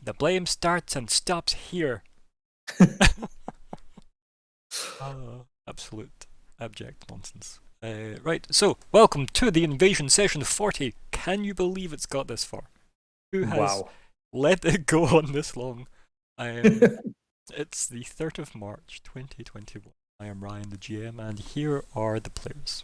The blame starts and stops here. Absolute abject nonsense. Right, so welcome to the Invasion Session 40. Can you believe it's got this far? Who has let it go on this long? It's the 3rd of March 2021. I am Ryan, the GM, and here are the players.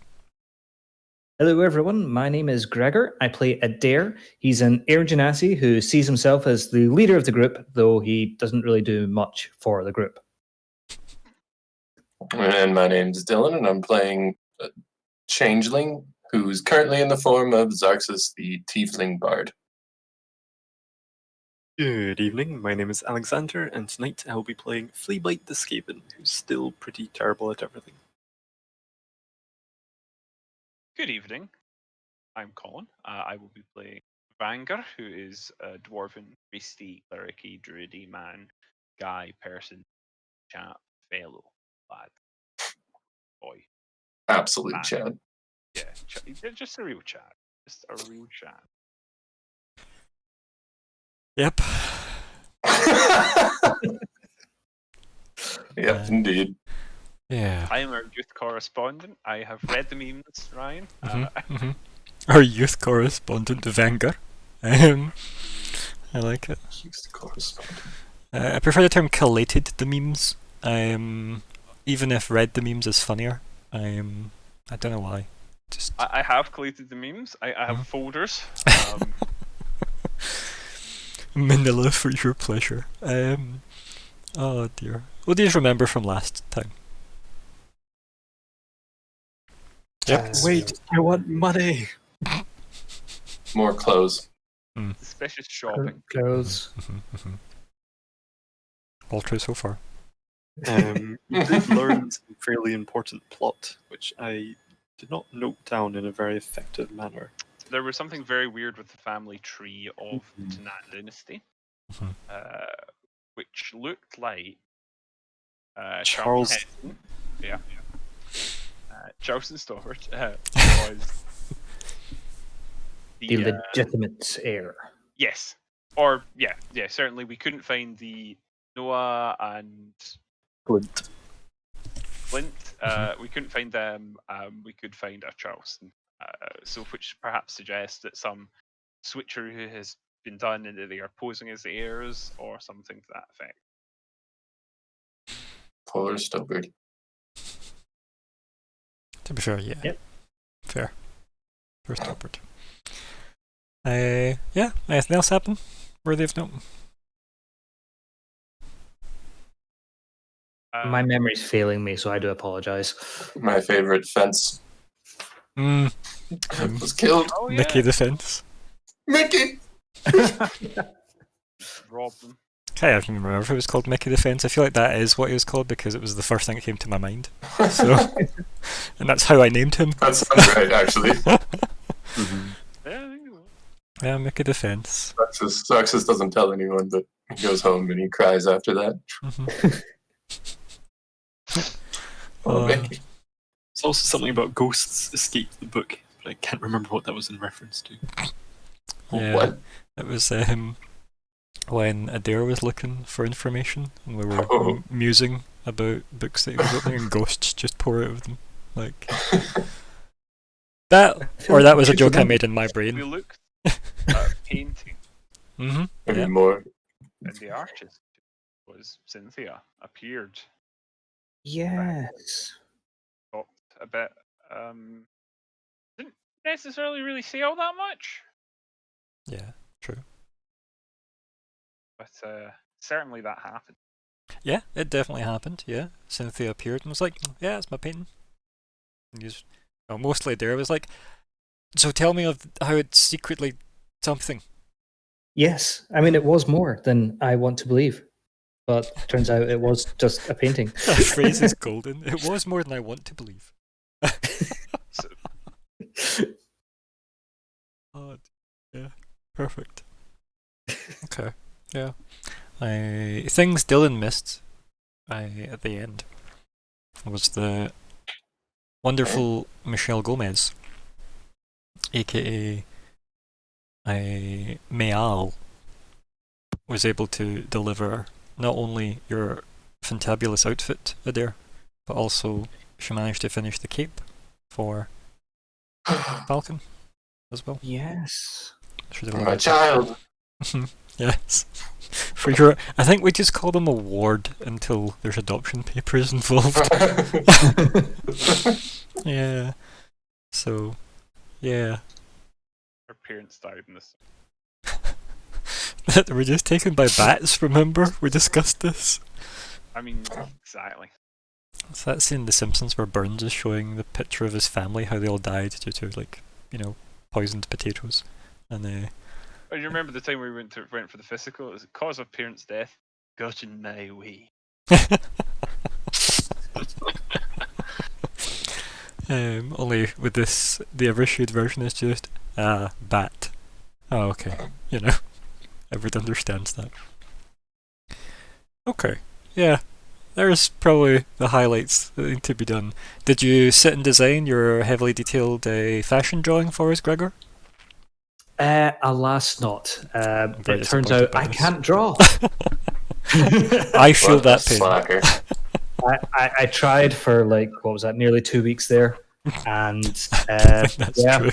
Hello everyone, my name is Gregor. I play Adair. He's an Air Genasi who sees himself as the leader of the group, though he doesn't really do much for the group. And my name's Dylan, and I'm playing a Changeling, who's currently in the form of Zarxus the Tiefling Bard. Good evening, my name is Alexander, and tonight I will be playing Fleabite the Skaven, who's still pretty terrible at everything. Good evening, I'm Colin. I will be playing Vanger, who is a dwarven, priesty, clericy, druidy man, guy, person, chap, fellow, lad, boy. Absolute man. Chad. Yeah, just a real chat. Just a real chat. Yep. Yep, indeed. Yeah. I am our youth correspondent. I have read the memes, Ryan. Our youth correspondent, Vanger. I like it. Youth correspondent. I prefer the term collated the memes. Even if read the memes is funnier. I don't know why. Just I have collated the memes. I have folders. Manila for your pleasure. Oh dear. What do you remember from last time? Yep. Wait, I want money! More clothes. Suspicious shopping. Clothes. All true so far. You did learn some fairly important plot, which I did not note down in a very effective manner. There was something very weird with the family tree of the Tanat dynasty, which looked like Charles. Henson, Charleston Stofford was The legitimate heir. Yes, or yeah, certainly we couldn't find the Noah and Flint. We couldn't find them. We could find a Charleston, so which perhaps suggests that some switcheroo has been done and that they are posing as the heirs or something to that effect. Poor Stoppard. To be fair, yeah. Yep. Fair. First upward. Yeah, anything else happen? Worthy of note? My memory's failing me, so I do apologize. My favorite fence was killed. Oh, yeah. Mickey the Fence. Mickey! Rob them. I can't even remember if it was called Mickey the Fence. I feel like that is what he was called because it was the first thing that came to my mind. So, and that's how I named him. That sounds right, actually. Yeah, I think it was. Yeah, Mickey the Fence. Zarxus doesn't tell anyone, but he goes home and he cries after that. Mickey. There's also something about ghosts escaped the book, but I can't remember what that was in reference to. Yeah, What? it was when Adair was looking for information and we were musing about books that he was opening and ghosts just pour out of them. Like that, or that was a joke I made in my We brain. looked at a painting, Mm-hmm. Maybe Yeah. more. and the artist was Cynthia. Appeared, Yes. talked a bit. Didn't necessarily really say all that much, Yeah, true. but certainly that happened. Yeah, it definitely happened. Yeah, Cynthia appeared and was like, "Yeah, it's my painting." And mostly Adair was like, "So tell me of how it's secretly something." Yes. I mean, it was more than I want to believe. But turns out it was just a painting. That phrase is golden. It was more than I want to believe. So, Oh, yeah, perfect. Okay, yeah. Things Dylan missed at the end was the wonderful Michelle Gomez, aka Mayal, was able to deliver not only your fantabulous outfit, Adair, but also she managed to finish the cape for Falcon as well. Yes. She My delivered child. yes. For your, I think we just call them a ward until there's adoption papers involved. Yeah. So, yeah. Her parents died in this. That were just taken by bats, remember? We discussed this. I mean, exactly. So that scene in The Simpsons where Burns is showing the picture of his family, how they all died due to, like, you know, poisoned potatoes. And Oh, you remember the time we went for the physical? It was the cause of parents' death. Got in my way. only with this, the overshoot version is just, bat. Oh, okay. You know, everyone understands that. Okay, yeah. There's probably the highlights that need to be done. Did you sit and design your heavily detailed fashion drawing for us, Gregor? Alas, not. very It turns disappointed out by I this. can't draw. I feel What a that pain. slacker. I tried for like what was that, nearly 2 weeks there, and That's yeah, true.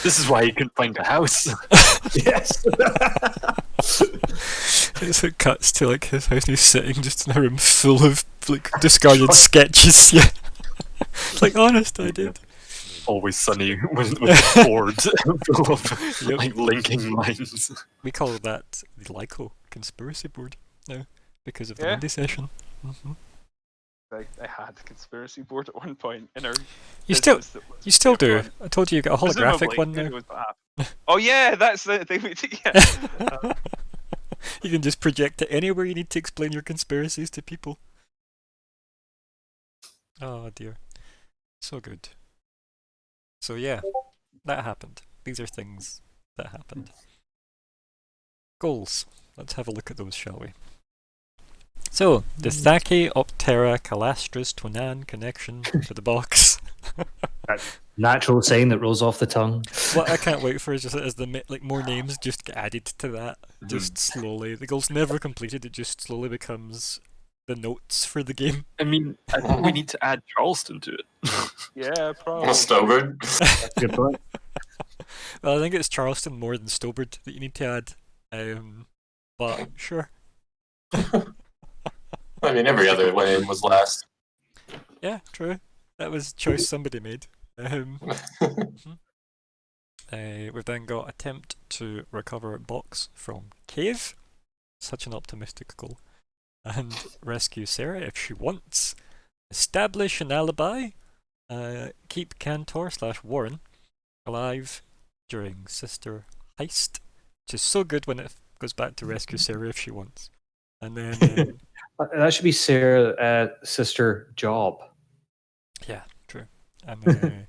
This is why you couldn't find a house. yes. It's it cuts to like his house and he's sitting just in a room full of like discarded sketches. Yeah. It's like, honest, I did. Always sunny with the board full of Yep. like linking lines. We call that the Lyco conspiracy board now because of the Yeah. Monday session. Hmm. I had a conspiracy board at one point in our. You still, business that was you still do. different. I told you you got a holographic Presumably, one who now. knows what happened. Oh yeah, that's the thing. Yeah. You can just project it anywhere you need to explain your conspiracies to people. Oh dear. So good. So yeah, that happened. These are things that happened. Goals. Let's have a look at those, shall we? So, the Thake Optera Calastris Tonan connection to the box. Natural saying that rolls off the tongue. What I can't wait for is just as the like more names just get added to that, just slowly. The goal's never completed. It just slowly becomes the notes for the game. I mean, I think we need to add Charleston to it. Yeah, probably. Stobard. Good point. Well, I think it's Charleston more than Stobard that you need to add. But sure. I mean, every other name was last. Yeah, true. That was a choice somebody made. We've then got attempt to recover box from cave. Such an optimistic goal. And rescue Sarah if she wants. Establish an alibi. Keep Cantor/Warren alive during sister heist. Which is so good when it goes back to rescue Sarah if she wants. And then That should be Sarah's sister job. yeah, true. And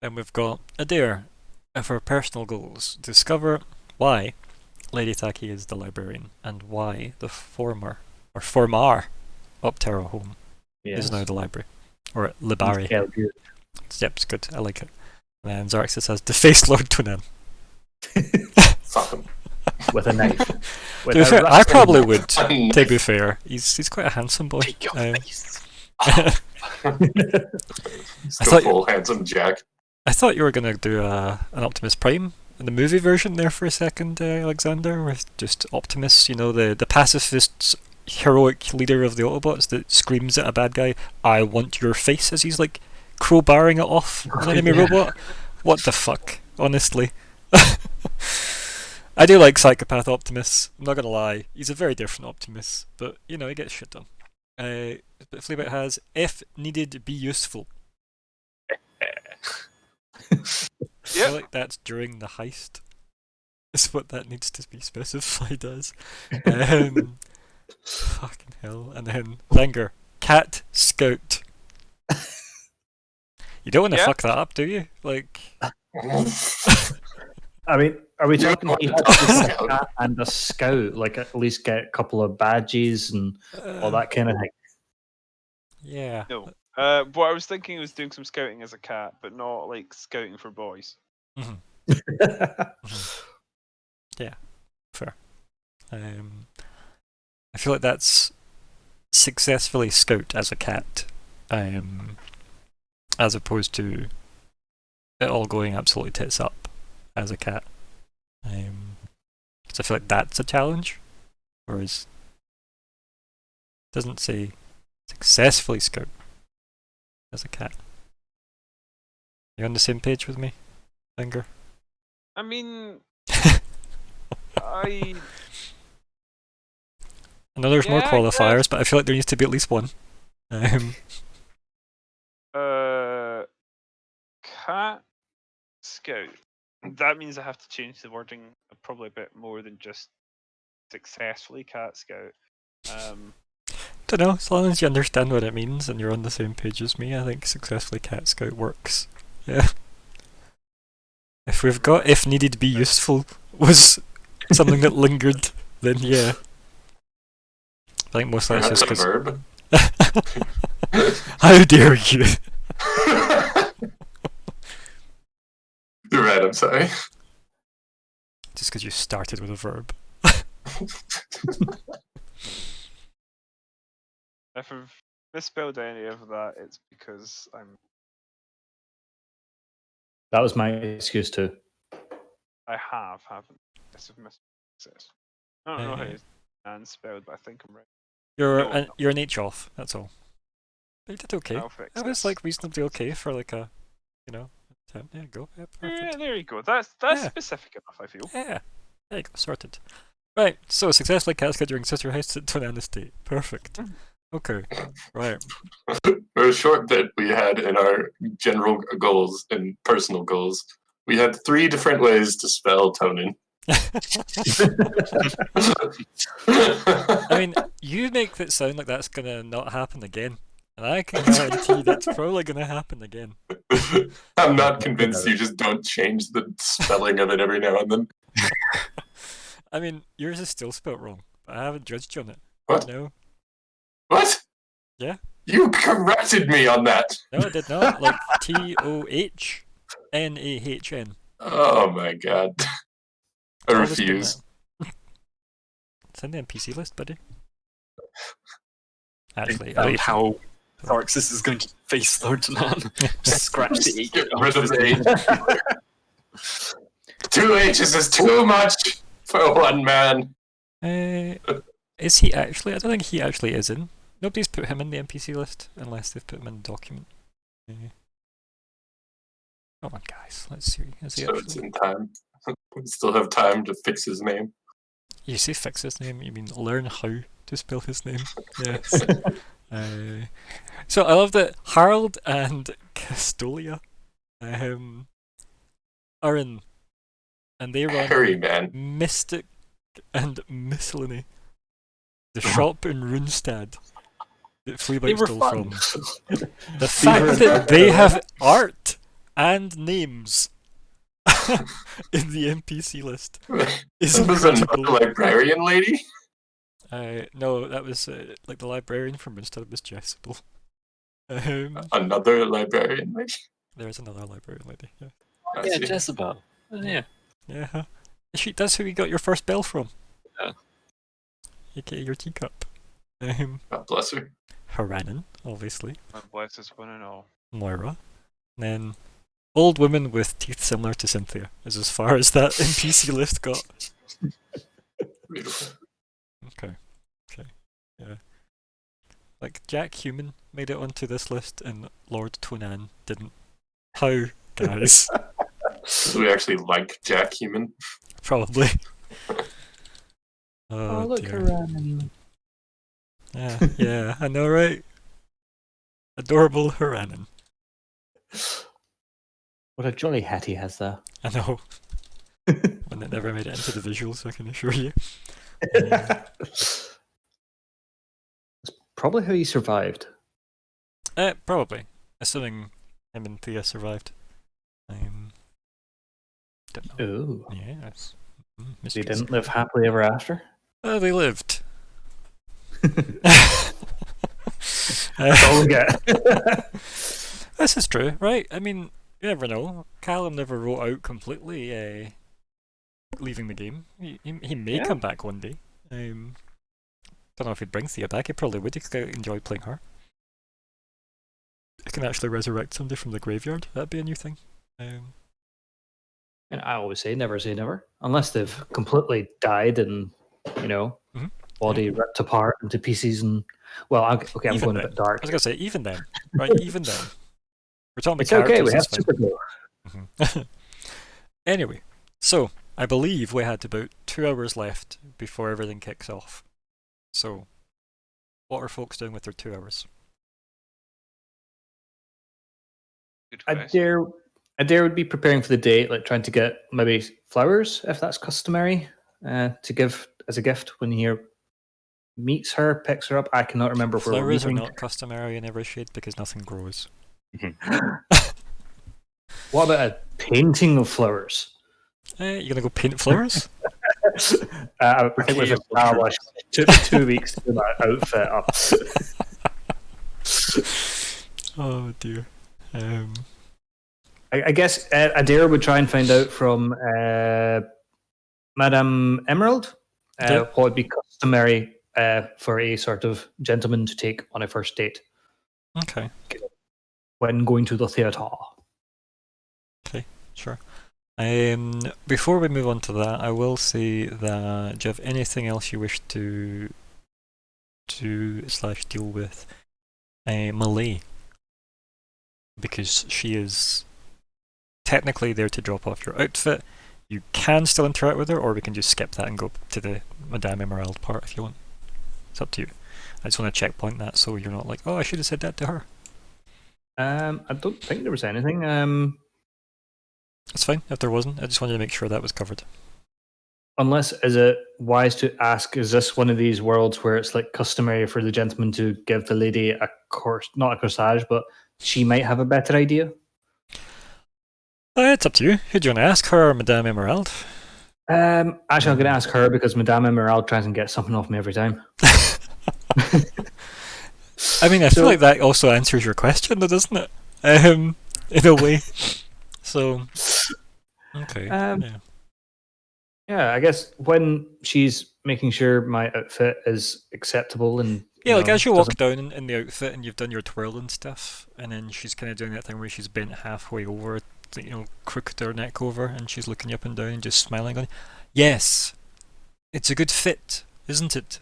then we've got Adair for personal goals. Discover why Lady Taki is the librarian and why the former Optera home is now the library. Or Libari. Yeah, good. Yep, it's good. I like it. And then Xarxis has defaced Lord Tunan. Fuck him. With a knife. With To be a fair, I rusty probably knife. would. To be fair, he's quite a handsome boy. Take your Um, face. thought- Full handsome Jack. I thought you were gonna do an Optimus Prime in the movie version there for a second, Alexander, with just Optimus, you know, the pacifist, heroic leader of the Autobots that screams at a bad guy, "I want your face," as he's like crowbarring it off an enemy robot. What the fuck? Honestly. I do like Psychopath Optimus, I'm not gonna lie. He's a very different Optimus, but you know, he gets shit done. But Fleabag has, if needed, be useful. I feel like that's during the heist. Is what that needs to be specified as. Fucking hell. And then Langer, Cat Scout. You don't want to Yeah. fuck that up, do you? Like, I mean, are we You talking want he to has talk a scout? cat and a scout? Like at least get a couple of badges and all that kind of thing. Yeah. No. What I was thinking was doing some scouting as a cat, but not like scouting for boys. Mhm. Yeah, fair. I feel like that's successfully scout as a cat, as opposed to it all going absolutely tits up as a cat. Because I feel like that's a challenge, whereas it doesn't say successfully scout as a cat. You on the same page with me, Finger? I mean, I I know there's more Yeah, I guess. qualifiers, but I feel like there needs to be at least one. cat scout. That means I have to change the wording probably a bit more than just successfully cat scout. Don't know, as long as you understand what it means and you're on the same page as me, I think successfully cat scout works. Yeah. If we've got if needed be useful was something that lingered, then yeah. I think most of that's That's just a because. verb. How dare you? You're right, I'm sorry. Just because you started with a verb. If I've misspelled any of that, it's because That was my excuse too. I haven't. Yes, I've misspelled success. I don't know how it's spelled, but I think I'm right. You're No, I'm not. you're an H off, that's all. But you did okay. I'll fix That was this. like reasonably okay for like a, attempt. Yeah, go. Yeah, Yeah, perfect. there you go. That's Yeah. specific enough, I feel. Yeah, there you go, sorted. Right, so successfully cascade during Sister Heist at Tonan Estate. Perfect. Okay, right. For a short bit we had in our general goals and personal goals, we had 3 different ways to spell Tonin. I mean, you make it sound like that's gonna not happen again, and I can guarantee that's probably gonna happen again. I'm not convinced you just don't change the spelling of it every now and then. I mean, yours is still spelt wrong, but I haven't judged you on it. What? No. What? Yeah. You corrected me on that. No, I did not. Like TOHNAHN. Oh my god. I Always been refuse. that. It's in the NPC list, buddy. Actually, About how Tharxis is going to face Lord Tanan. Just scratch the H. Get rid of the H. 2 H's is too much for one man. Is he actually? I don't think he actually is in. Nobody's put him in the NPC list unless they've put him in the document. Come on, guys. Let's see. Is he So actually? it's in time. We still have time to fix his name. You say fix his name, you mean learn how to spell his name. Yes. So I love that Harold and Castolia are in, and they run Harry, man. Mystic and Miscellany, the shop in Runestad that Fleabag were stole fun. from. The fact that they have art and names in the NPC list is This was another incredible. librarian lady? No, that was like the librarian from Runestad was Jessable. Another librarian lady? There's another librarian lady. Yeah. I Yeah, see. Jezebel. Yeah. Yeah. That's who you got your first bell from. Yeah. AKA your teacup. God bless her. Haranan, obviously. God bless us one and all. Moira. And then old woman with teeth similar to Cynthia is as far as that NPC list got. Beautiful. Okay. Yeah. Like Jack Human made it onto this list and Lord Tonan didn't. How, guys? Because we actually like Jack Human. Probably. Oh, look dear. around. Yeah, I know, right? Adorable Haranan. What a jolly hat he has there. I know. One that never made it into the visuals, I can assure you. That's probably how he survived. Probably. Assuming him and Thea survived. Don't know. Ooh. Yes. They Mysteries. didn't live happily ever after? They lived. That's all we get. This is true, right? I mean, you never know. Callum never wrote out completely leaving the game. He may come back one day. Don't know if he'd bring Thea back. He probably would. He could enjoy playing her. I can actually resurrect somebody from the graveyard. That'd be a new thing. And I always say never, unless they've completely died and body ripped apart into pieces. And I'm going a bit dark. I was gonna say even then, right? Even then, we're talking about it's okay. We have super glue. Anyway, so I believe we had about 2 hours left before everything kicks off. So, what are folks doing with their 2 hours? Adair would be preparing for the date, like trying to get maybe flowers, if that's customary, to give as a gift when he meets her, picks her up. I cannot remember if flowers are not customary in every shade because nothing grows. What about a painting of flowers? You gonna go paint flowers? I think we've established it took 2 weeks to do that outfit up. Oh dear. I guess Adair would try and find out from Madame Emerald what would be customary for a sort of gentleman to take on a first date. Okay. When going to the theatre. Okay, sure. Before we move on to that, I will say that do you have anything else you wish to deal with Malay? Because she is technically there to drop off your outfit. You can still interact with her, or we can just skip that and go to the Madame Emerald part if you want. It's up to you. I just want to checkpoint that so you're not like, oh, I should have said that to her. I don't think there was anything. It's fine if there wasn't. I just wanted to make sure that was covered. Unless, is it wise to ask, is this one of these worlds where it's like customary for the gentleman to give the lady a not a corsage, but she might have a better idea? It's up to you. Who do you want to ask, her or Madame Emerald? Actually, I'm going to ask her because Madame Emerald tries and gets something off me every time. I mean, I feel like that also answers your question, though, doesn't it? In a way. So, okay. Yeah, I guess when she's making sure my outfit is acceptable and like as you walk down in the outfit and you've done your twirl and stuff, and then she's kind of doing that thing where she's bent halfway over, crooked her neck over, and she's looking you up and down and just smiling, going, "Yes, it's a good fit, isn't it?"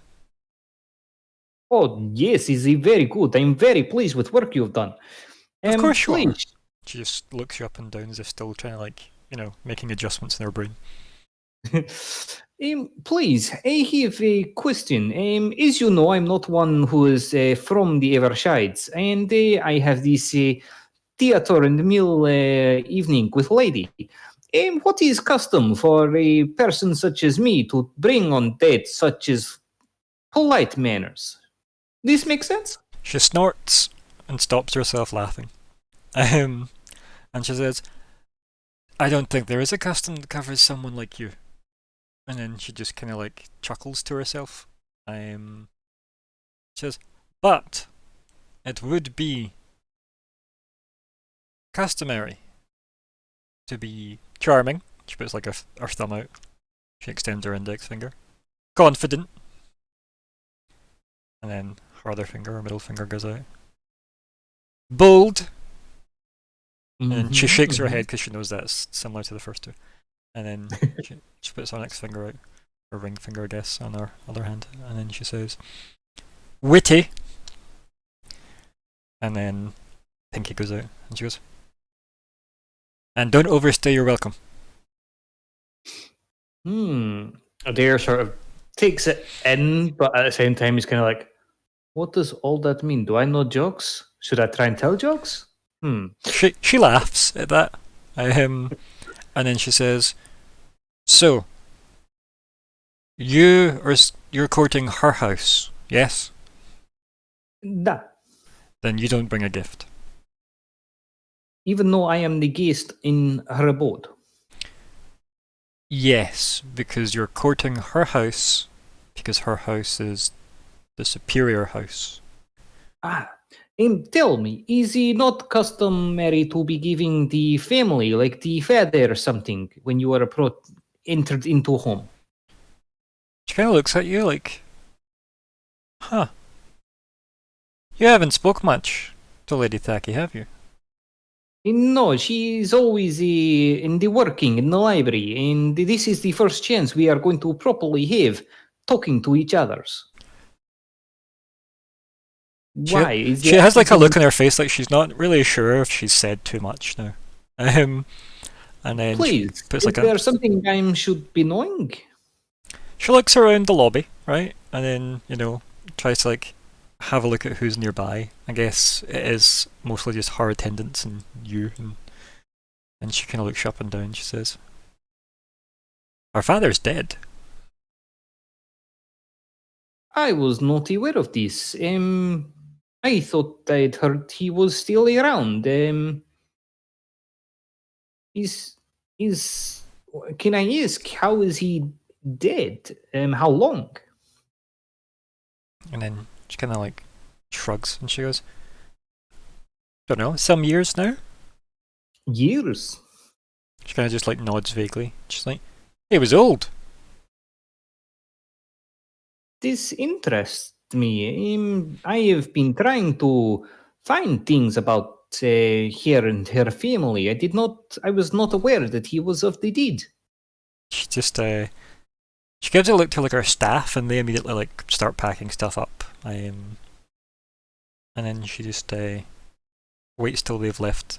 Oh yes, it's very good. I'm very pleased with work you've done. Of course you are. She just looks you up and down as if still trying to making adjustments in her brain. Please, I have a question. As you know, I'm not one who is from the Evershides, and I have this theatre and meal evening with lady. What is custom for a person such as me to bring on dates such as polite manners? This makes sense? She snorts and stops herself laughing. And she says, I don't think there is a custom that covers someone like you. And then she just kind of chuckles to herself. She says, but it would be customary to be charming. She puts her thumb out. She extends her index finger. Confident. And then her other finger, her middle finger goes out. Bold. And she shakes her head because she knows that's similar to the first two. And then she puts her next finger out, her ring finger, I guess, on her other hand. And then she says, witty. And then pinky goes out. And she goes, and don't overstay your welcome. Adair sort of takes it in, but at the same time he's kind of like, what does all that mean? Do I know jokes? Should I try and tell jokes? She laughs at that. And then she says, so, you're courting her house, yes? Da. Then you don't bring a gift. Even though I am the guest in her abode? Yes, because you're courting her house, because her house is the superior house. Tell me, is it not customary to be giving the family, like the father or something, when you are entered into home. She kind of looks at you like, huh. You haven't spoke much to Lady Taki, have you? No, she's always in the working in the library, and this is the first chance we are going to properly have talking to each others. Why? Is She there has like a anything- look on her face like she's not really sure if she's said too much now. And then Please, she puts is like there something I should be knowing? she looks around the lobby, right? And then, you know, tries to like have a look at who's nearby. I guess it is mostly just her attendants and you, and she kind of looks up and down. She says, "Our father's dead." I was not aware of this. I thought I'd heard he was still around. Is can I ask how is he dead? How long? And then she kind of like shrugs and she goes, "Don't know, some years now." Years. She kind of just like nods vaguely. She's like, "He was old." This interests me. I have been trying to find things about her and her family. I was not aware that he was of the deed. She just she gives a look to like her staff and they immediately like start packing stuff up. And then she just waits till they've left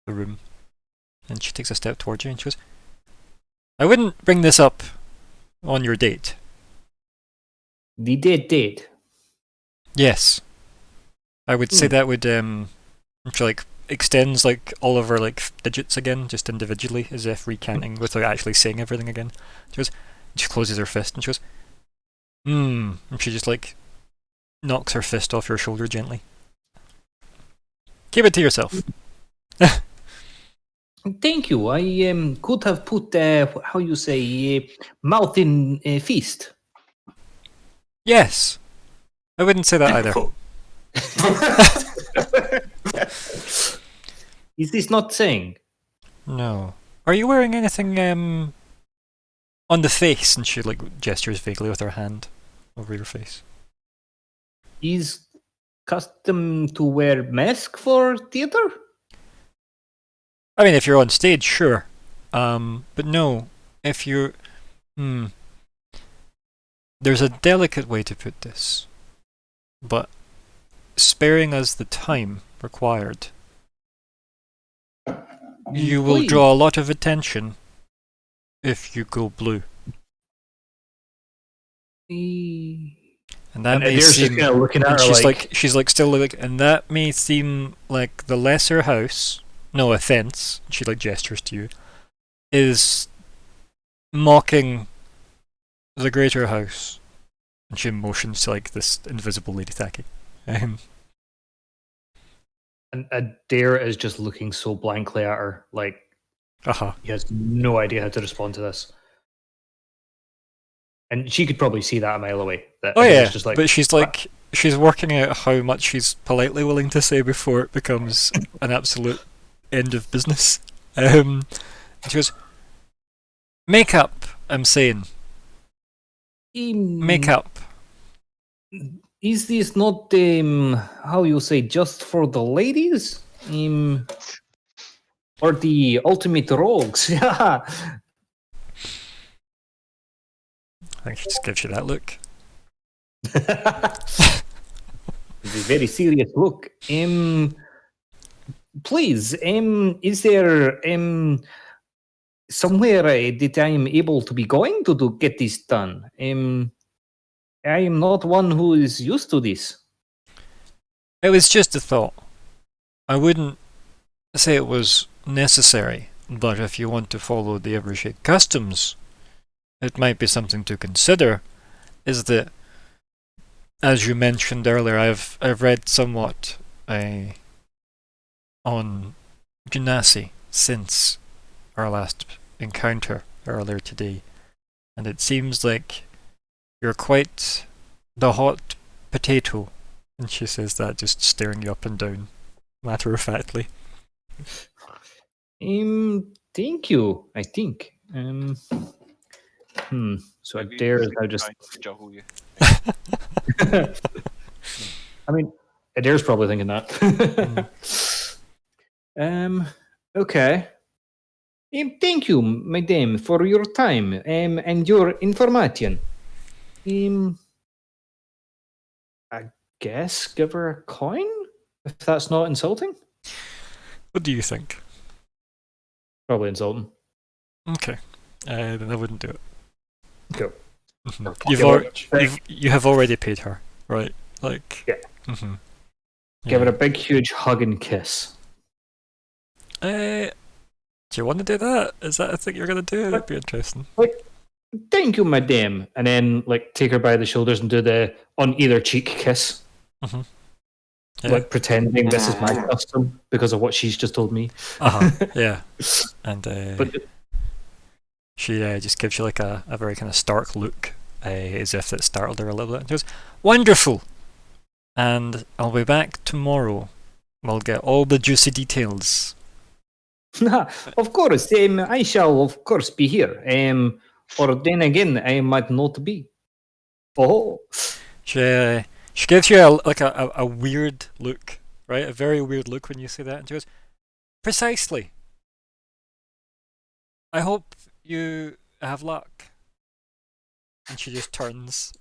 the room. And she takes a step towards you and she goes, "I wouldn't bring this up on your date." The dead. Yes. I would say that would she like extends like all of her like digits again, just individually, as if recanting without actually saying everything again. She goes, she closes her fist and she goes, and she just like knocks her fist off your shoulder gently. Keep it to yourself. Thank you. I could have put how you say mouth in fist. Yes. I wouldn't say that either. Is this not saying? No. Are you wearing anything on the face? And she like gestures vaguely with her hand over your face. Is custom to wear mask for theater? I mean, if you're on stage, sure. But no, if you're... There's a delicate way to put this. But sparing us the time required, you will Please. draw a lot of attention if you go blue. And that may Adair's seem... just kind of looking at And her she's like still like, and that may seem like the lesser house, no offense, she like gestures to you, is mocking the greater house. And she motions to like this invisible Lady Taki. And Adair is just looking so blankly at her, like he has no idea how to respond to this. And she could probably see that a mile away. That Oh Adair's yeah, just like, but she's like, she's working out how much she's politely willing to say before it becomes an absolute end of business. And she goes, "Makeup, I'm saying. Makeup." Is this not how you say just for the ladies? Or the ultimate rogues? Yeah. I think she just gives you that look. It's a very serious look. Please, is there somewhere that I am able to be going to get this done? I am not one who is used to this. It was just a thought. I wouldn't say it was necessary, but if you want to follow the everyday customs, it might be something to consider. Is that, as you mentioned earlier, I've read somewhat on Genasi since our last encounter earlier today, and it seems like you're quite the hot potato. And she says that just staring you up and down, matter of factly. Thank you. I think So Maybe Adair is just now just. trying to juggle you. I mean, Adair's probably thinking that. Okay. Thank you, madam, for your time and your information. I guess give her a coin? If that's not insulting? What do you think? Probably insulting. Okay. Then I wouldn't do it. Cool. You have already paid her, right? Like. Yeah. Give her a big, huge hug and kiss. Do you want to do that? Is that a thing you're gonna do? That'd be interesting. Thank you, madame. And then, take her by the shoulders and do the on either cheek kiss. Yeah. Pretending this is my custom because of what she's just told me. Yeah. And she just gives you a very kind of stark look, as if it startled her a little bit. And she goes, "Wonderful! And I'll be back tomorrow. We'll get all the juicy details." Of course, I shall of course be here. Or then again, I might not be. Oh. She gives you a weird look, right? A very weird look when you say that, and she goes, "Precisely. I hope you have luck." And she just turns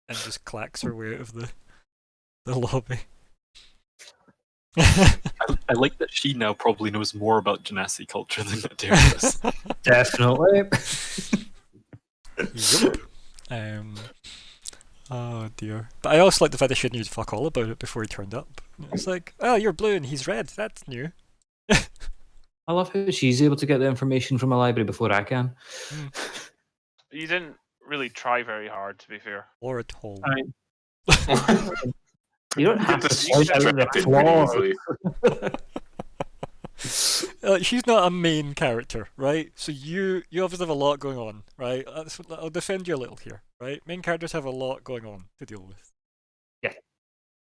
and just clacks her way out of the lobby. I like that she now probably knows more about Genasi culture than Adair does. Definitely. Yep. Oh dear. But I also like the fact that she knew fuck all about it before he turned up. It's like, oh, you're blue and he's red. That's new. I love how she's able to get the information from a library before I can. You didn't really try very hard, to be fair. Or at all. You don't have to She's point out the trapped in pretty flaws. easily. She's not a main character, right? So you obviously have a lot going on, right? I'll defend you a little here, right? Main characters have a lot going on to deal with. Yeah.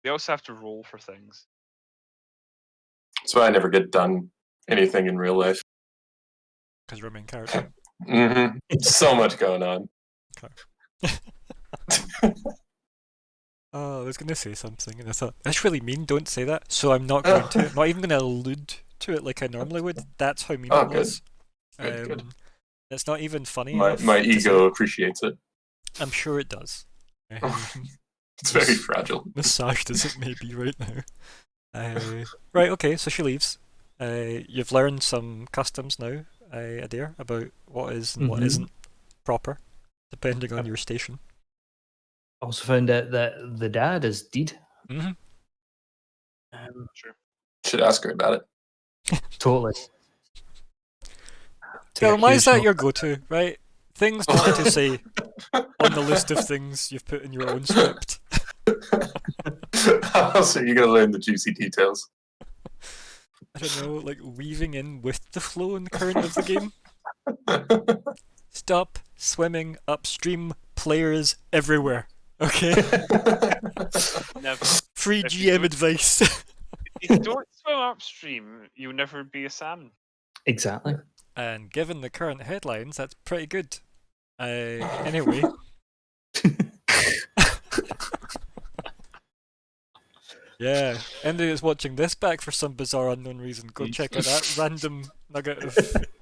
They also have to roll for things. That's why I never get done anything in real life. Because you're a main character. So much going on. Okay. Oh, I was going to say something, and I thought, that's really mean, don't say that. So I'm not going to. I'm not even going to allude to it like I normally would. That's how mean it was. Good. It's not even funny. My ego appreciates it. I'm sure it does. It's very fragile. Massaged as it may be right now. Right, okay, so she leaves. You've learned some customs now, Adair, about what is and what isn't proper, depending on your station. Also found out that the dad is dead. Sure. Should ask her about it. Totally. Why is that your go-to, right? Things not to say on the list of things you've put in your own script. How else are you going to learn the juicy details? I don't know, like weaving in with the flow and current of the game. Stop swimming upstream, players everywhere. Okay? Never. Free If you GM don't- advice. If you don't swim upstream, you'll never be a salmon. Exactly. And given the current headlines, that's pretty good. Anyway. Yeah, anybody that's watching this back for some bizarre unknown reason, go check out that random nugget of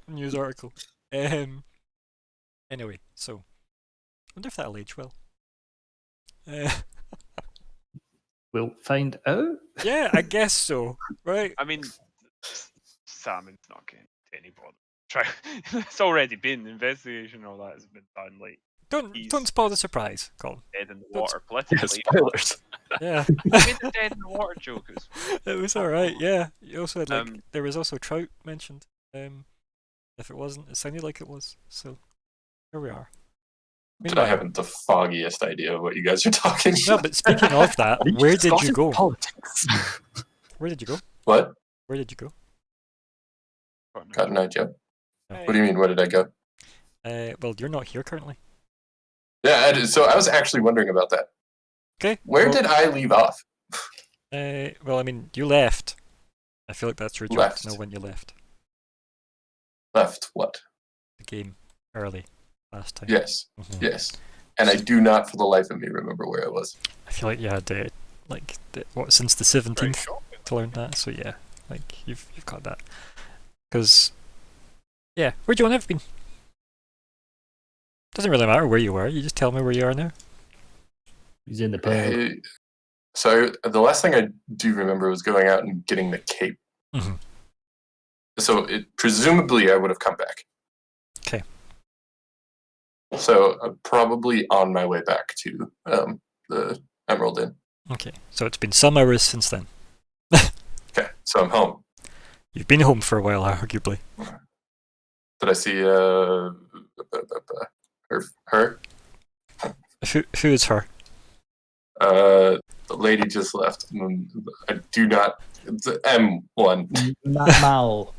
news article. Anyway, so I wonder if that'll age well. We'll find out. Yeah, I guess so. Right? I mean, salmon's not getting any bother. Try. It's already been investigation. All that has been done. Like Don't spoil the surprise, Colin. dead in the Don't water, Yeah, politically. spoilers. Yeah, I made the dead in the water joke. it was all right. Yeah, you also had there was also trout mentioned. If it wasn't, it sounded like it was. So here we are. I haven't the foggiest idea of what you guys are talking about. No, but speaking of that, where did you go? Politics. Where did you go? What? Where did you go? Got an idea. Hey. What do you mean, where did I go? Well, you're not here currently. Yeah, so I was actually wondering about that. Okay. Where did I leave off? Well, I mean, you left. I feel like that's your job to know when you left. Left what? the game early last time. Yes, Mhm. yes. And I do not, for the life of me, remember where I was. I feel like you had since the Very 17th shocking. to learn that. So yeah, like you've got that. Because yeah, where'd you want to have been? Doesn't really matter where you were. You just tell me where you are now. He's in the pub. So the last thing I do remember was going out and getting the cape. Mm-hmm. So presumably I would have come back. Okay. So I'm probably on my way back to the Emerald Inn. Okay, so it's been some hours since then. Okay, so I'm home. You've been home for a while, arguably. Did I see her? Who is her? The lady just left. I do not. The M1. Mal.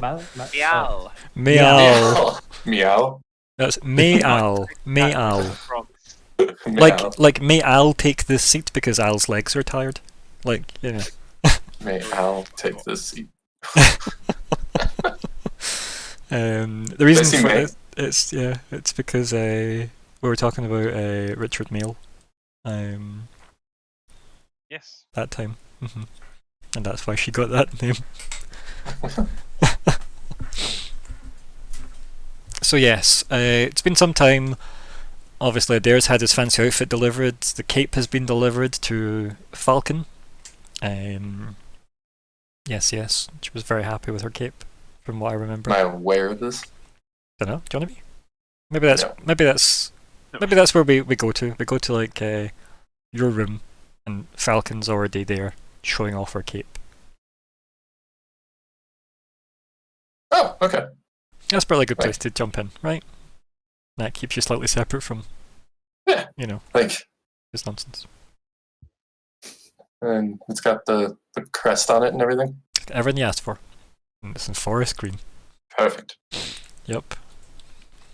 Meow. Meow. Meow. That's Mayal. Mayal. From Meow. Like may Al take this seat because Al's legs are tired. Like, you know. May Al take this seat. The reason see for May? it's because we were talking about Richard Mail. yes. That time. And that's why she got that name. So yes, it's been some time. Obviously, Adair's had his fancy outfit delivered. The cape has been delivered to Falcon. Yes. She was very happy with her cape, from what I remember. Am I aware of this? Don't know. Do you want to be? Maybe that's No. maybe that's where we go to. We go to like your room, and Falcon's already there, showing off her cape. Oh, okay. That's probably a good Right. place to jump in, right? That keeps you slightly separate from, Yeah. Like, this nonsense. and it's got the crest on it and everything. Everything you asked for. And it's in forest green. Perfect. Yep.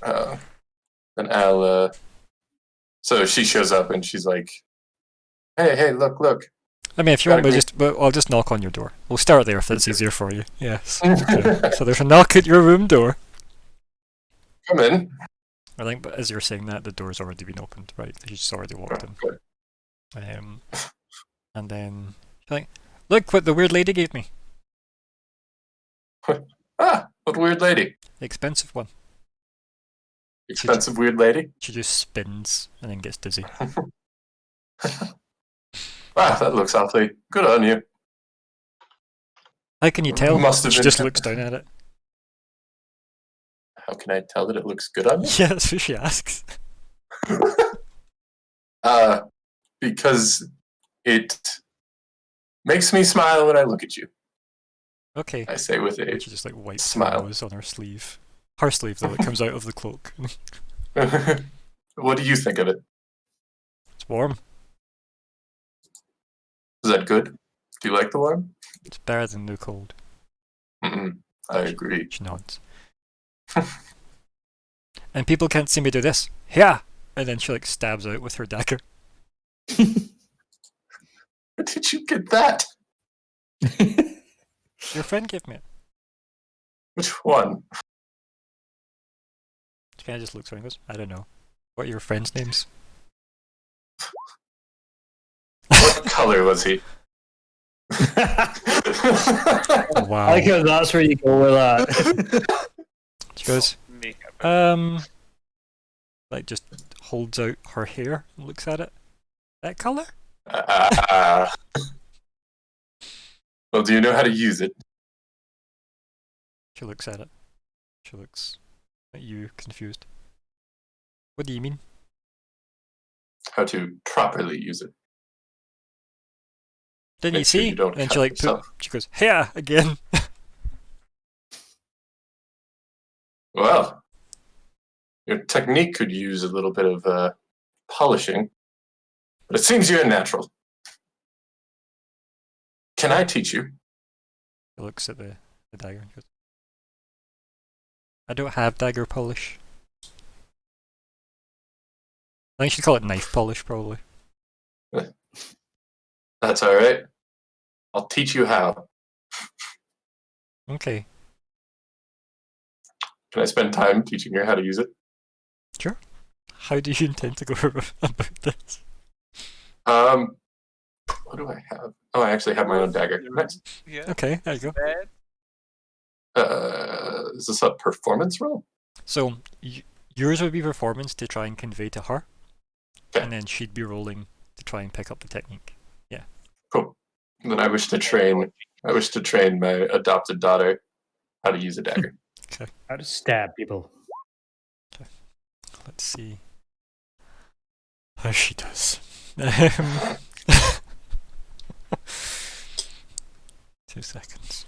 Then Al. So she shows up and she's like, "Hey, look." I mean, if you Gotta want, I'll just knock on your door. We'll start there if that's easier for you. Yes. Okay. So there's a knock at your room door. Come in. I think, but as you're saying that, the door's already been opened, right? She's already walked in. Good. And then she's like, "Look what the weird lady gave me. Ah, what weird lady. The expensive one." Expensive weird lady. She just spins and then gets dizzy. Wow, that looks awfully good on you. How can you tell? Must have She been- just looks down at it. How can I tell that it looks good on you? Yeah, that's what she asks. Because it makes me smile when I look at you. Okay. I say with And a she just like wipes smile. her nose on her sleeve. Her sleeve though, it comes out of the cloak. What do you think of it? It's warm. Is that good? Do you like the warm? It's better than the cold. Mm-mm, I agree. She nods. And people can't see me do this. Yeah! And then she like stabs out with her dagger. Where did you get that? Your friend gave me it. Which one? She kind of just looks around and goes, I don't know. What are your friends' names? What color was he? Wow. I like how that's where you go with that. She goes, Makeup. like just holds out her hair and looks at it. That color? Well, do you know how to use it? She looks at it. She looks at you, confused. What do you mean? How to properly use it? Didn't you Make sure see? you don't And then she cut like yourself. she goes, yeah, again. Well, your technique could use a little bit of polishing, but it seems you're a natural. Can I teach you? She looks at the dagger and goes, I don't have dagger polish. I think she'd call it knife polish, probably. That's all right. I'll teach you how. Okay. Can I spend time teaching her how to use it? Sure. How do you intend to go about this? What do I have? Oh, I actually have my own dagger. Nice. Yeah. Okay, there you go. Bed. Is this a performance roll? So yours would be performance to try and convey to her, Okay. and then she'd be rolling to try and pick up the technique. Yeah. Cool. And then I wish to train my adopted daughter how to use a dagger. How to stab people. Let's see how she does. 2 seconds.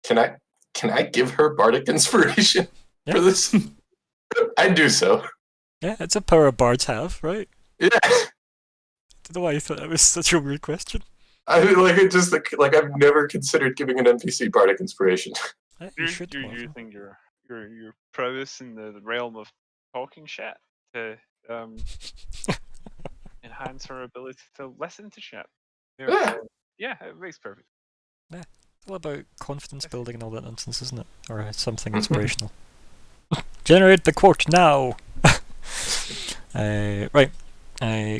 Can I give her bardic inspiration for this? I'd do so. Yeah, it's a power bards have, right? Yeah. I don't know why you thought that was such a weird question. I mean, like it just like I've never considered giving an NPC bardic inspiration. You You're should. using your prowess in the realm of talking shit to enhance her ability to listen to shit. Yeah, it makes perfect. It's all about confidence building and all that nonsense, isn't it? Or something inspirational. Generate the quote now! Right.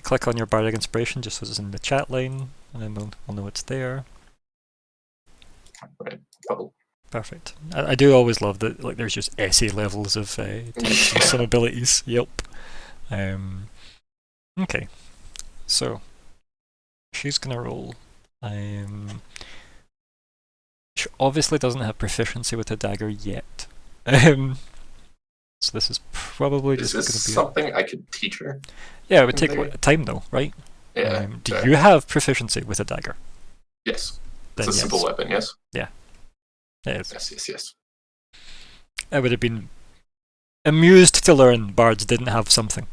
Click on your bardic inspiration just so it's in the chat line, and then we'll know it's there. Right. Couple. Perfect. I do always love that. Like, there's just essay levels of text and some abilities. Yep. Okay. So she's gonna roll. She obviously doesn't have proficiency with a dagger yet. So this is probably just going to be something I could teach her. Yeah, it would take time though, right? Yeah. Do you have proficiency with a dagger? Yes. Then It's a simple weapon. Yes. Yeah. It is. Yes. I would have been amused to learn bards didn't have something.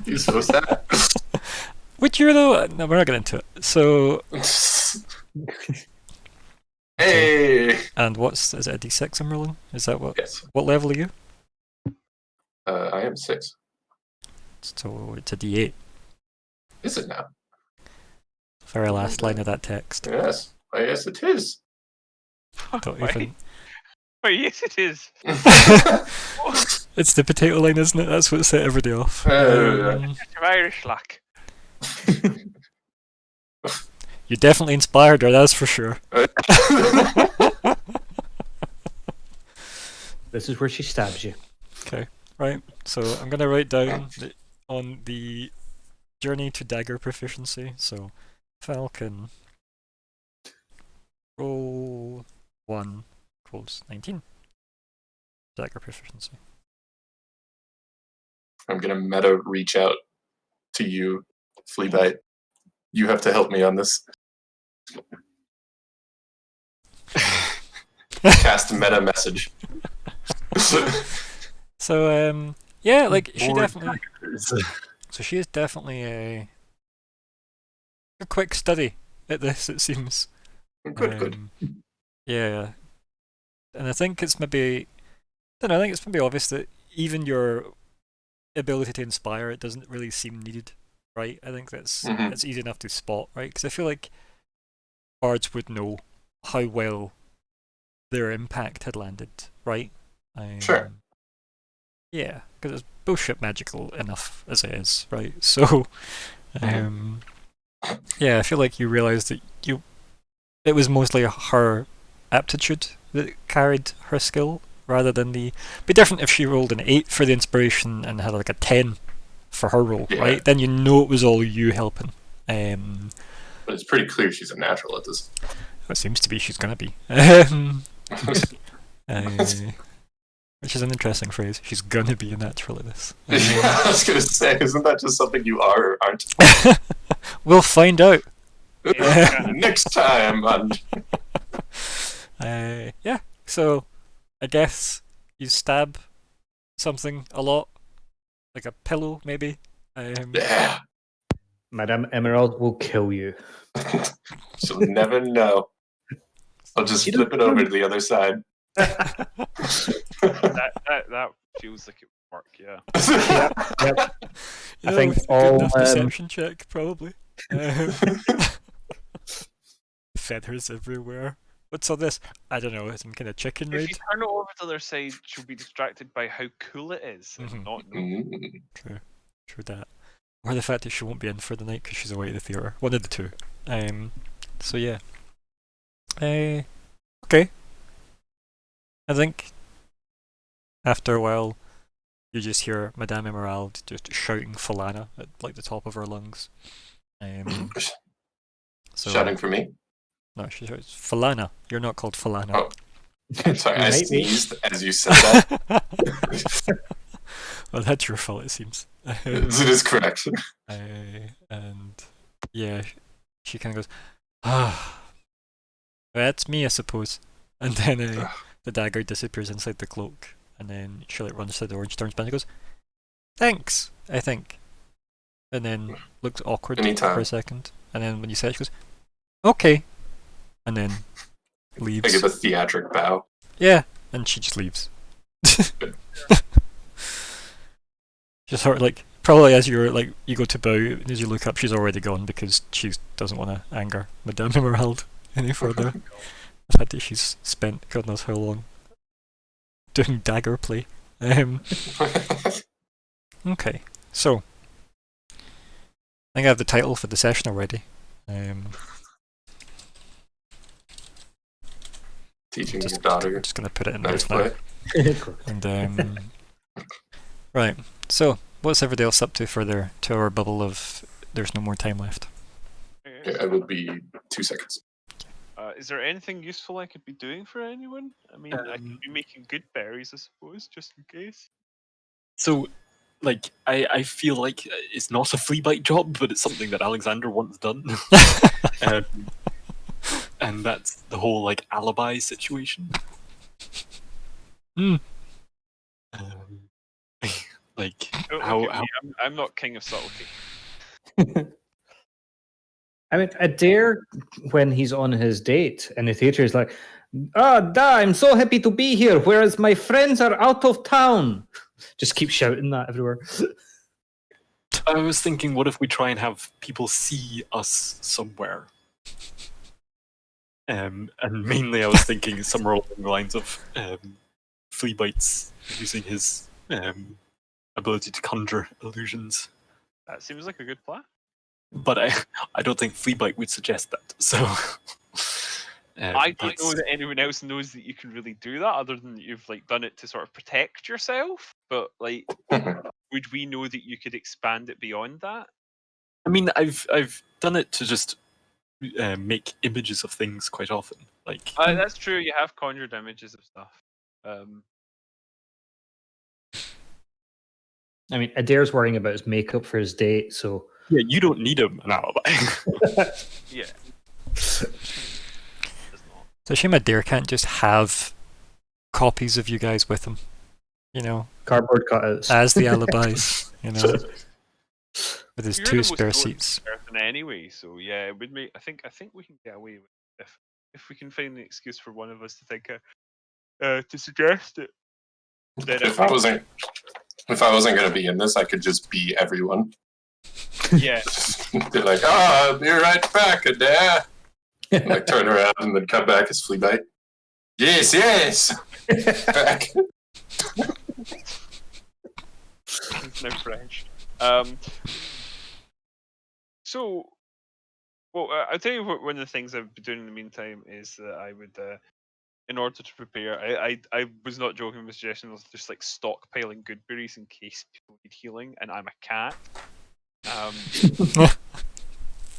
You're so sad. Which year though? No, we're not getting into it. So. Hey. And is it a D6 I'm rolling? Is that what? Yes. What level are you? I am 6. So it's a D8. Is it now? Very last line of that text. Yes. Yes, it is. Don't even. Wait, yes, it is. It's the potato line, isn't it? That's what set everybody off. You're Irish, like. You definitely inspired her, that's for sure. This is where she stabs you. Okay, right. So I'm going to write down on the journey to dagger proficiency. So Falcon roll 1 equals 19. Dagger proficiency. I'm gonna meta reach out to you, Fleabite. You have to help me on this. Cast meta message. So yeah, like she More definitely. So she is definitely a quick study at this. It seems. Good. Yeah, and I think it's maybe. I don't know. I think it's maybe obvious that even your ability to inspire, it doesn't really seem needed, right? I think that's it's easy enough to spot, right? Because I feel like bards would know how well their impact had landed, right? Sure. Yeah, because it's bullshit magical enough as it is, right? So, yeah, I feel like you realised that it was mostly her aptitude that carried her skill, rather than the. Be different if she rolled an 8 for the inspiration and had like a 10 for her roll, right? Then you know it was all you helping. But it's pretty clear she's a natural at this. It seems to be she's gonna be. Which is an interesting phrase. She's gonna be a natural at this. Yeah, I was gonna say, isn't that just something you are or aren't? We'll find out. Next time. Yeah. So, I guess you stab something a lot, like a pillow, maybe. Yeah. Madame Emerald will kill you. She'll never know. I'll just flip it over to the other side. that feels like it would work, yeah. Yep. I think with all, good enough deception check, probably. Feathers everywhere. What's all this? I don't know. Some kind of chicken If raid. you turn it over to the other side, she'll be distracted by how cool it is and Mhm. not know. Mm. True that. Or the fact that she won't be in for the night because she's away at the theatre. One of the two. So yeah. Okay. I think after a while, you just hear Madame Emerald just shouting Falana at like the top of her lungs. So Shouting for me? no, she shouts Falana. You're not called Falana. Oh. I'm sorry, You I might be. sneezed as you said that. Well, that's your fault, it seems. It is correct. And yeah, she kind of goes, ah, that's me, I suppose. And then the dagger disappears inside the cloak, and then she like runs to the door and she turns back and goes, thanks, I think. And then looks awkward Anytime. for a second, and then when you say it, she goes, okay, and then I leaves. give a theatric bow. Yeah, and she just leaves. Just sort of like, probably as you're like, you go to bow, and as you look up, she's already gone because she doesn't want to anger Madame Emerald any further. The fact that she's spent God knows how long doing dagger play. Okay, so I think I have the title for the session already. Teaching I'm your daughter just gonna put it in there now. Knifeplay. And right, so what's everybody else up to for their 2-hour bubble of there's no more time left? Okay, it will be 2 seconds. Is there anything useful I could be doing for anyone? I mean, I could be making good berries, I suppose, just in case. So, like, I feel like it's not a flea bite job, but it's something that Alexander once done. And that's the whole, like, alibi situation. Mm. Like, Don't how look at me, I'm not king of subtlety. I mean, Adair, when he's on his date in the theater, is like, I'm so happy to be here, whereas my friends are out of town. Just keep shouting that everywhere. I was thinking, what if we try and have people see us somewhere? And mainly I was thinking somewhere along the lines of Fleabite's using his ability to conjure illusions. That seems like a good plan. But I don't think Fleabite would suggest that. So I don't know that anyone else knows that you can really do that, other than that you've like done it to sort of protect yourself. But like, would we know that you could expand it beyond that? I mean, I've done it to just make images of things quite often. Like That's true. You have conjured images of stuff. I mean, Adair's worrying about his makeup for his date, so yeah, you don't need an alibi. Yeah. It's a shame Adair can't just have copies of you guys with him, you know, cardboard cutouts. as the alibis, you know, with his You're 2 the most spare noticed seats. person anyway, so yeah, it would make. I think we can get away with it if we can find an excuse for one of us to think to suggest it. Then If I wasn't gonna be in this, I could just be everyone. yeah. Be like, I'll be right back, Adair. And like turn around and then come back as Fleabite. Yes. Back. It's no French. So, well, I'll tell you what. One of the things I've been doing in the meantime is that I would, in order to prepare, I was not joking with suggestion of just like stockpiling good berries in case people need healing, and I'm a cat.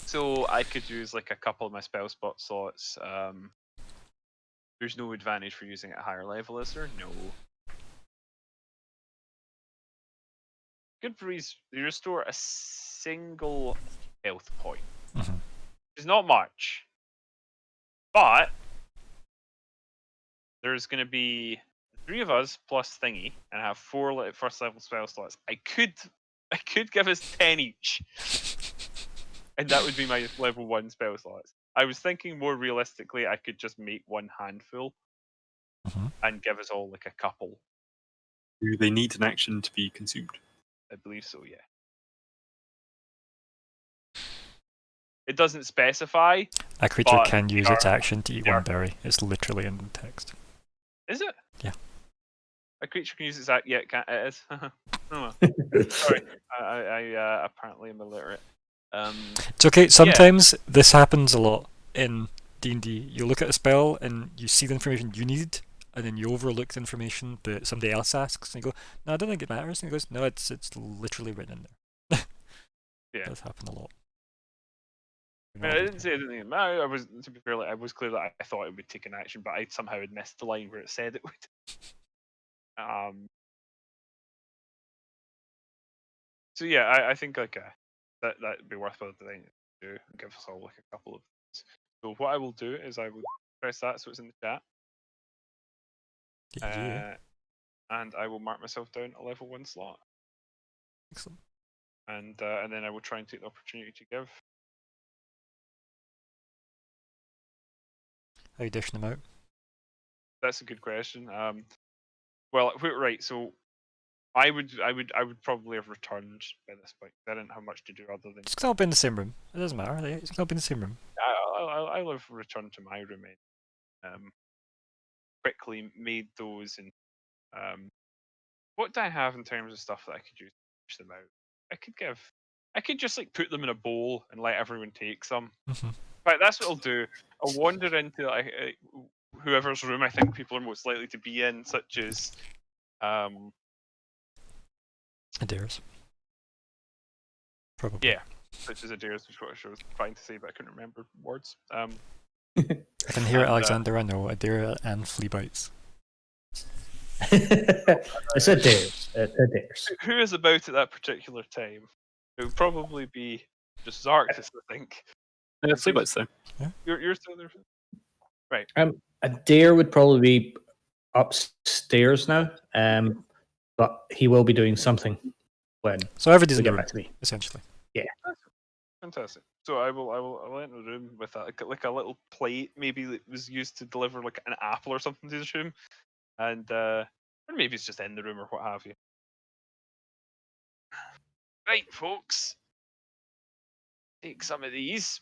So I could use like a couple of my spell spot slots. There's no advantage for using at a higher level, is there? No. Good berries, they restore a single health point. Mhm. It's not much, but there's going to be 3 of us plus thingy, and I have 4 first level spell slots. I could give us 10 each, and that would be my level 1 spell slots. I was thinking more realistically, I could just make 1 handful Mhm. and give us all like a couple. Do they need an action to be consumed? I believe so, yeah. It doesn't specify. A creature But can use they its are- action to eat they one are- berry. It's literally in the text. Is it? Yeah. A creature can use its action. Yeah, it is. Oh, well. Sorry, I apparently am illiterate. It's okay. Sometimes this happens a lot in D&D. You look at a spell and you see the information you need, and then you overlook the information that somebody else asks, and you go, "No, I don't think it matters." And he goes, "No, it's literally written in there." Yeah. It does happen a lot. I mean, I didn't say anything. I was, to be fair, like, I was clear that I thought it would take an action, but I somehow had missed the line where it said it would. So yeah, I think like that'd be worthwhile to do. Give us all like a couple of things. So what I will do is I will press that so it's in the chat, Yeah. and I will mark myself down a level 1 slot, Excellent. and then I will try and take the opportunity to give. How are you dishing them out? That's a good question. Well, right. So I would probably have returned by this point. I didn't have much to do other than. It's all been in the same room. It doesn't matter. It's all been in the same room. I'll have returned to my room. Quickly made those, and what do I have in terms of stuff that I could use to fish them out? I could just like put them in a bowl and let everyone take some. Mm-hmm. Right, that's what I'll do. I'll wander into whoever's room I think people are most likely to be in, such as Adair's. Probably. yeah, such as Adair's, which is what I was trying to say, but I couldn't remember words. I can hear it, and, Alexander. I know Adair and flea bites. It's Adair's. Who is about at that particular time? It would probably be just Zarktis, I think. Flea bites though. You're still there, right? Adair would probably be upstairs now, but he will be doing something when So everybody's we in the get room, back to me. essentially. Fantastic. So I'll enter the room with like a little plate, maybe that was used to deliver like an apple or something to this room, and or maybe it's just in the room or what have you. Right, folks, take some of these.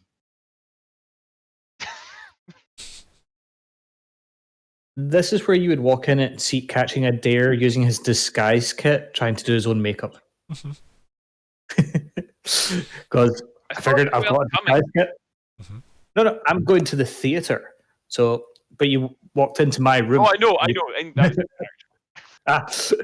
This is where you would walk in and see catching Adair using his disguise kit, trying to do his own makeup. Because I figured I've got a disguise kit. Mm-hmm. No, I'm going to the theater. So, but you walked into my room. Oh, I know. And that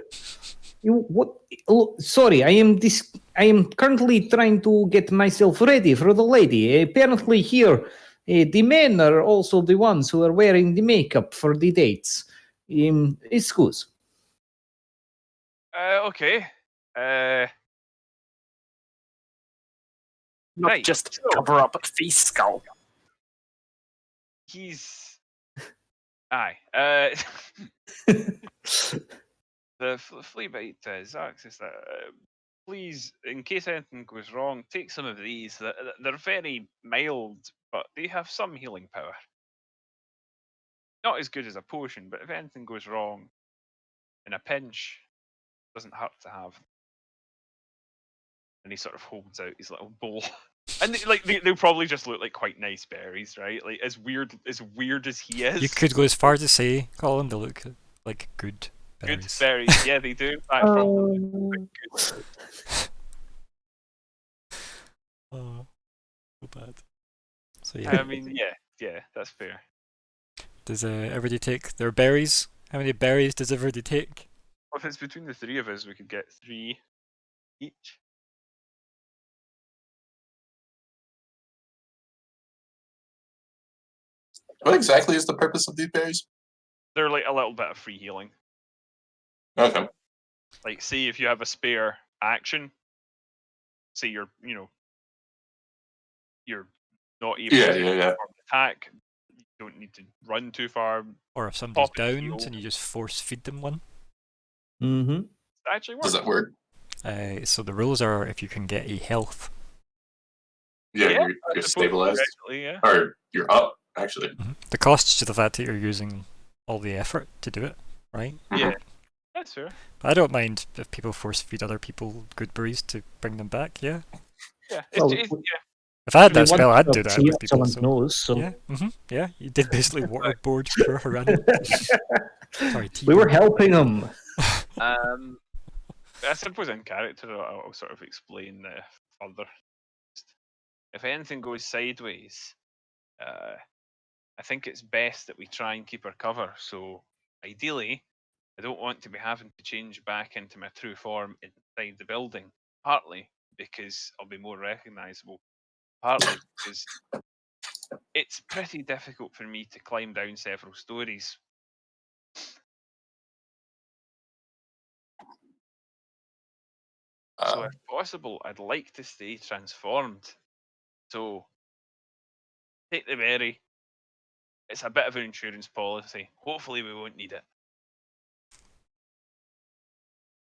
What? Oh, sorry, I am currently trying to get myself ready for the lady. Apparently, here, the men are also the ones who are wearing the makeup for the dates. Excuse. okay. Not Right, just so- cover up a face skull. He's aye. The flea bite Zarktis, please, in case anything goes wrong, take some of these. They're very mild, but they have some healing power. Not as good as a potion, but if anything goes wrong in a pinch, it doesn't hurt to have. And he sort of holds out his little bowl. And they'll probably just look like quite nice berries, right? Like as weird as he is. You could go as far as to say, Colin, they look like good berries. Good berries, yeah, they do. In fact, probably look good. Oh, so bad. So yeah. I mean, yeah, that's fair. Does everybody take their berries? How many berries does everybody take? Well, if it's between the three of us, we could get 3 each. What exactly is the purpose of these berries? They're like a little bit of free healing. Okay. Like, say if you have a spare action, say you're not able to perform an attack, you don't need to run too far. Or if somebody's Pop and downed heal. and you just force feed them one? Mm-hmm. It actually works. Does that work? So the rules are if you can get a health. Yeah, Yeah, you're I suppose stabilized. theoretically, yeah. Or you're up, actually. The cost is just the fact that you're using all the effort to do it, right? Yeah, that's fair. But I don't mind if people force feed other people good berries to bring them back, yeah? Yeah, Well, yeah. If I had that We want spell, I'd to do that see with what people. someone knows, so Yeah, yeah, you did basically waterboard poor Harani. Sorry, we were T-Bone. helping him. I suppose in character, I'll sort of explain further. If anything goes sideways, I think it's best that we try and keep our cover. So ideally, I don't want to be having to change back into my true form inside the building. Partly because I'll be more recognisable. Partly because it's pretty difficult for me to climb down several stories. So if possible, I'd like to stay transformed. So take the berry. It's a bit of an insurance policy. Hopefully we won't need it.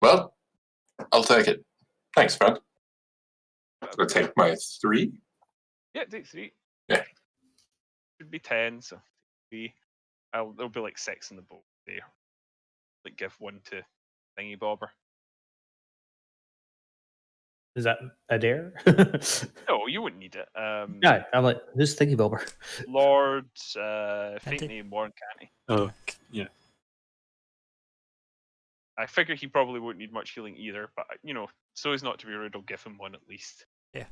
Well, I'll take it. Thanks, friend. I'll take my 3. Yeah, take 3. Yeah. Should be 10, so 3. There'll be like 6 in the boat there. Like give 1 to Thingy Bobber. Is that a dare? No, you wouldn't need it. Yeah, I'm like, who's Thingy Bobber? Lord, faint Canty? name Warren Canny. Oh, yeah. I figure he probably won't need much healing either, but so as not to be rude, I'll give him 1 at least. Yeah.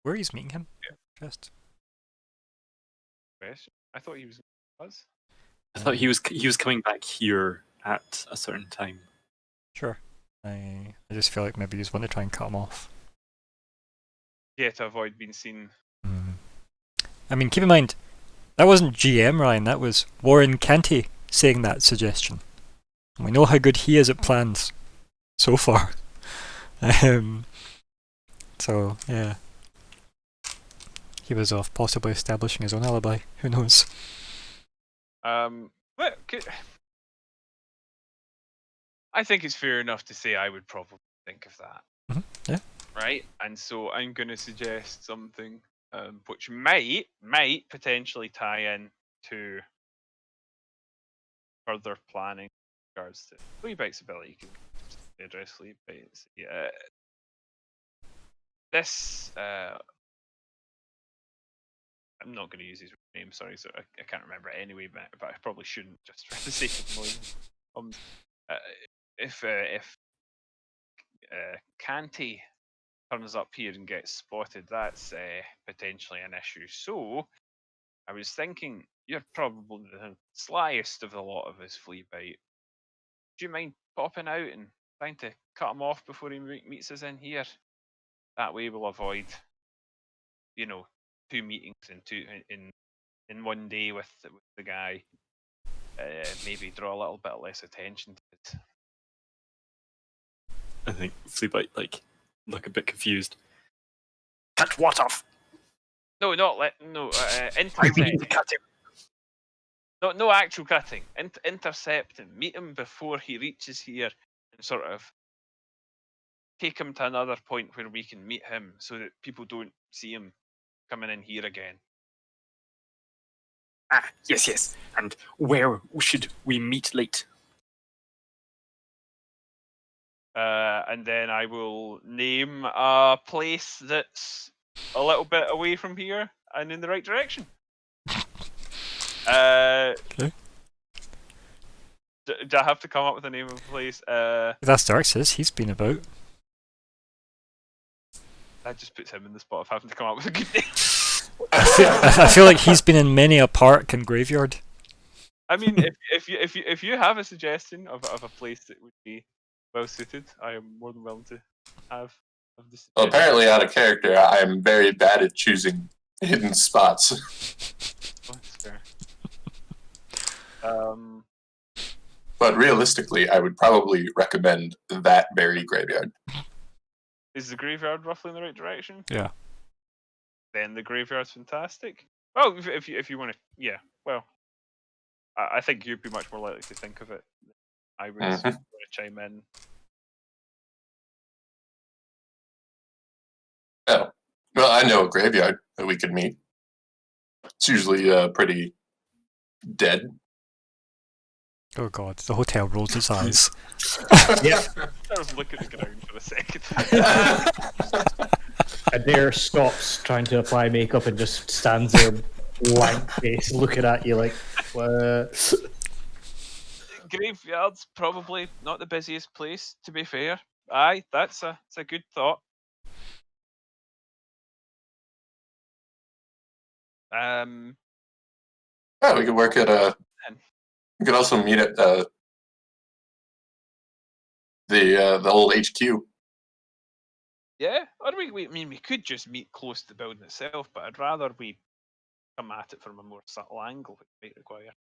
Where he's meeting him? Yeah. Just. Question. I thought he was us. I thought he was coming back here at a certain time. Sure. I just feel like maybe you just want to try and cut him off. Yeah, to avoid being seen. I mean, keep in mind, that wasn't GM Ryan, that was Warren Canty saying that suggestion. And we know how good he is at plans so far. So, yeah. He was off possibly establishing his own alibi. Who knows? But I think it's fair enough to say I would probably think of that. Yeah. Right? And so I'm going to suggest something which might potentially tie in to further planning in regards to Fleabite's ability. You can address Fleabite. Yeah. This I'm not going to use his name, sorry, so I can't remember it anyway, but I probably shouldn't just for the sake of knowing. If Canty turns up here and gets spotted, that's potentially an issue. So I was thinking, you're probably the slyest of the lot of us, Fleabite. Do you mind popping out and trying to cut him off before he meets us in here? That way we'll avoid, 2 meetings in one day with the guy. Maybe draw a little bit less attention to it. I think Fleabite look a bit confused. Cut what off? No, intercept. I need to cut him. No actual cutting. Intercept him. Meet him before he reaches here, and sort of take him to another point where we can meet him, so that people don't see him coming in here again. Ah, yes. And where should we meet late? And then I will name a place that's a little bit away from here and in the right direction. Okay. Do I have to come up with a name of a place? That's Dark's, he's been about. That just puts him in the spot of having to come up with a good name. I feel like he's been in many a park and graveyard. I mean, if you have a suggestion of a place that would be well suited, I am more than willing to have this. Well, apparently, out of character, I am very bad at choosing hidden spots. Oh, that's fair. But realistically, I would probably recommend that very graveyard. Is the graveyard roughly in the right direction? Yeah. Then the graveyard's fantastic. Oh, if you want to, yeah. Well, I think you'd be much more likely to think of it. I would want to chime in. Oh, well, I know a graveyard that we could meet. It's usually pretty dead. Oh god, the hotel rolls its eyes. Yeah. I was looking at the ground for a second. Adair stops trying to apply makeup and just stands there, blank face, looking at you like, what? Graveyard's probably not the busiest place, to be fair. Aye, it's a good thought. Yeah, we could work at we could also meet at the old HQ. Yeah, or I mean, we could just meet close to the building itself, but I'd rather we come at it from a more subtle angle, which might require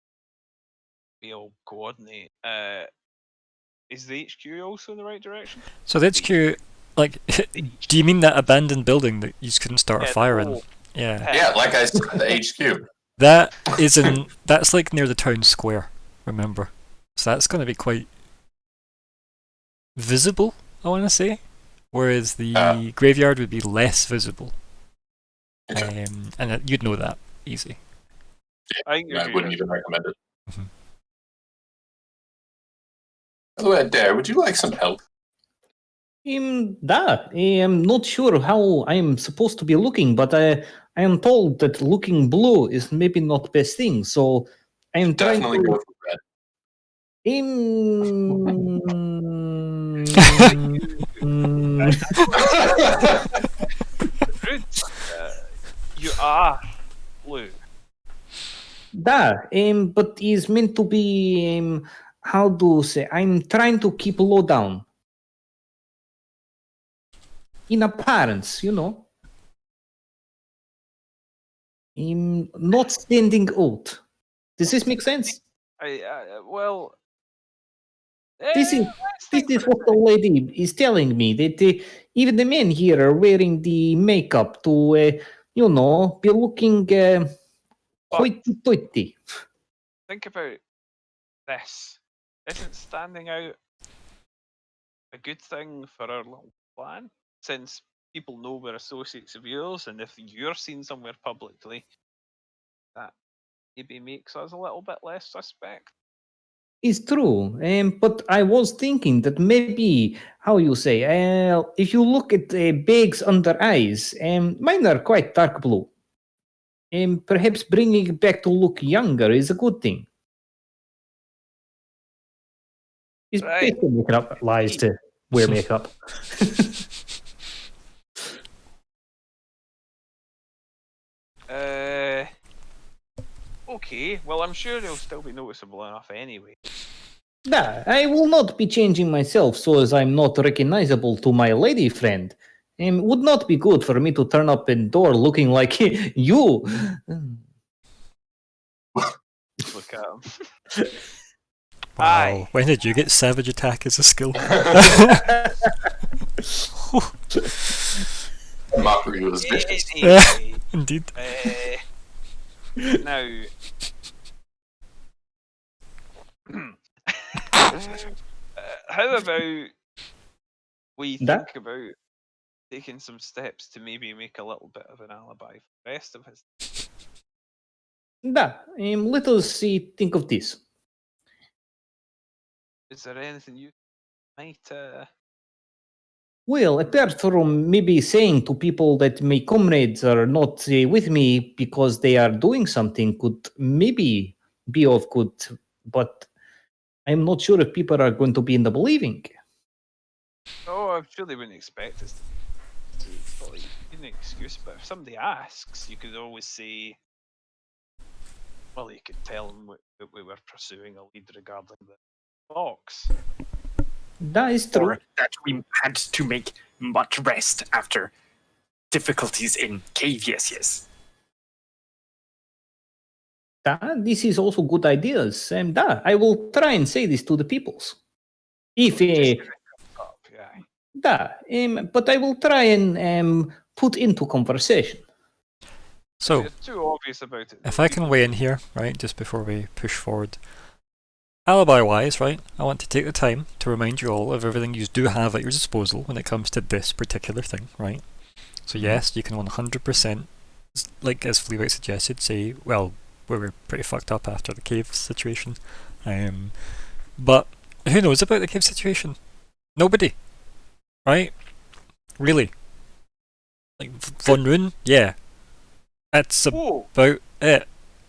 we all coordinate. Is the HQ also in the right direction? So the HQ, like, do you mean that abandoned building that you just couldn't start a fire in? Yeah. Yeah, like I said, the HQ. That is in. That's like near the town square. Remember, so that's going to be quite visible. I want to say, whereas the graveyard would be less visible. Okay. And you'd know that easy. I wouldn't even recommend it. Mhm. By the way, Adair, would you like some help? I'm not sure how I'm supposed to be looking, but I am told that looking blue is maybe not best thing. So I'm trying Definitely to. go for red. Rude. You are blue. But is meant to be. How do say? I'm trying to keep low down. In appearance, you know. Not standing out. Does this make sense? Well. This is let's this think is for a what the lady is telling me, that even the men here are wearing the makeup to, be looking But hoity-toity. think about this. Isn't standing out a good thing for our little plan? Since people know we're associates of yours, and if you're seen somewhere publicly, that maybe makes us a little bit less suspect. It's true, but I was thinking that maybe, how you say, if you look at Beg's under eyes, mine are quite dark blue. Perhaps bringing it back to look younger is a good thing. It's Right. basically making up lies to wear makeup. Okay, well, I'm sure they'll still be noticeable enough anyway. I will not be changing myself so as I'm not recognizable to my lady friend. Would not be good for me to turn up in door looking like you. Look at him. Wow. Aye. When did you get savage attack as a skill? Mockery was vicious. Anyway, Indeed. now, how about we That- think about taking some steps to maybe make a little bit of an alibi for the rest of his? Let us think of this. Is there anything you might? Well, apart from maybe saying to people that my comrades are not with me because they are doing something could maybe be of good, but I'm not sure if people are going to be in the believing. Oh, I surely wouldn't expect us to like, give an excuse, but if somebody asks, you could always say, well, you could tell them that we were pursuing a lead regarding the box. That is true. Or that we had to make much rest after difficulties in cave. Yes. This is also good ideas. I will try and say this to the peoples. If Up, yeah. but I will try and put into conversation. So, You're too obvious about it. if though. I can weigh in here, right, just before we push forward. Alibi-wise, right, I want to take the time to remind you all of everything you do have at your disposal when it comes to this particular thing, right? So yes, you can 100%, like as Fleabag suggested, say, well, we were pretty fucked up after the cave situation. But who knows about the cave situation? Nobody, right? Really? Like Von Rune, yeah. That's Whoa! about it.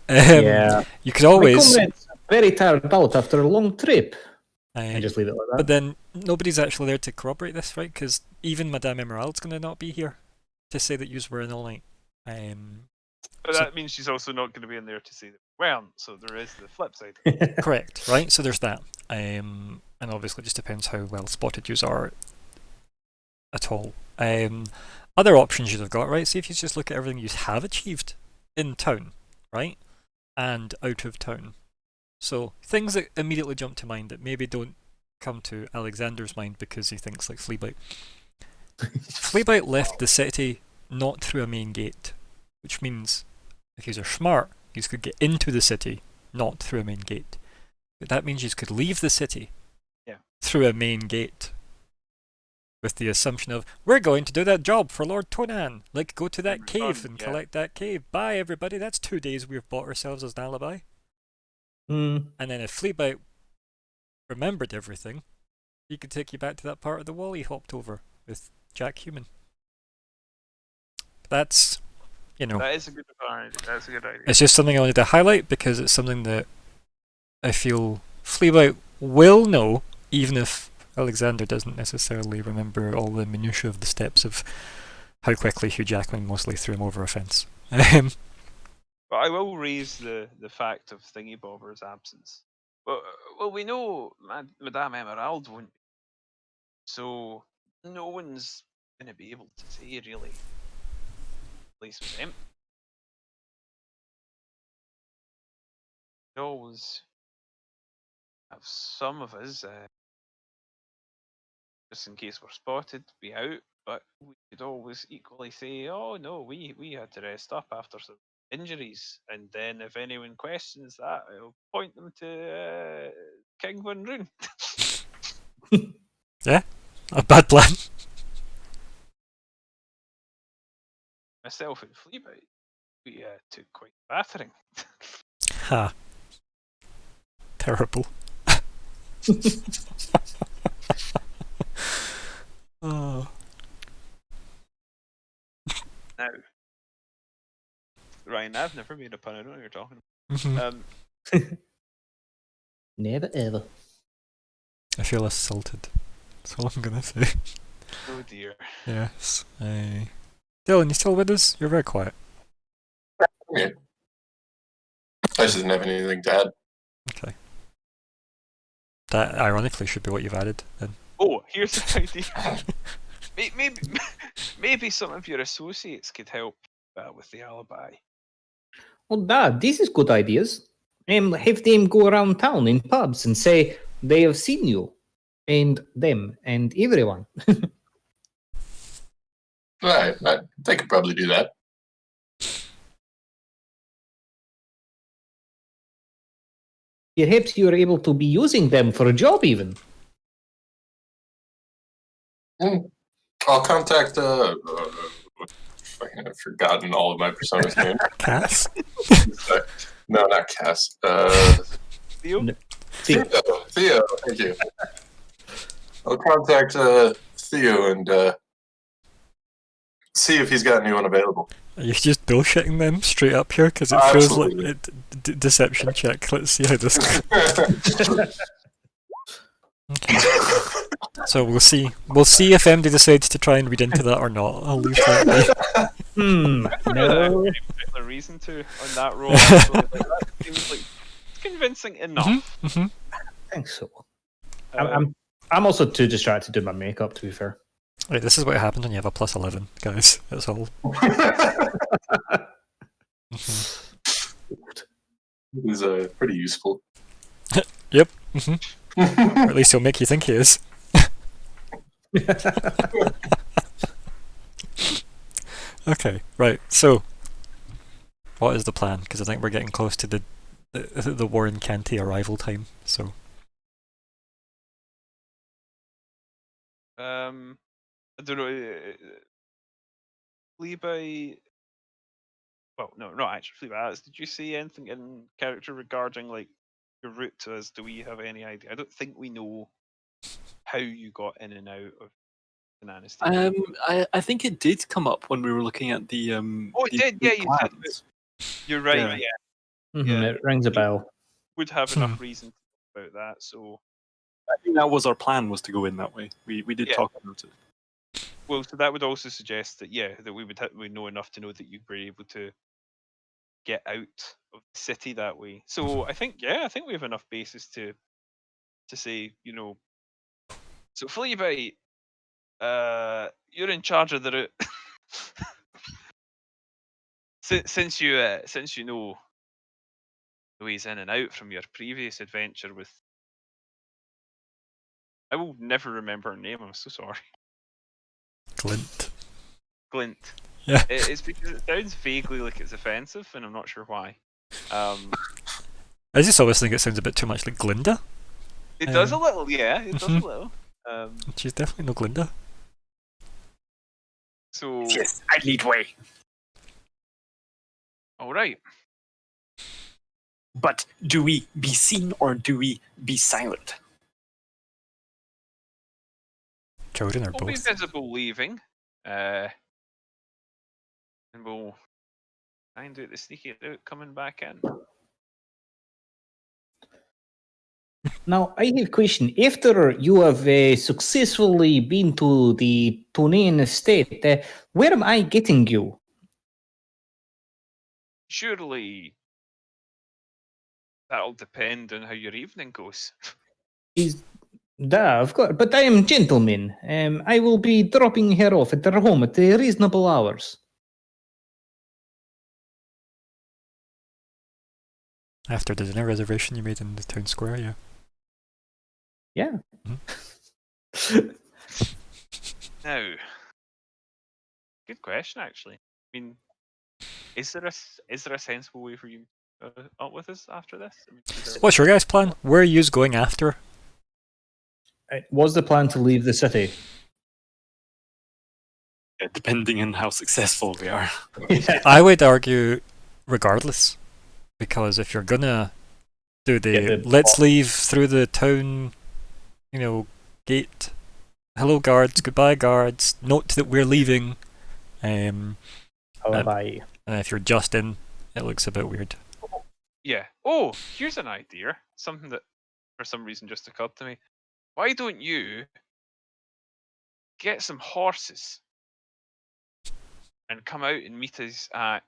Yeah. You could My always. comrade's very tired out after a long trip. I just leave it like that. But then nobody's actually there to corroborate this, right? Because even Madame Emerald's going to not be here to say that you were in all night. But So- that means she's also not going to be in there to say that we weren't. So there is the flip side. Correct, right? So there's that. And obviously it just depends how well spotted yous are at all. Other options you'd have got, right? See if you just look at everything you have achieved in town, right? And out of town. So things that immediately jump to mind that maybe don't come to Alexander's mind because he thinks like Fleabite. Fleabite left the city not through a main gate, which means if you are smart, you could get into the city not through a main gate. But that means you could leave the city through a main gate with the assumption of, we're going to do that job for Lord Tonan. Like, go to that cave and collect that cave. Bye, everybody. That's 2 days we've bought ourselves as an alibi. Mm. And then if Fleabite remembered everything, he could take you back to that part of the wall he hopped over with Jack Human. That's, That is a good idea. That's a good idea. It's just something I wanted to highlight because it's something that I feel Fleabite will know, even if Alexander doesn't necessarily remember all the minutiae of the steps of how quickly Hugh Jackman mostly threw him over a fence. But I will raise the fact of Thingy Bobber's absence. Well, we know Madame Emerald won't be, so no one's going to be able to say really. The place was empty. We always have some of us, just in case we're spotted, be out. But we could always equally say, "Oh no, we had to rest up after some injuries." And then if anyone questions that, I'll point them to King Von Rune. Yeah, a bad plan. Myself and Fleabite, we took quite a battering. Ha. Terrible. Oh. Now, Ryan, I've never made a pun. I don't know what you're talking Mhm. about. Never ever. I feel assaulted. That's all I'm gonna say. Oh dear. Yes. Dylan, you still with us? You're very quiet. Yeah. I just didn't have anything to add. Okay. That ironically should be what you've added then. Oh, here's the idea. Maybe some of your associates could help with the alibi. Oh, Dad, this is good ideas. Have them go around town in pubs and say they have seen you, and them, and everyone. Right, they could probably do that. Perhaps you are able to be using them for a job, even. I'll contact. I've forgotten all of my personas' names. Cass? No, not Cass. Theo? No. Theo, thank you. I'll contact Theo and see if he's got anyone available. Are you just bullshitting them straight up here? Because it feels like Absolutely. deception check. Let's see how this goes. Okay. So we'll see. We'll see if MD decides to try and read into that or not. I'll leave that be. No. Any particular reason to on that roll? Actually. Like, that seems like convincing enough. Mm-hmm. I think so. I'm also too distracted doing my makeup, to be fair. Right, this is what happens when you have a plus 11, guys. That's all. It is pretty useful. Yep. Or at least he'll make you think he is. Okay, right. So, what is the plan? Because I think we're getting close to the Warren Canty arrival time. So, I don't know. Fleabite. Well, no, not actually Fleabite. Did you see anything in character regarding like your route to us? Do we have any idea? I don't think we know how you got in and out of Anastasia. I think it did come up when we were looking at the Oh, it the did. Yeah, you said plans. you're right. Yeah. Yeah, Mhm, Yeah. it rings a bell. would have enough reason about that. So, I think that was our plan, was to go in that way. We did Yeah. talk about it. well, so that would also suggest that that we would we know enough to know that you were able to get out of the city that way. So I think we have enough basis to say, so Fleabite, you're in charge of the route. since you know the ways in and out from your previous adventure with, I will never remember her name. I'm so sorry. Glint. Glint. Yeah. It's because it sounds vaguely like it's offensive, and I'm not sure why. I just always think it sounds a bit too much like Glinda. It does a little, yeah. It does a little. She's definitely no Glinda. So, Yes, I lead way. all right. But do we be seen or do we be silent? Children are We'll be both. visible leaving, and we'll try and do the sneaky route coming back in. Now, I have a question. After you have successfully been to the Tunen estate, where am I getting you? Surely that'll depend on how your evening goes. Is of course, but I am gentleman. I will be dropping her off at her home at reasonable hours. After the dinner reservation you made in the town square, yeah. Yeah. Now, good question, actually. I mean, is there a sensible way for you up with us after this? I mean, What's your guys' plan? Where are you going after? Was the plan to leave the city? Yeah, depending on how successful we are. I would argue regardless. Because if you're gonna do the let's leave through the town, gate, hello guards, goodbye guards, note that we're leaving, Bye. and if you're just in, it looks a bit weird. Yeah. Oh, here's an idea. Something that, for some reason, just occurred to me. Why don't you get some horses and come out and meet us at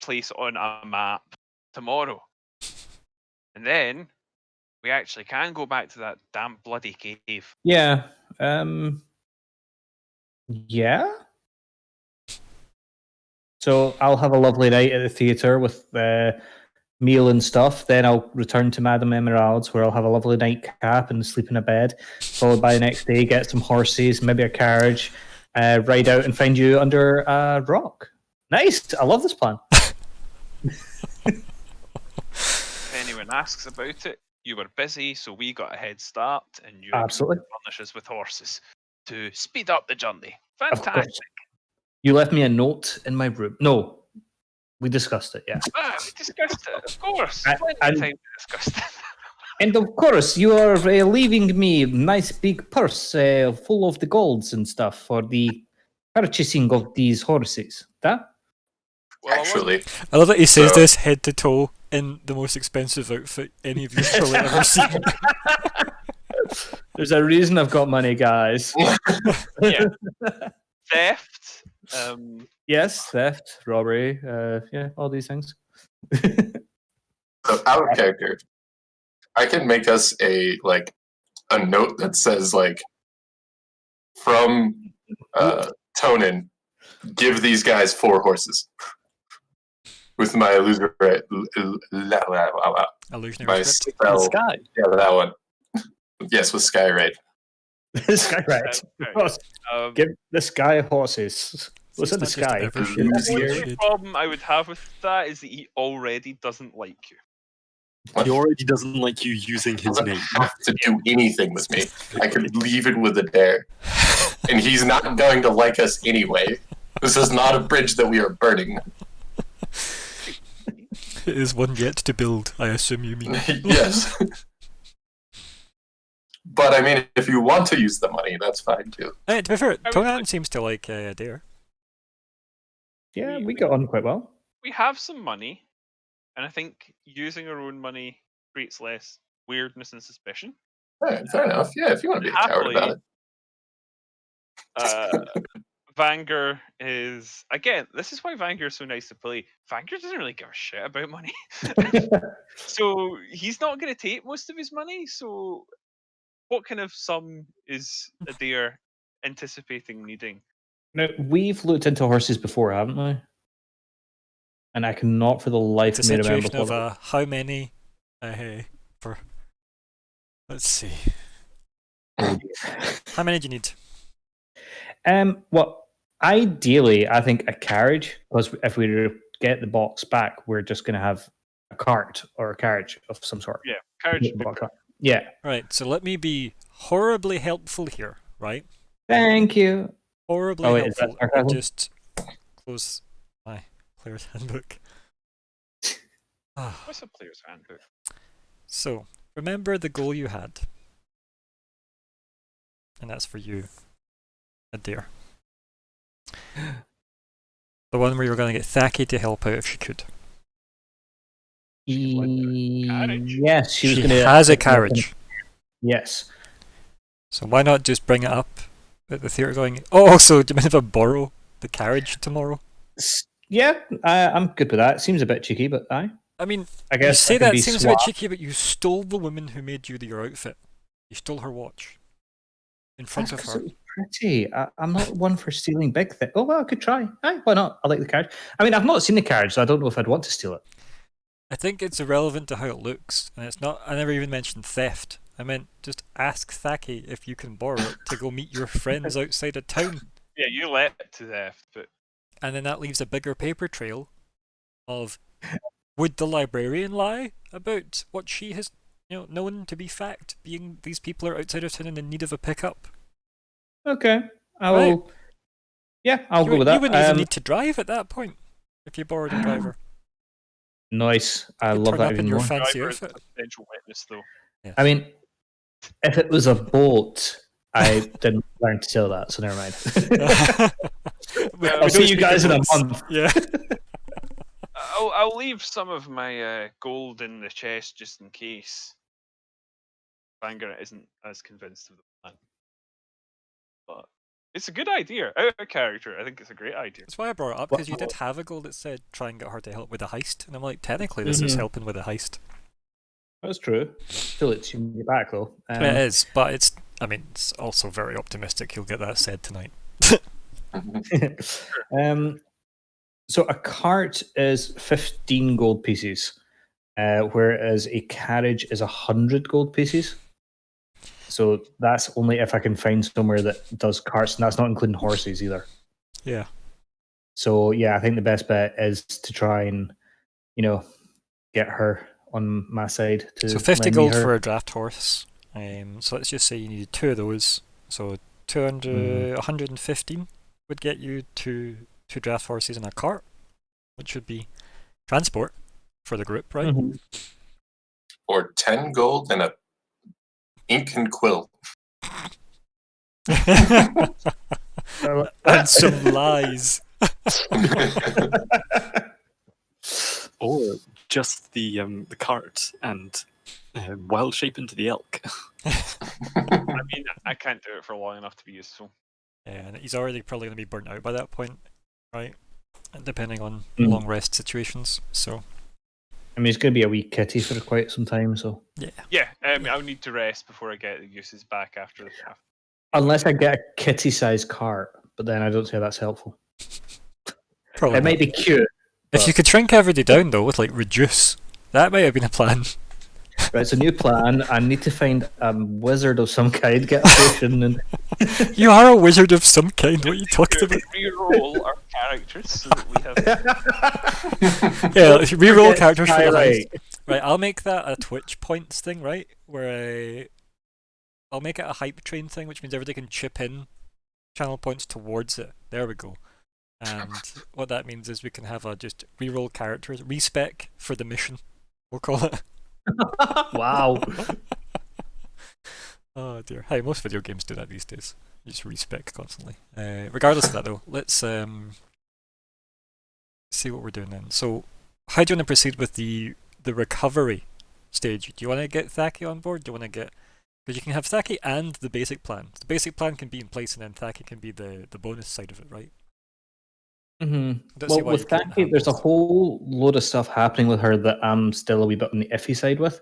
place on a map tomorrow, and then we actually can go back to that damn bloody cave. Yeah. Yeah. So I'll have a lovely night at the theatre with meal and stuff. Then I'll return to Madame Emerald's, where I'll have a lovely nightcap and sleep in a bed. Followed by the next day, get some horses, maybe a carriage, ride out and find you under a rock. Nice. I love this plan. If anyone asks about it, you were busy, so we got a head start, and you Absolutely furnish us with horses to speed up the journey. Of Fantastic. course. You left me a note in my room. No, we discussed it. Yeah. We discussed it, of course. And- Plenty of time to discuss it. And of course, you are leaving me a nice big purse full of the golds and stuff for the purchasing of these horses. Huh? Well, Actually, I love that he says So- this head to toe in the most expensive outfit any of you have probably ever seen. There's a reason I've got money, guys. yeah. Theft. Yes, theft, robbery, all these things. so out of character, I can make us a note that says from Tonin, give these guys 4 horses. With my illusionary Illusionary my script. spell. Sky. Yeah, that one. Yes, with Skyride. Sky right. Give the sky horses. What's in the It's not just sky? every The shade, it's only every The shade. problem I would have with that is that he already doesn't like you. He already doesn't like you using his Doesn't name. have to do anything with me. I could leave it with a dare. And he's not going to like us anyway. This is not a bridge that we are burning. It is one yet to build, I assume you mean. Yes. But I mean, if you want to use the money, that's fine too. To be fair, I mean, Tonan seems to like Adair. Yeah, we got on quite well. We have some money, and I think using our own money creates less weirdness and suspicion. Right, fair enough. Yeah, if you want to be a coward about it. Vanger is, again, this is why Vanger is so nice to play. Vanger doesn't really give a shit about money. So he's not going to take most of his money. So what kind of sum is Adair anticipating needing? Now, we've looked into horses before, haven't we? And I cannot for the life It's of a me remember situation what of how many for. Let's see. How many do you need? Well, ideally, I think a carriage, because if we get the box back, we're just going to have a cart or a carriage of some sort. Yeah, carriage. Yeah. Right, so let me be horribly helpful here, right? Thank you. Horribly wait, is that helpful. sarcasm? Just close my player's handbook. What's a player's handbook? So, remember the goal you had. And that's for you, Adair. The one where you were going to get Thaki to help out if she could. Carriage? Yes, she was She going to. has a carriage. Yes. So why not just bring it up at the theatre going, oh, so do you mind if I borrow the carriage tomorrow? Yeah, I'm good with that. Seems a bit cheeky, but I mean, guess you say I can that be seems a bit suave. cheeky, but you stole the woman who made you your outfit. You stole her watch. In front That's of 'cause her. it was pretty. I'm not one for stealing big things. Oh, well, I could try. Aye, why not? I like the carriage. I mean, I've not seen the carriage, so I don't know if I'd want to steal it. I think it's irrelevant to how it looks, and it's not. I never even mentioned theft. I meant just ask Thaki if you can borrow it to go meet your friends outside of town. Yeah, you let it to theft, but And then that leaves a bigger paper trail of would the librarian lie about what she has known to be fact, being these people are outside of town and in need of a pickup. Okay, I Right. will. Yeah, I'll go with that. You wouldn't even need to drive at that point if you borrowed a driver. Nice. I You'd love turn that up even in your more. fancy driver is a outfit. potential witness, though. Yes. I mean, if it was a boat, I didn't learn to steal that, so never mind. I'll see you guys in a month. Yeah. I'll leave some of my gold in the chest just in case Banger isn't as convinced of the plan. But it's a good idea. Out of character, I think it's a great idea. That's why I brought it up, because you did have a goal that said try and get her to help with a heist, and I'm like, technically this is helping with a heist. That's true. Still, it's you back though. It is, but it's also very optimistic you'll get that said tonight. So a cart is 15 gold pieces, whereas a carriage is 100 gold pieces. So that's only if I can find somewhere that does carts, and that's not including horses either. Yeah. So yeah, I think the best bet is to try and, get her on my side. So 50 gold for a draft horse. So let's just say you needed 2 of those. So 115 would get you 2 draft horses and a cart, which would be transport for the group, right? Mm-hmm. Or 10 gold and a ink and quill. And some lies. Or just the cart and wild shape into the elk. I mean, I can't do it for long enough to be useful. Yeah, and he's already probably going to be burnt out by that point, right? Depending on long rest situations. So, I mean, it's going to be a wee kitty for quite some time. So yeah. I'll need to rest before I get the uses back after the draft. Unless I get a kitty-sized cart, but then I don't say that's helpful. probably it might be cute. If you could shrink everybody down though, with like reduce, that might have been a plan. Right, it's a new plan. I need to find a wizard of some kind, get a potion, and You are a wizard of some kind. What are you talking about? Reroll our characters so that we have. Yeah, reroll characters for the right. heist. Right, I'll make that a Twitch points thing, right? Where I'll make it a hype train thing, which means everybody can chip in channel points towards it. There we go. And what that means is we can have a just reroll characters, respec for the mission, we'll call it. Wow. Oh dear. Hey, most video games do that these days. You just respec constantly. Regardless of that though, let's see what we're doing then. So, how do you want to proceed with the recovery stage? Do you want to get Thaki on board? Do you want to get... Because you can have Thaki and the basic plan. The basic plan can be in place and then Thaki can be the bonus side of it, right? Well, with Thaki, there's a whole load of stuff happening with her that I'm still a wee bit on the iffy side with.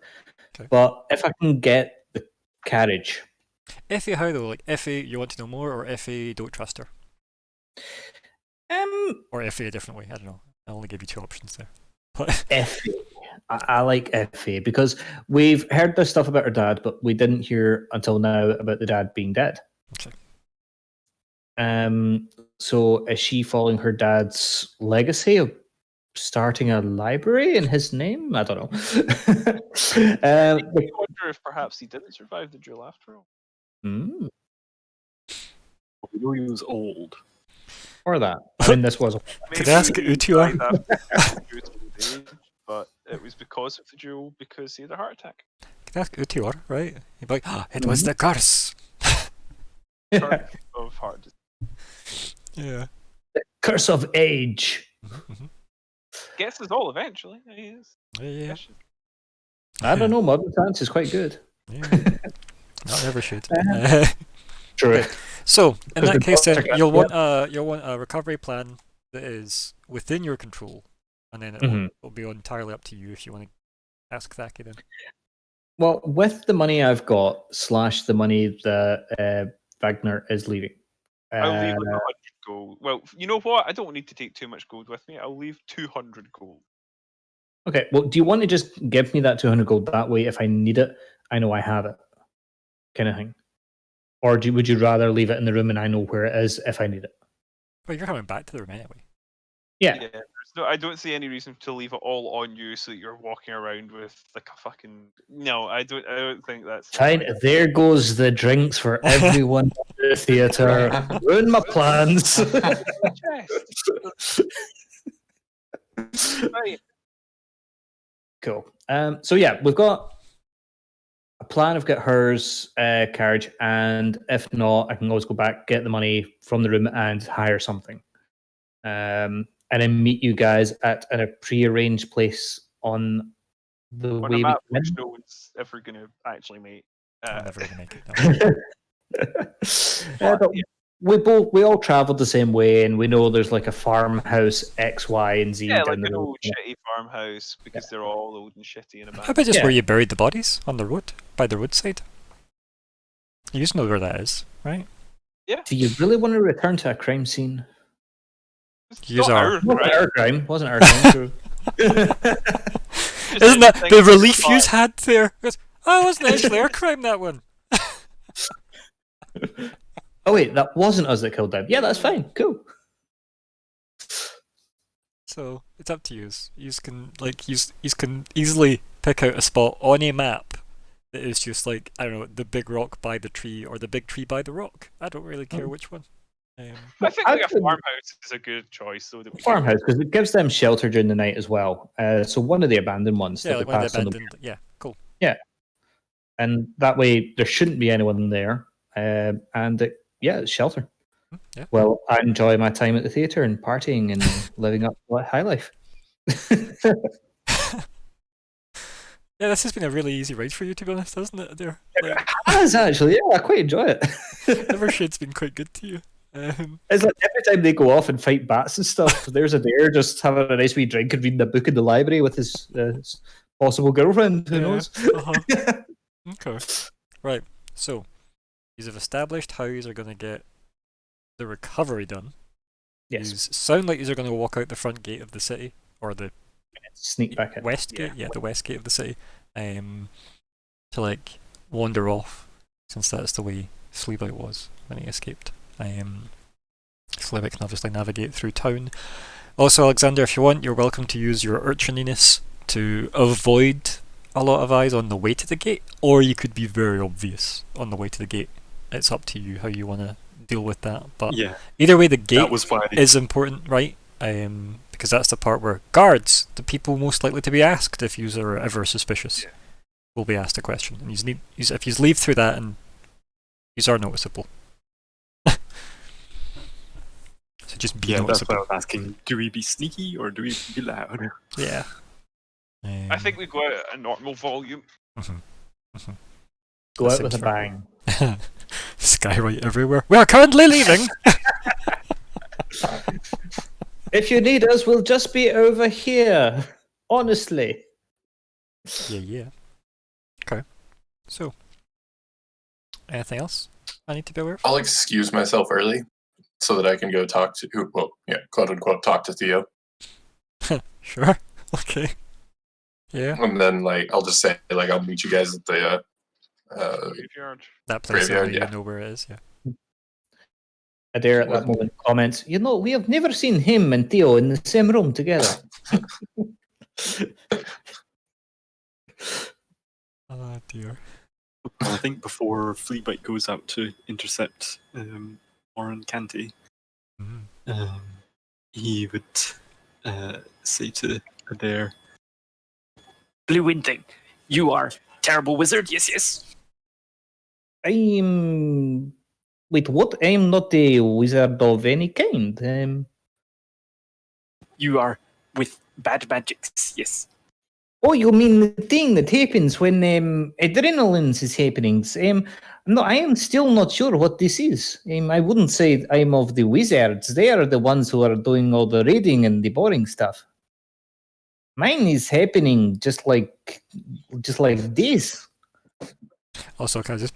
Okay. But if I can get the carriage... Iffy how though? Like iffy, you want to know more, or iffy, don't trust her? Or iffy a different way, I don't know. I only gave you 2 options there. But Effie. I like Effie because we've heard this stuff about her dad, but we didn't hear until now about the dad being dead. Okay. So is she following her dad's legacy of starting a library in his name? I don't know. I wonder if perhaps he didn't survive the duel after all. We know he was old. Or that. I mean, this was... Could I ask Utior? But it was because of the duel, because he had a heart attack. Could I ask Utior, right? He'd be like, it was the curse! Of heart disease. Yeah. The curse of age. Gets us all eventually. He is. Yeah. I don't know, Modern Science is quite good. Yeah. Not ever should. True. So, in that case then, you'll want a recovery plan that is within your control, and then it'll be entirely up to you if you want to ask Thaki then. Well, with the money I've got, / the money that Wagner is leaving. I'll leave like 100 gold. Well, you know what? I don't need to take too much gold with me. I'll leave 200 gold. Okay, well, do you want to just give me that 200 gold? That way, if I need it, I know I have it. Kind of thing. Or would you rather leave it in the room and I know where it is if I need it? Well, you're coming back to the room anyway. Yeah. I don't see any reason to leave it all on you so that you're walking around with like a fucking... No, I don't think that's... Fine, there goes the drinks for everyone in the theatre. Ruin my plans. Right. Cool. So yeah, we've got a plan of get hers carriage, and if not, I can always go back, get the money from the room, and hire something. And then meet you guys at a pre-arranged place on the On way. a map which no one's ever going to actually make. I'm never going to make it. But we all travelled the same way, and we know there's like a farmhouse X, Y, and Z. Yeah, down like the an road. old shitty farmhouse because they're all old and shitty and How abandoned. about just where you buried the bodies? On the road? By the roadside? You just know where that is, right? Yeah. Do you really want to return to a crime scene? Use our... Wasn't our crime. Wasn't our crime. True. Isn't that the relief you had there? Because, it wasn't actually our crime, that one. Oh wait, that wasn't us that killed them. Yeah, that's fine. Cool. So it's up to you. You can easily pick out a spot on a map that is just like, I don't know, the big rock by the tree or the big tree by the rock. I don't really care which one. I think like a farmhouse is a good choice, though. Farmhouse, because it gives them shelter during the night as well. So one of the abandoned ones. Yeah, that like they one of pass the on abandoned. Yeah, cool. Yeah, and that way there shouldn't be anyone there, and it's shelter. Yeah. Well, I enjoy my time at the theatre and partying and living up high life. Yeah, this has been a really easy ride for you, to be honest, hasn't it? There, It has actually. Yeah, I quite enjoy it. Evershade's been quite good to you. It's like every time they go off and fight bats and stuff, there's a dare just having a nice wee drink and reading a book in the library with his possible girlfriend. Who knows? Okay. Right. So, you have established how you are going to get the recovery done. Yes. You sound like you are going to walk out the front gate of the city, or the sneak back in. West gate. Yeah, the west gate of the city. To like wander off, since that's the way Sleebout was when he escaped. Sleebout can obviously navigate through town. Also, Alexander, if you want, you're welcome to use your urchininess to avoid a lot of eyes on the way to the gate, or you could be very obvious on the way to the gate. It's up to you how you want to deal with that. But Yeah, either way, the that gate was why. is important, right? Because that's the part where guards, the people most likely to be asked if you are ever suspicious, will be asked a question. And if you leave through that, and you are noticeable. So just be Yeah, that's noticeable. why I was asking, do we be sneaky or do we be loud? Yeah. I think we go out at a normal volume. Go That out with a seems fair. bang. Skywrite everywhere. We are currently leaving! If you need us, we'll just be over here. Honestly. Yeah. Okay. So, anything else I need to be aware of? I'll excuse myself early so that I can go talk to, quote unquote, talk to Theo. Sure. Okay. Yeah. And then, I'll just say, I'll meet you guys at the Graveyard. That place Graveyard, only yeah. you know where it is, yeah. Adair at that moment comments, we have never seen him and Theo in the same room together. Oh dear. I think before Fleabite goes out to intercept Warren Canty, he would say to Adair, Blue Wind thing. You are terrible wizard. Yes. I'm... Wait, what? I'm not a wizard of any kind. You are with bad magics. Yes. Oh, you mean the thing that happens when adrenalines is happening? No, I am still not sure what this is. I wouldn't say I'm of the wizards. They are the ones who are doing all the reading and the boring stuff. Mine is happening just like this. Also, can I just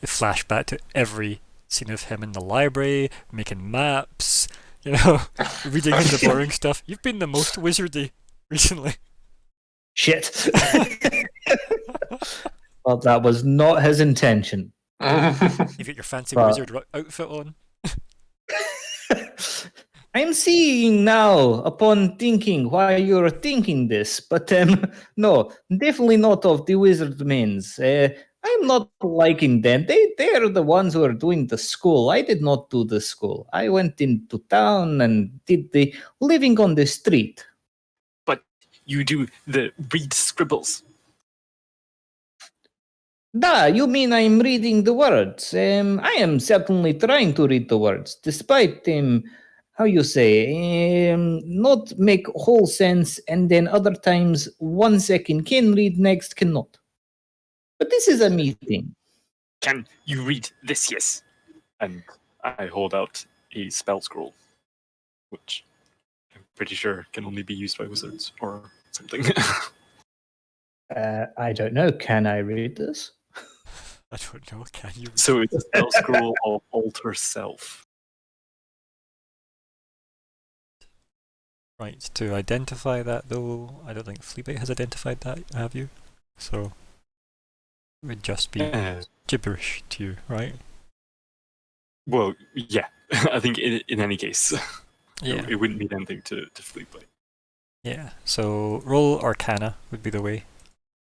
flash back to every scene of him in the library, making maps, reading the boring stuff. You've been the most wizardy recently. Shit. Well, that was not his intention. You've got your fancy wizard outfit on. I'm seeing now, upon thinking why you're thinking this, but no, definitely not of the wizard men's. I'm not liking them. They are the ones who are doing the school. I did not do the school. I went into town and did the living on the street. But you do the read scribbles. You mean I'm reading the words? I am certainly trying to read the words, despite not make whole sense, and then other times 1 second can read, next cannot. But this is a meeting. Can you read this? Yes. and I hold out a spell scroll, which I'm pretty sure can only be used by wizards or something. I don't know. Can I read this? I don't know, can you? So it's a spell scroll of alter self. Right, to identify that though, I don't think Fleabite has identified that, have you? So it would just be gibberish to you, right? Well, yeah. I think in any case, Yeah. it wouldn't mean anything to Fleabite. Yeah, so roll Arcana would be the way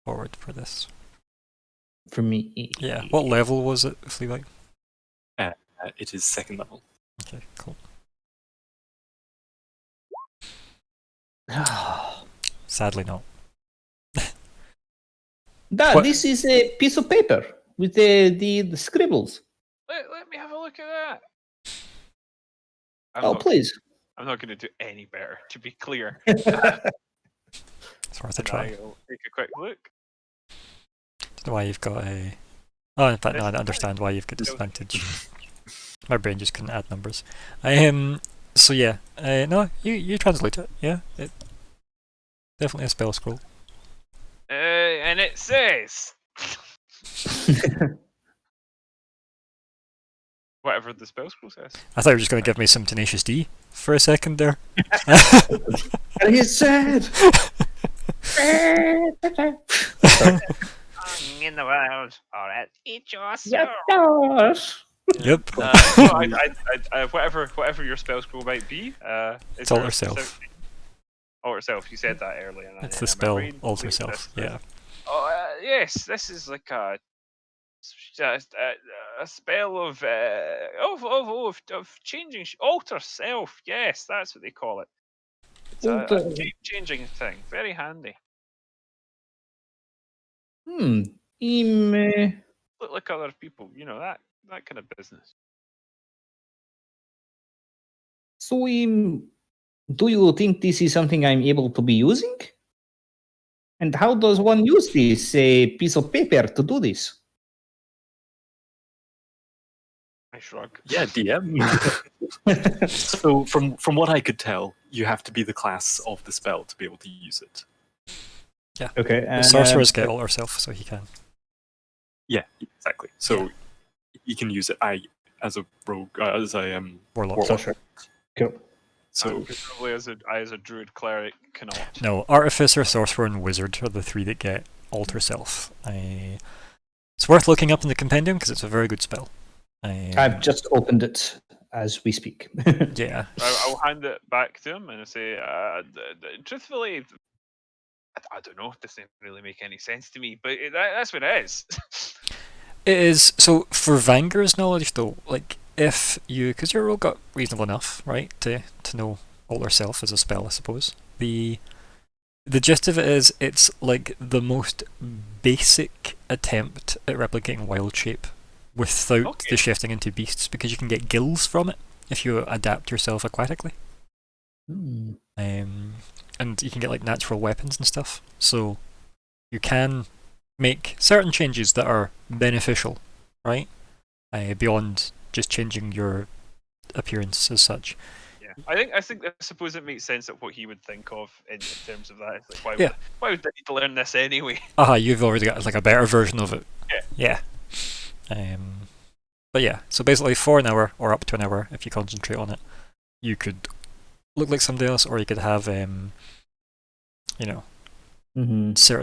forward for this. For me. Yeah, what level was it, Fleabite? It is 2nd level. Okay, cool. Sadly not. What? This is a piece of paper with the scribbles. Let me have a look at that. Please. I'm not going to do any better, to be clear. It's worth a try. I'll take a quick look. Don't know why you've got a... Oh, in fact, no, I understand why you've got disadvantage. My brain just couldn't add numbers. So yeah, no, you translate it, yeah. Definitely a spell scroll. And it says... Whatever the spell scroll says. I thought you were just going to give me some Tenacious D for a second there. And he said... In the world, or at each yourself. Yep. Whatever your spell scroll might be. It's alter self. Alter self. You said that earlier. It's the spell alter self. Yeah. Oh yes, this is like a A spell of changing, alter self. Yes, that's what they call it. It's a shape-changing thing. Very handy. Look like other people, that kind of business. So, do you think this is something I'm able to be using? And how does one use this piece of paper to do this? I shrug. Yeah, DM. So from what I could tell, you have to be the class of the spell to be able to use it. Yeah. Okay. The sorcerers get alter self, so he can. Yeah, exactly. So you can use it. I as a rogue, as I am Warlock. Sorcerer. Cool. So presumably as a druid cleric cannot. No, artificer, sorcerer, and wizard are the three that get alter self. It's worth looking up in the compendium because it's a very good spell. I've just opened it as we speak. Yeah. I'll hand it back to him and say, truthfully, I don't know. It doesn't really make any sense to me, but that's what it is. It is. So for Vanger's knowledge, though, like if you, because your roll got reasonable enough, right, to know alter self as a spell, I suppose. The gist of it is, it's like the most basic attempt at replicating wild shape without the shifting into beasts, because you can get gills from it if you adapt yourself aquatically. And you can get like natural weapons and stuff. So you can make certain changes that are beneficial, right? Beyond just changing your appearance as such. Yeah, I suppose it makes sense at what he would think of in terms of that. It's like, why would I need to learn this anyway? You've already got like a better version of it. Yeah. But yeah, so basically for an hour or up to an hour, if you concentrate on it, you could look like somebody else, or you could have certain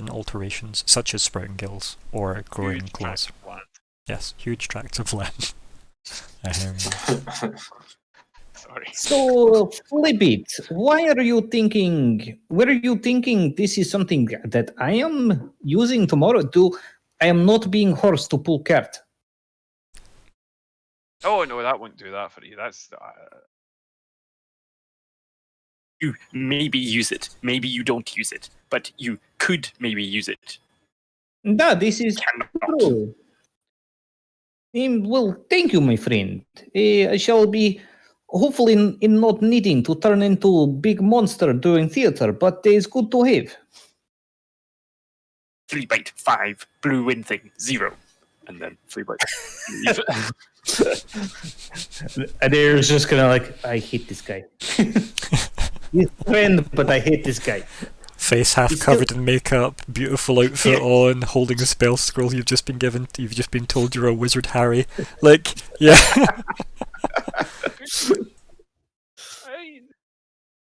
alterations, such as sprouting gills or growing claws. Yes, huge tracts of land. Sorry. So, Flibbit, were you thinking this is something that I am using tomorrow? I am not being forced to pull cart. Oh no, that won't do that for you. That's You maybe use it. Maybe you don't use it, but you could maybe use it. No, this is true. Well, thank you, my friend. I shall be hopefully in not needing to turn into a big monster during theater, but it's good to have. 3 bite 5 blue wind thing 0. And then 3 bite. And they're just kind of like, I hate this guy. He's a friend, but I hate this guy. Face half covered in makeup, beautiful outfit on, holding a spell scroll you've just been told you're a wizard, Harry. Like, yeah. I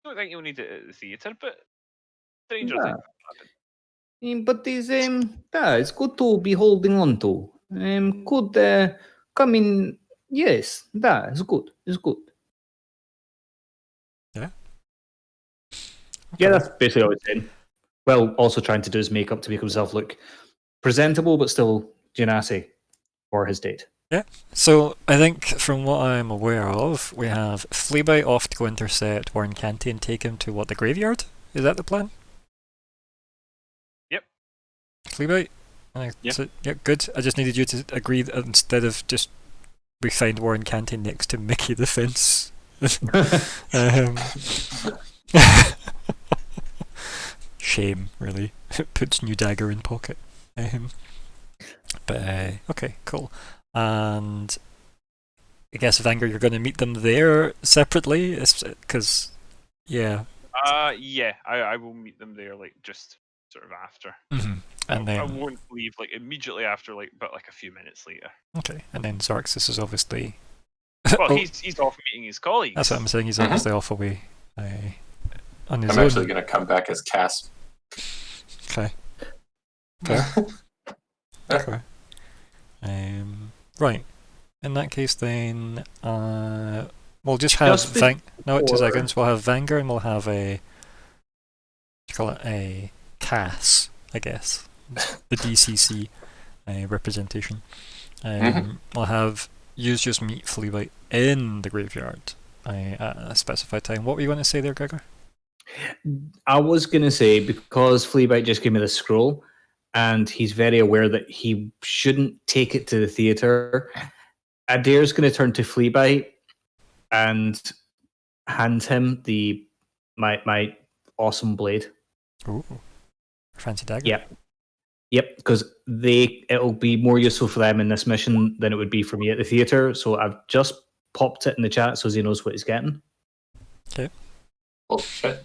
don't think you'll need it at the theatre, but stranger things happen. But it's good to be holding on to. Could come in. Yes, it's good. It's good. Yeah. Yeah, that's basically what I was saying. Well, also trying to do his makeup to make himself look presentable, but still Genasi for his date. Yeah. So I think from what I'm aware of, we have Fleabite off to go intercept Warren Canty and take him to the graveyard? Is that the plan? Yep. Fleabite? Yeah, good. I just needed you to agree that instead of just we find Warren Canty next to Mickey the Fence. Shame, really. Puts new dagger in pocket. But okay, cool. And I guess Vanger, you're going to meet them there separately, because yeah, I will meet them there, like just sort of after. Mm-hmm. And then I won't leave like immediately after, but a few minutes later. Okay, and then Xarxis is obviously. Well, he's off meeting his colleagues. That's what I'm saying. He's obviously off away on his own. I'm actually going to come back as Cass. Okay. Fair. Okay. Right. In that case, then we'll just have 2 seconds. We'll have Vanger and we'll have a Cass, I guess, the DCC, representation. Mhm. I'll have you just meet Fleabite in the graveyard at a specified time. What were you going to say there, Gregor? I was going to say, because Fleabite just gave me the scroll, and he's very aware that he shouldn't take it to the theater, Adair's going to turn to Fleabite and hand him my awesome blade. Ooh, fancy dagger. Yep, because it'll be more useful for them in this mission than it would be for me at the theater. So I've just popped it in the chat so he knows what he's getting. Oh shit.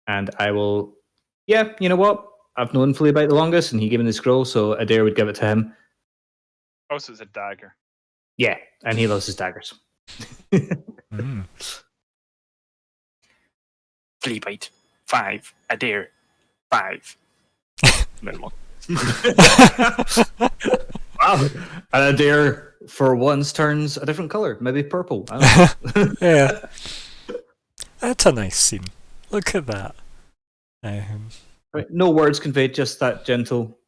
And I will, yeah, you know what? I've known Fleabite the longest, and he gave me the scroll, so Adair would give it to him. Oh, so it's a dagger. Yeah, and he loves his daggers. Mm. Fleabite, 5. Adair, 5. No more. Wow. And Adair, for once, turns a different color, maybe purple. I don't know. Yeah. That's a nice scene. Look at that. Right, no words conveyed, just that gentle.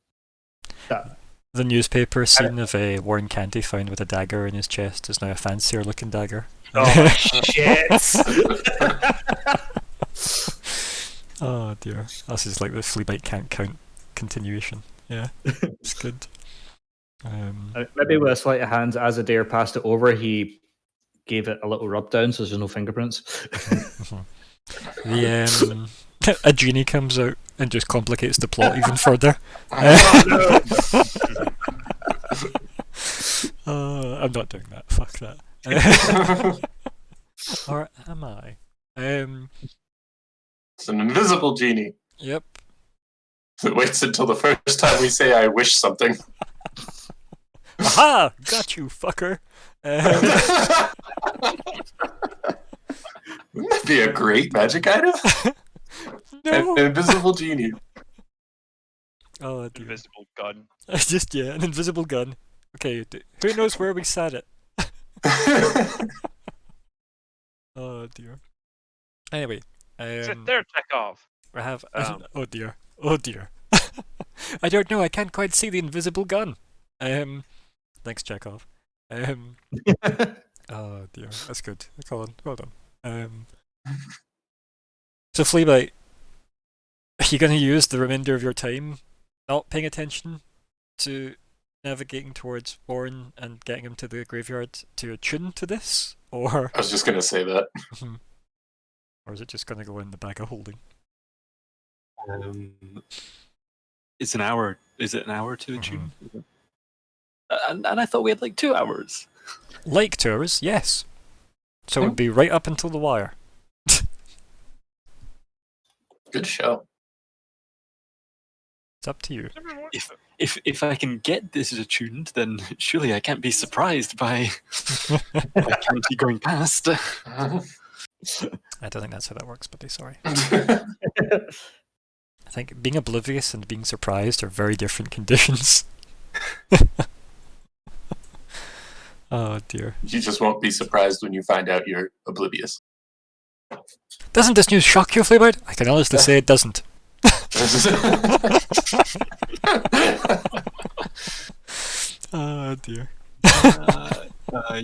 The newspaper scene of Warren Canty found with a dagger in his chest is now a fancier looking dagger. Oh, shit. Oh dear. This is like the Fleabite can't count continuation. Yeah, it's good. Maybe with a sleight of hand, as Adair passed it over, he gave it a little rub down so there's no fingerprints. The a genie comes out and just complicates the plot even further. I'm not doing that. Fuck that. Or am I? It's an invisible genie. Yep. It waits until the first time we say I wish something. Aha! Got you, fucker. Wouldn't that be a great magic item? No. An invisible genie. Oh dear. Invisible gun. Just an invisible gun. Okay, who knows where we sat it? Oh dear. Anyway, Sit there, Chekhov. I have. Um, Oh dear. Oh dear. I don't know. I can't quite see the invisible gun. Thanks, Chekhov. Oh dear. That's good. Colin, well done. So Fleabite, are you going to use the remainder of your time not paying attention to navigating towards Warren and getting him to the graveyard to attune to this, or I was just going to say that. or is it just going to go in the bag of holding? It's an hour. Is it an hour to attune? And I thought we had like 2 hours. Like 2 hours, yes. So it would be right up until the wire. Good show. It's up to you. If I can get this attuned, then surely I can't be surprised by Canty going past. I don't think that's how that works, but sorry. I think being oblivious and being surprised are very different conditions. Oh dear. You just won't be surprised when you find out you're oblivious. Doesn't this news shock you, Fleabite? I can honestly say it doesn't. Oh dear.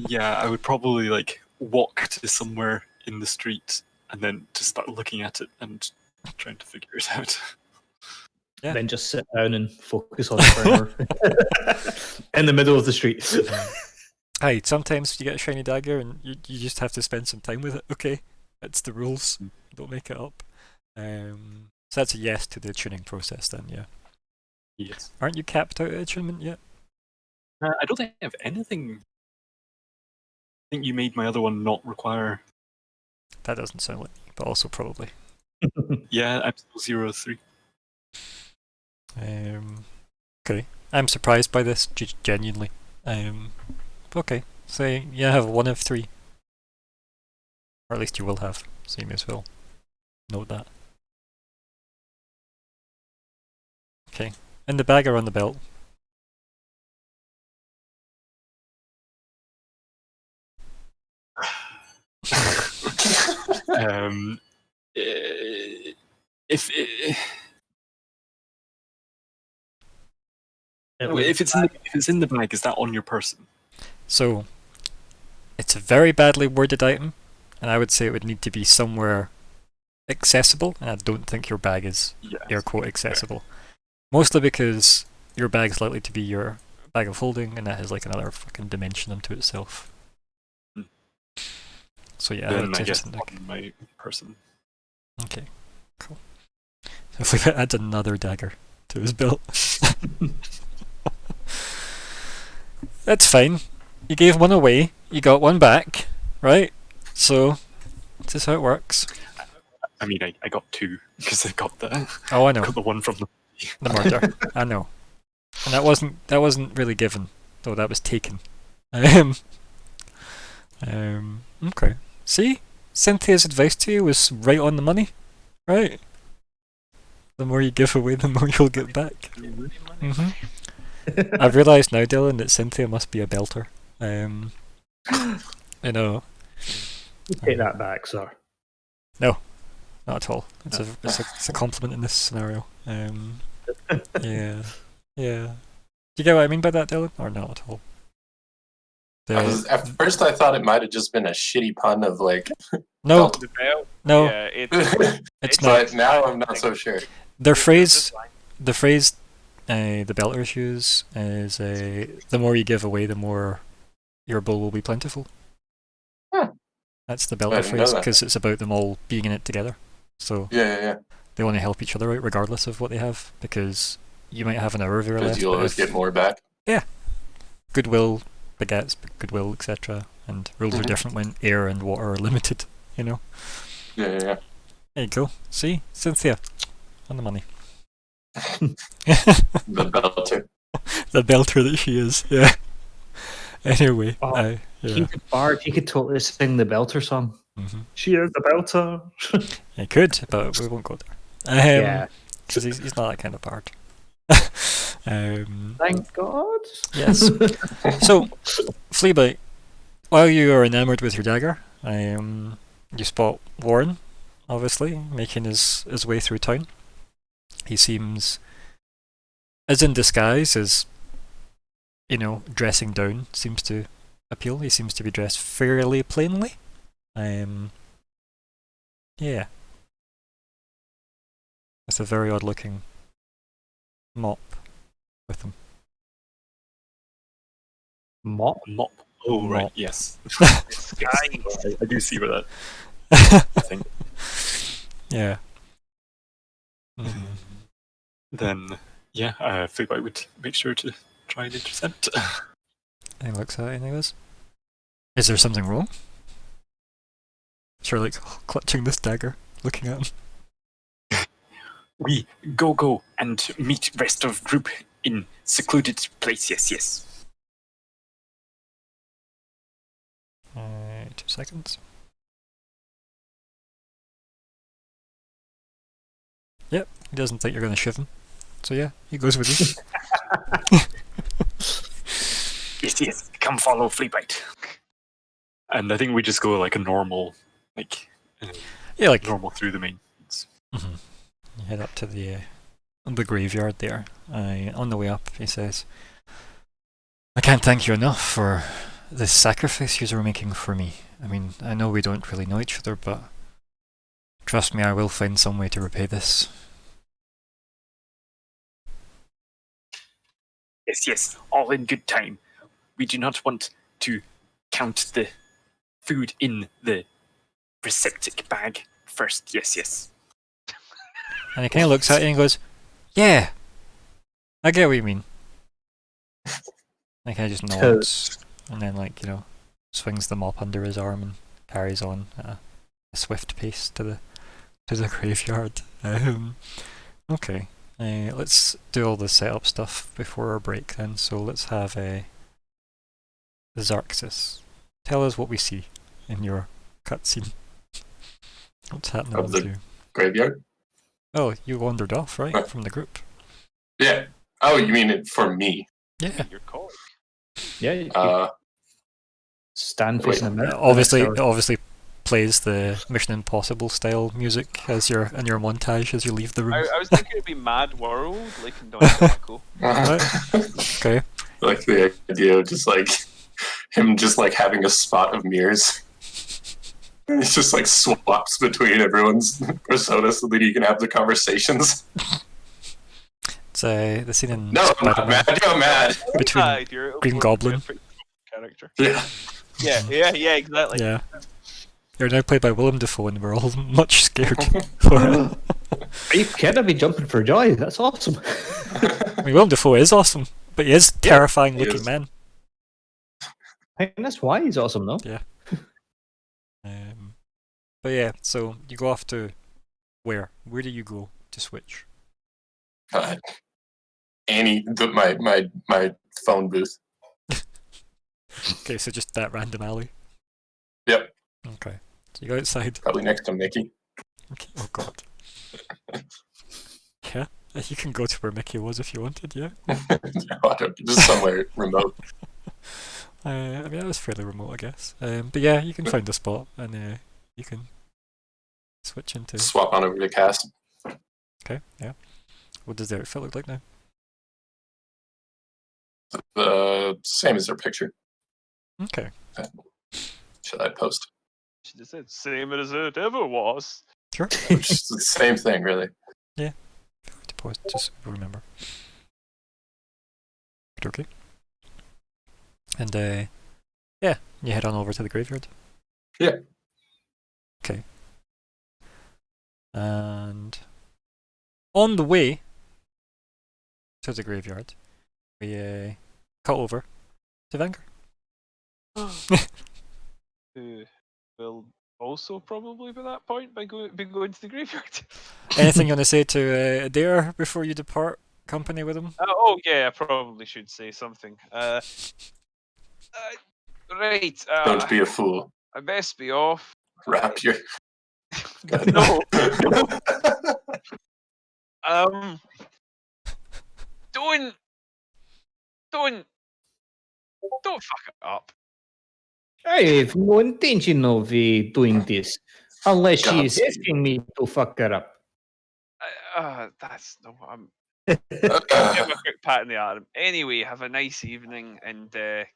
Yeah, I would probably like walk to somewhere in the street and then just start looking at it and trying to figure it out. Yeah. Then just sit down and focus on it for an hour. In the middle of the street. Hi, sometimes you get a shiny dagger and you just have to spend some time with it. Okay, that's the rules. Don't make it up. So that's a yes to the tuning process then, yeah. Yes. Aren't you capped out at attunement yet? I don't think I have anything. I think you made my other one not require. That doesn't sound like me, but also probably. Yeah, I'm still 0-3. Okay, I'm surprised by this, genuinely. Okay, so you have 1 of 3. Or at least you will have, so you may as well note that. Okay, in the bag or on the belt? If If it's in the bag, is that on your person? So, it's a very badly worded item, and I would say it would need to be somewhere accessible, and I don't think your bag is air quote accessible. Mostly because your bag is likely to be your bag of holding, and that has like another fucking dimension unto itself. So yeah, Then I it's guess on on my person. Okay, cool. So if we add another dagger to his belt. That's fine. You gave one away, you got one back, right? So, this is how it works. I mean, I got two because I got the Oh, I know. got the one from The murder. I know. And that wasn't really given, though that was taken. Okay. See? Cynthia's advice to you was right on the money, right? The more you give away, the more you'll get back. Mm-hmm. I've realised now, Dylan, that Cynthia must be a belter. You know. Take that back, sir. No, not at all. It's a compliment in this scenario. Yeah. Do you get what I mean by that, Dylan, or not at all? At first, I thought it might have just been a shitty pun of like. No, The belt. no, Yeah, it's not. But now I'm not so sure. The phrase the belters use is the more you give away, the more your bowl will be plentiful. That's the belter phrase because it's about them all being in it together. So yeah. They want to help each other out regardless of what they have, because you might have an hour of your left. Because you'll always get more back. Yeah. Goodwill begets goodwill, etc. And rules are different when air and water are limited, you know? Yeah. There you go. See? Cynthia. On the money. The belter. The belter that she is, yeah. Anyway. Oh, he could bard, he could totally sing the belter song. Mm-hmm. She is the belter. He could, but we won't go there. Yeah. Because he's not that kind of bard. Thank God. Yes. So, Fleabite, while you are enamoured with your dagger, you spot Warren, obviously, making his way through town. He seems as in disguise as, dressing down seems to appeal. He seems to be dressed fairly plainly. Yeah. It's a very odd looking mop with him. Mop? Oh, right, Mop. yes. Guys. I do see where that thing. Yeah. Then, Fleabite would make sure to try and intercept. He looks at it and he goes, "Is there something wrong?" Sure, like clutching this dagger, looking at him. We go and meet rest of group in secluded place. Yes. 2 seconds. Yep, he doesn't think you're going to shiv him. So yeah, he goes with you. Yes. Come follow Fleabite. And I think we just go like a normal, Yeah, like normal through the main. Mm-hmm. You head up to the graveyard there. On the way up, he says, "I can't thank you enough for this sacrifice you are making for me. I mean, I know we don't really know each other, but trust me, I will find some way to repay this." Yes. All in good time. We do not want to count the food in the receptacle bag first. Yes. And he kind of looks at you and goes, "Yeah, I get what you mean." And kind of just nods, and then swings the mop under his arm and carries on at a swift pace to the graveyard. Okay, let's do all the setup stuff before our break then. So let's have Xarxis. Tell us what we see in your cutscene. What's happening Of with the you? graveyard? Oh, you wandered off, right, from the group? Yeah. Oh, you mean it for me? Yeah. Your colleague. Yeah. Stand facing the mirror. Obviously, plays the Mission Impossible style music as in your montage as you leave the room. I was thinking it'd be Mad World, like in Donnie Darko. Okay. Like the idea of just like him just like having a spot of mirrors. It's just like swaps between everyone's persona so that he can have the conversations. It's the scene in No, I'm not Spider-Man mad. I'm mad. between Green Goblin. Character. Yeah. Yeah, exactly. Yeah. You're now played by Willem Dafoe, and we're all much scared for it. Are you kidding me? Jumping for joy. That's awesome. I mean, Willem Dafoe is awesome, but he is terrifying he looking is. man. And that's why he's awesome, though. Yeah. But yeah, so you go off to where? Where do you go to switch? God. My phone booth. Okay, so just that random alley. Yep. Okay, so you go outside. Probably next to Mickey. Okay. Oh god. Yeah, you can go to where Mickey was if you wanted. Yeah. No, I don't, just somewhere remote. I mean, that was fairly remote, I guess. But yeah, you can find a spot and you can switch into. Swap on over to Cass. Okay, yeah. What does the outfit look like now? Same as their picture. Okay. Should I post? She just said, same as it ever was. Sure. Just the same thing, really. To pause, just remember. Okay. And yeah, you head on over to the graveyard. Yeah. Okay. And on the way to the graveyard, we cut over to Vanguard. Who will also probably by that point be going to the graveyard. Anything you want to say to Adair before you depart company with him? Oh yeah, I probably should say something. Right. Don't be a fool. I best be off. Wrap your. No. Don't fuck it up. I have no intention of doing this, unless she is Godspeed. asking me to fuck her up. That's no. I'm. Give him a quick pat in the arm. Anyway, have a nice evening and get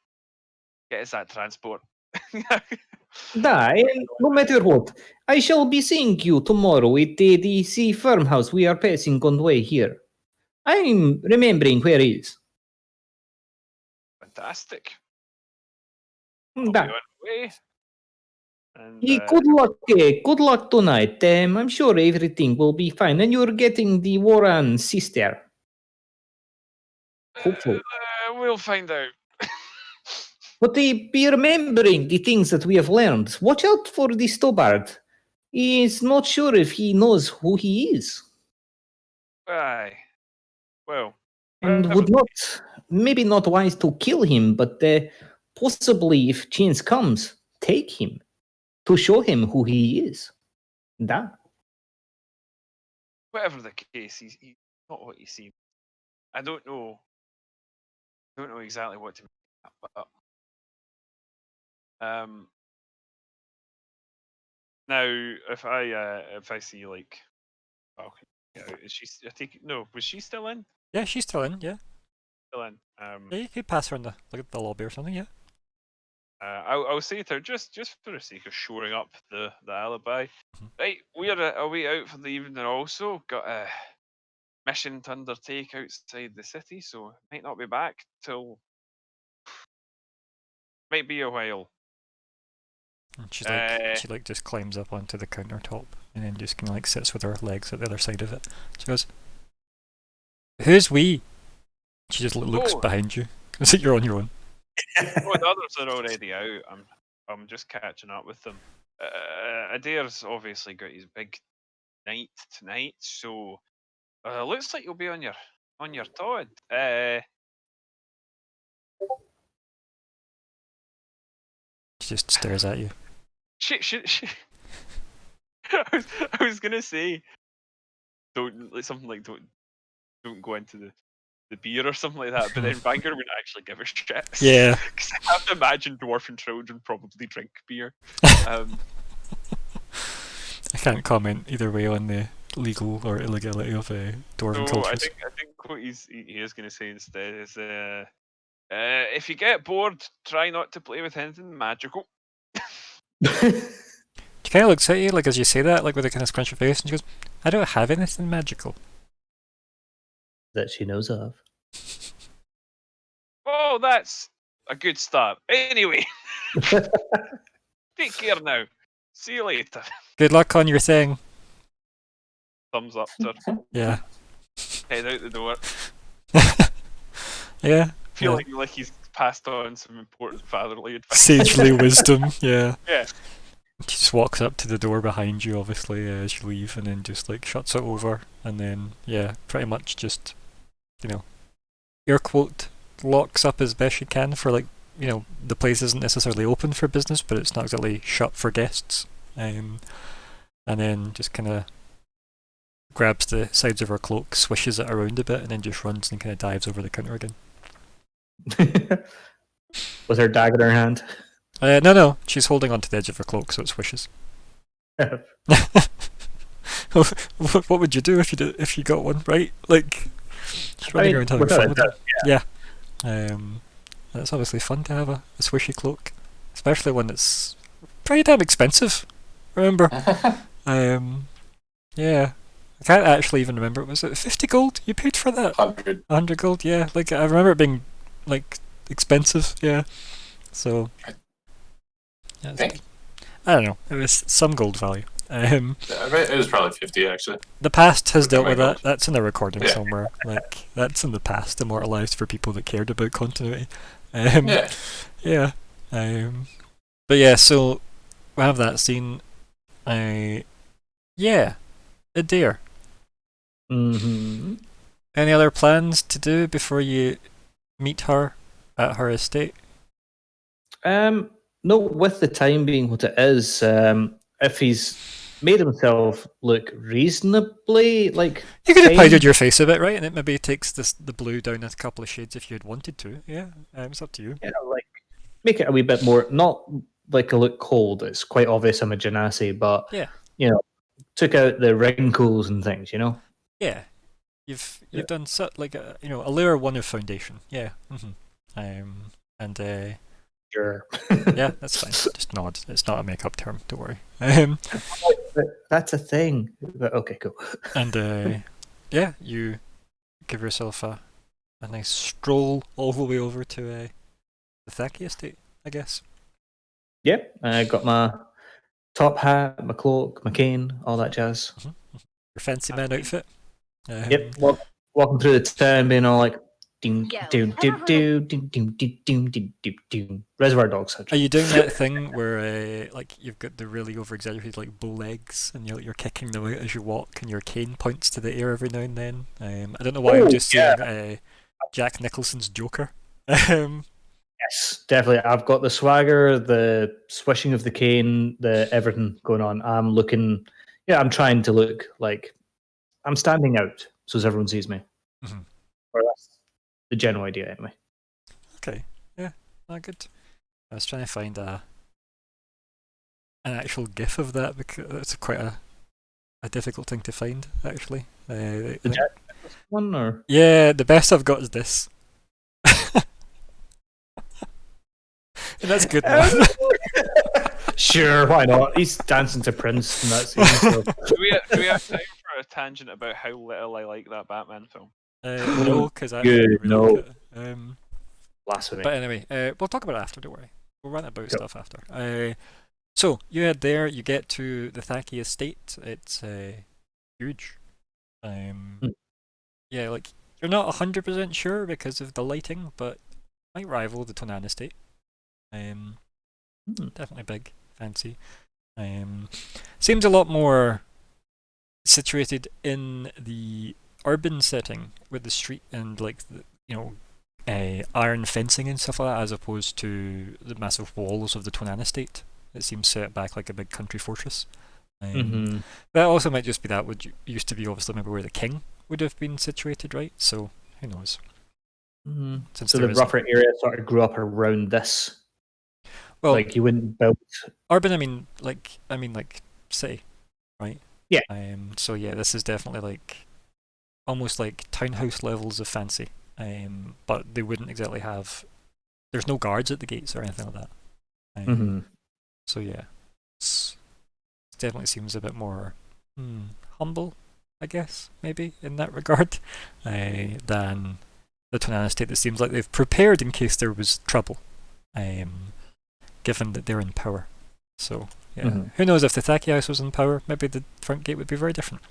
us that transport. And no matter what, I shall be seeing you tomorrow at the farmhouse we are passing on the way here. I'm remembering where it is. Fantastic. I'll be Da. on the way. And Good luck tonight. I'm sure everything will be fine, and you're getting the Warren sister. Hopefully. We'll find out. But be remembering the things that we have learned. Watch out for the Stobart. He is not sure if he knows who he is. Aye. Well. And would not, maybe not wise to kill him, but possibly if chance comes, take him to show him who he is. Da. Whatever the case, he's not what he seems. I don't know exactly what to make of that, but now if I see like, oh, is she? I take no. Was she still in? Yeah, she's still in. Yeah. Still in. Yeah, you could pass her in the lobby or something. Yeah. I'll say to her just for the sake of shoring up the alibi. Mhm. Right, we're away out for the evening. Also got a mission to undertake outside the city, so might not be back till might be a while. And she's she just climbs up onto the countertop and then just kind of sits with her legs at the other side of it. She goes, "Who's we?" She just looks behind you. Is it you're on your own? Oh, the others are already out. I'm just catching up with them. Adair's obviously got his big night tonight, so looks like you'll be on your Todd. She just stares at you. She. I was gonna say, something like don't go into the beer or something like that, but then Vanguard wouldn't actually give a shit. Yeah. Because I have to imagine Dwarf and Trojan probably drink beer. can't comment either way on the legal or illegality of dwarven So cultures. I think what he is going to say instead is, if you get bored, try not to play with anything magical. She kind of looks at you, like, as you say that, like, with a kind of scrunch of face, and she goes, I don't have anything magical. That she knows of. Oh, that's a good start. Anyway, take care now. See you later. Good luck on your thing. Thumbs up to her. Yeah. Head out the door. Yeah. Feeling like he's passed on some important fatherly advice. Sagely wisdom, yeah. Yeah. She just walks up to the door behind you, obviously, as you leave, and then just, like, shuts it over, and then, yeah, pretty much just, you know, air quote, locks up as best she can for, like, you know, the place isn't necessarily open for business, but it's not exactly shut for guests. And then just kind of grabs the sides of her cloak, swishes it around a bit, and then just runs and kind of dives over the counter again. With her dagger in her hand. No, she's holding onto the edge of her cloak, so it swishes. What would you do if you got one, right? Like, just running around having fun with it. Yeah. It's obviously fun to have a swishy cloak, especially one that's pretty damn expensive. Remember? Yeah. I can't actually even remember. Was it 50 gold you paid for that? 100. 100 gold, yeah. Like, I remember it being, like, expensive, yeah. So, yeah, I don't know. It was some gold value. It was probably 50, actually. The past has dealt my with that. gold. That's in the recording Yeah. somewhere. Like, that's in the past, immortalised for people that cared about continuity. Yeah. Yeah. But yeah, so we have that scene. Yeah, a deer. Mm-hmm. Any other plans to do before you meet her at her estate? No, with the time being what it is, if he's made himself look reasonably like You could have fine, powdered your face a bit, right? And it maybe takes the blue down a couple of shades if you had wanted to. Yeah, it's up to you. you know, like make it a wee bit more not like a look cold. It's quite obvious I'm a genasi, but Yeah. you know, took out the wrinkles and things, you know. Yeah, you've done like a a layer one of foundation. Yeah. And Sure. yeah, that's fine. Just nod. It's not a makeup term. Don't worry. That's a thing. But okay, cool. And yeah, you give yourself a nice stroll all the way over to the Thaki estate, I guess. Yeah, I got my top hat, my cloak, my cane, all that jazz. Your fancy man outfit. Yep, walking through the town, being all like, ding, ding, ding, ding, ding, ding, ding, ding, ding, ding, ding. Reservoir Dogs. Are you doing that thing where like you've got the really over-exaggerated like bow legs and you're kicking them out as you walk and your cane points to the air every now and then? I don't know why I'm just seeing Jack Nicholson's Joker. Yes, definitely. I've got the swagger, the swishing of the cane, the everything going on. I'm looking, I'm trying to look like I'm standing out so as everyone sees me. Mhm. Or that's the general idea, anyway. Okay, yeah, not good. I was trying to find an actual GIF of that because it's quite a difficult thing to find, actually. The Jack Nicholson one, or Yeah, the best I've got is this. And that's good enough. sure, why not? He's dancing to Prince in that scene. So. Do we have time for a tangent about how little I like that Batman film? No, because I Good, really no. like it. Blasphemy. But anyway, we'll talk about it after, don't worry. We'll rant about stuff after. So, you head there, you get to the Thaki estate. It's huge. Yeah, like, you're not 100% sure because of the lighting, but might rival the Tonan estate. Definitely big, fancy. Seems a lot more situated in the urban setting with the street and like iron fencing and stuff like that, as opposed to the massive walls of the Tonan estate. It seems set back like a big country fortress. That also might just be that would used to be obviously maybe where the king would have been situated, right? So who knows? Since So the rougher area sort of grew up around this. Well, like you wouldn't build urban. I mean, like city. right? Yeah. So yeah, this is definitely like almost like townhouse levels of fancy. But they wouldn't exactly have. There's no guards at the gates or anything like that. So yeah, it definitely seems a bit more humble, I guess, maybe in that regard, than the Tonana state that seems like they've prepared in case there was trouble, given that they're in power. So yeah, who knows if the Thaki House was in power? Maybe the front gate would be very different.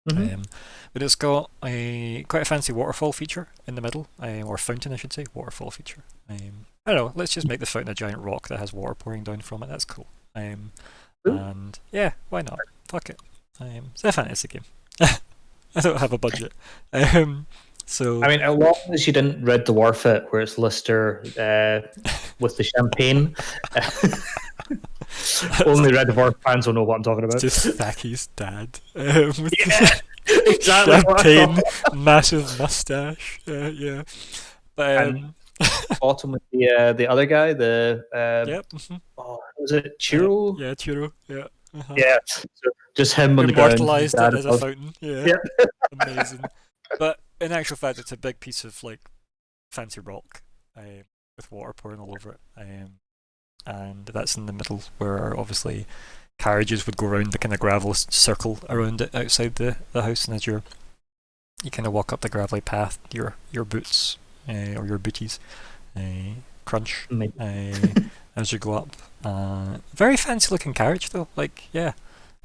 But it's got quite a fancy waterfall feature in the middle, or fountain, I should say, waterfall feature. I don't know. Let's just make the fountain a giant rock that has water pouring down from it. That's cool. And yeah, why not? Fuck it. It's a fantasy game. I don't have a budget. So I mean, as long as you didn't Red Dwarf it, where it's Lister with the champagne. Only Red Dwarf fans will know what I'm talking about. Just Thaki's dad. Yeah, exactly. Champagne, massive mustache. Yeah. But bottom with the other guy, the yep. oh, was it Chiro? Yeah, Chiro. Yeah. Yeah. So just him on the ground. Immortalized it as a fountain. Yeah. Yep. Amazing. But in actual fact, it's a big piece of like fancy rock with water pouring all over it. And that's in the middle where obviously carriages would go around the kind of gravel circle around it outside the house, and as you kind of walk up the gravelly path, your boots or your booties crunch as you go up. Very fancy looking carriage though. Like yeah,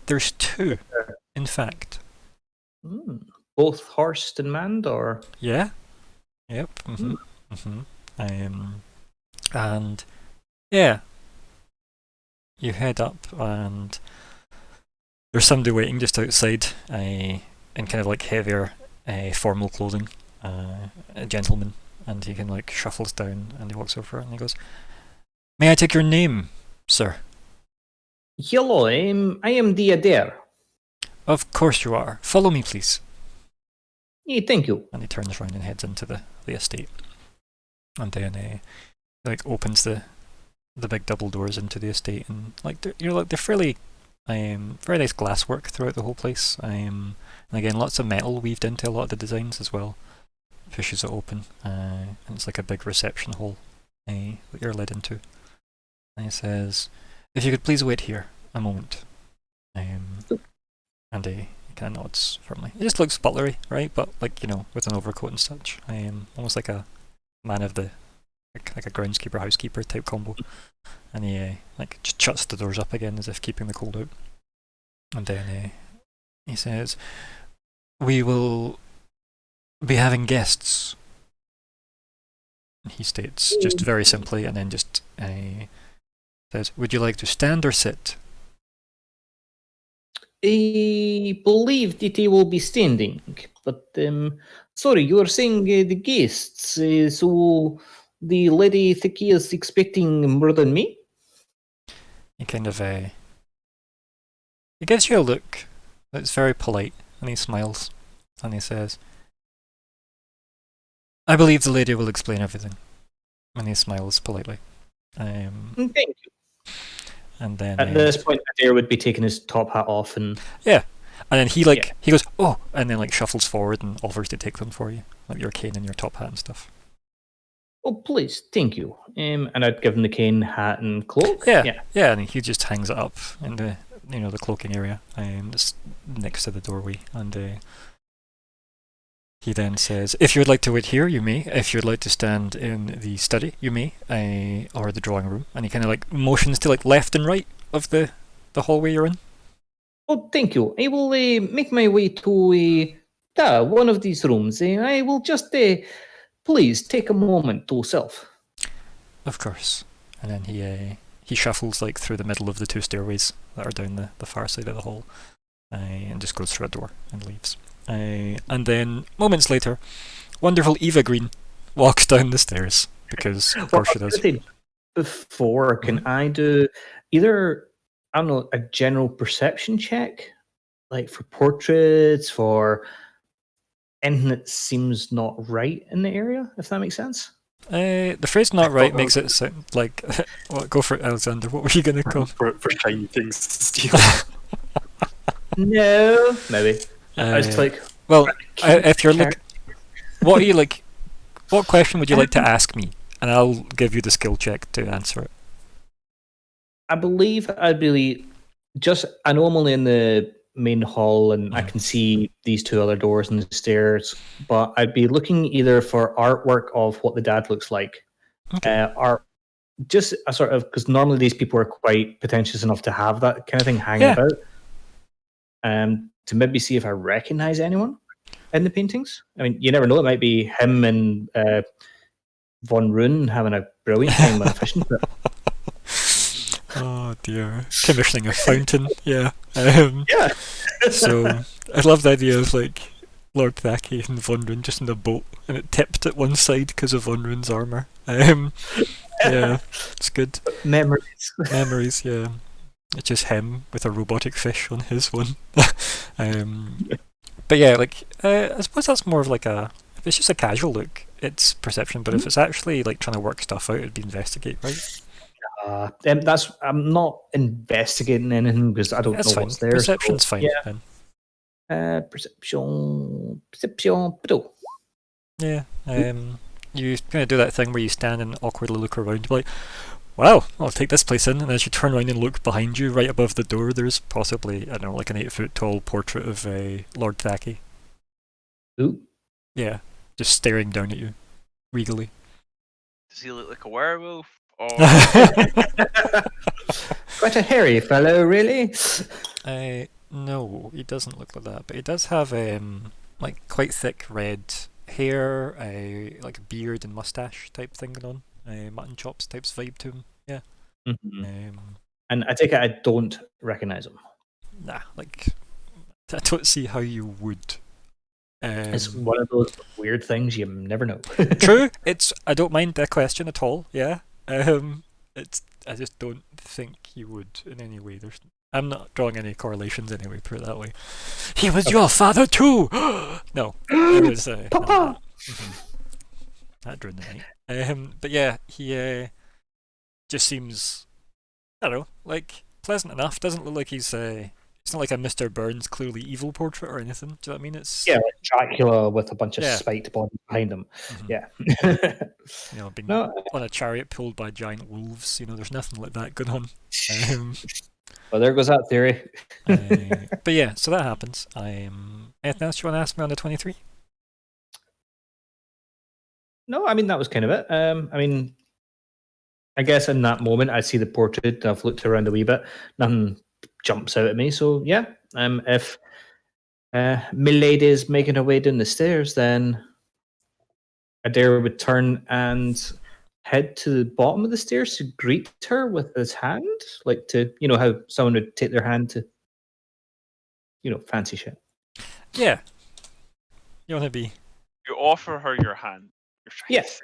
there's two, in fact. Both horsed and manned, or yeah, yep. And yeah. You head up, and there's somebody waiting just outside in kind of like heavier, formal clothing, a gentleman, and he kind of like shuffles down and he walks over and he goes, "May I take your name, sir?" Hello, I am the Adair. Of course you are. Follow me, please. Yeah, thank you. And he turns around and heads into the estate, and then he like opens the big double doors into the estate, and like they're fairly very nice glasswork throughout the whole place, and again lots of metal weaved into a lot of the designs as well. Pushes it open, and it's like a big reception hall that you're led into, and he says, "If you could please wait here a moment," and he kind of nods firmly. He just looks butlery, right, but like with an overcoat and such, almost like a man of the like a groundskeeper housekeeper type combo, and he like just shuts the doors up again as if keeping the cold out, and then he says, "We will be having guests," he states just very simply, and then just says, "Would you like to stand or sit?" I believe that he will be standing, but sorry, you were saying the guests, so the lady Thaki is expecting more than me? He kind of he gives you a look that's very polite, and he smiles, and he says, "I believe the lady will explain everything," and he smiles politely. Thank you. And then at this point, Adair would be taking his top hat off, and yeah, and then he goes, "Oh," and then like shuffles forward and offers to take them for you, like your cane and your top hat and stuff. "Oh, please, thank you." And I'd give him the cane, hat, and cloak. Yeah, and he just hangs it up in the the cloaking area, just next to the doorway, and he then says, "If you would like to wait here, you may. If you would like to stand in the study, you may, or the drawing room." And he kind of like motions to like left and right of the hallway you're in. "Oh, thank you. I will make my way to one of these rooms. I will just please take a moment to self." Of course. And then he shuffles like through the middle of the two stairways that are down the far side of the hall, and just goes through a door and leaves. And then moments later, wonderful Eva Green walks down the stairs, because of course she does. Before, can I do either, I don't know, a general perception check, like for portraits, for anything that seems not right in the area, if that makes sense? The phrase "not right" makes it sound like go for it, Alexander. What were you going to call for shiny things to steal? No, maybe. I was like, well, if you're looking, what are you like? What question would you like to ask me, and I'll give you the skill check to answer it. I believe I'd be just. I know I'm only in the main hall, and I can see these two other doors and the stairs. But I'd be looking either for artwork of what the dad looks like, or just a sort of, because normally these people are quite pretentious enough to have that kind of thing hanging about. To maybe see if I recognize anyone in the paintings. I mean, you never know; it might be him and Von Rune having a brilliant time on a fishing trip. Oh dear, commissioning a fountain. Yeah. Yeah. So I love the idea of like Lord Thackeray and Von Rune just in a boat, and it tipped at one side because of Von Rune's armor. Yeah, it's good. Memories. Yeah. It's just him with a robotic fish on his one. But yeah, like I suppose that's more of like if it's just a casual look, it's perception. But if it's actually like trying to work stuff out, it'd be investigate, right? I'm not investigating anything because I don't know fine. what's there. Perception's fine. Yeah. Then. Perception. Yeah. You kind of do that thing where you stand and awkwardly look around. You're like, wow, I'll take this place in. And as you turn around and look behind you, right above the door, there's possibly, I don't know, like an 8-foot tall portrait of Lord Thackeray. Ooh. Yeah, just staring down at you, regally. Does he look like a werewolf? Or Quite a hairy fellow, really. No, he doesn't look like that, but he does have like quite thick red hair, like a beard and mustache type thing going on, mutton chops types vibe to him. Yeah. Mm-hmm. And I take it I don't recognize him. Nah, like I don't see how you would. It's one of those weird things you never know. True. I don't mind that question at all. Yeah. I just don't think you would in any way. I'm not drawing any correlations anyway. Put it that way. He was your father too. No, it was Papa. That during the night. But yeah, he just seems, I don't know, like pleasant enough. Doesn't look like he's it's not like a Mr. Burns clearly evil portrait or anything. Do you know what I mean? It's like Dracula with a bunch of spiked bodies behind him. Yeah. Being on a chariot pulled by giant wolves. There's nothing like that going on. Well, there goes that theory. But yeah, so that happens. Anything else you want to ask me on the 23? No, I mean that was kind of it. I mean, I guess in that moment I see the portrait. I've looked around a wee bit. Nothing jumps out at me. So yeah, if Milady's making her way down the stairs, then Adair would turn and head to the bottom of the stairs to greet her with his hand, like to how someone would take their hand to fancy shit. Yeah, you want to be. You offer her your hand. Yes.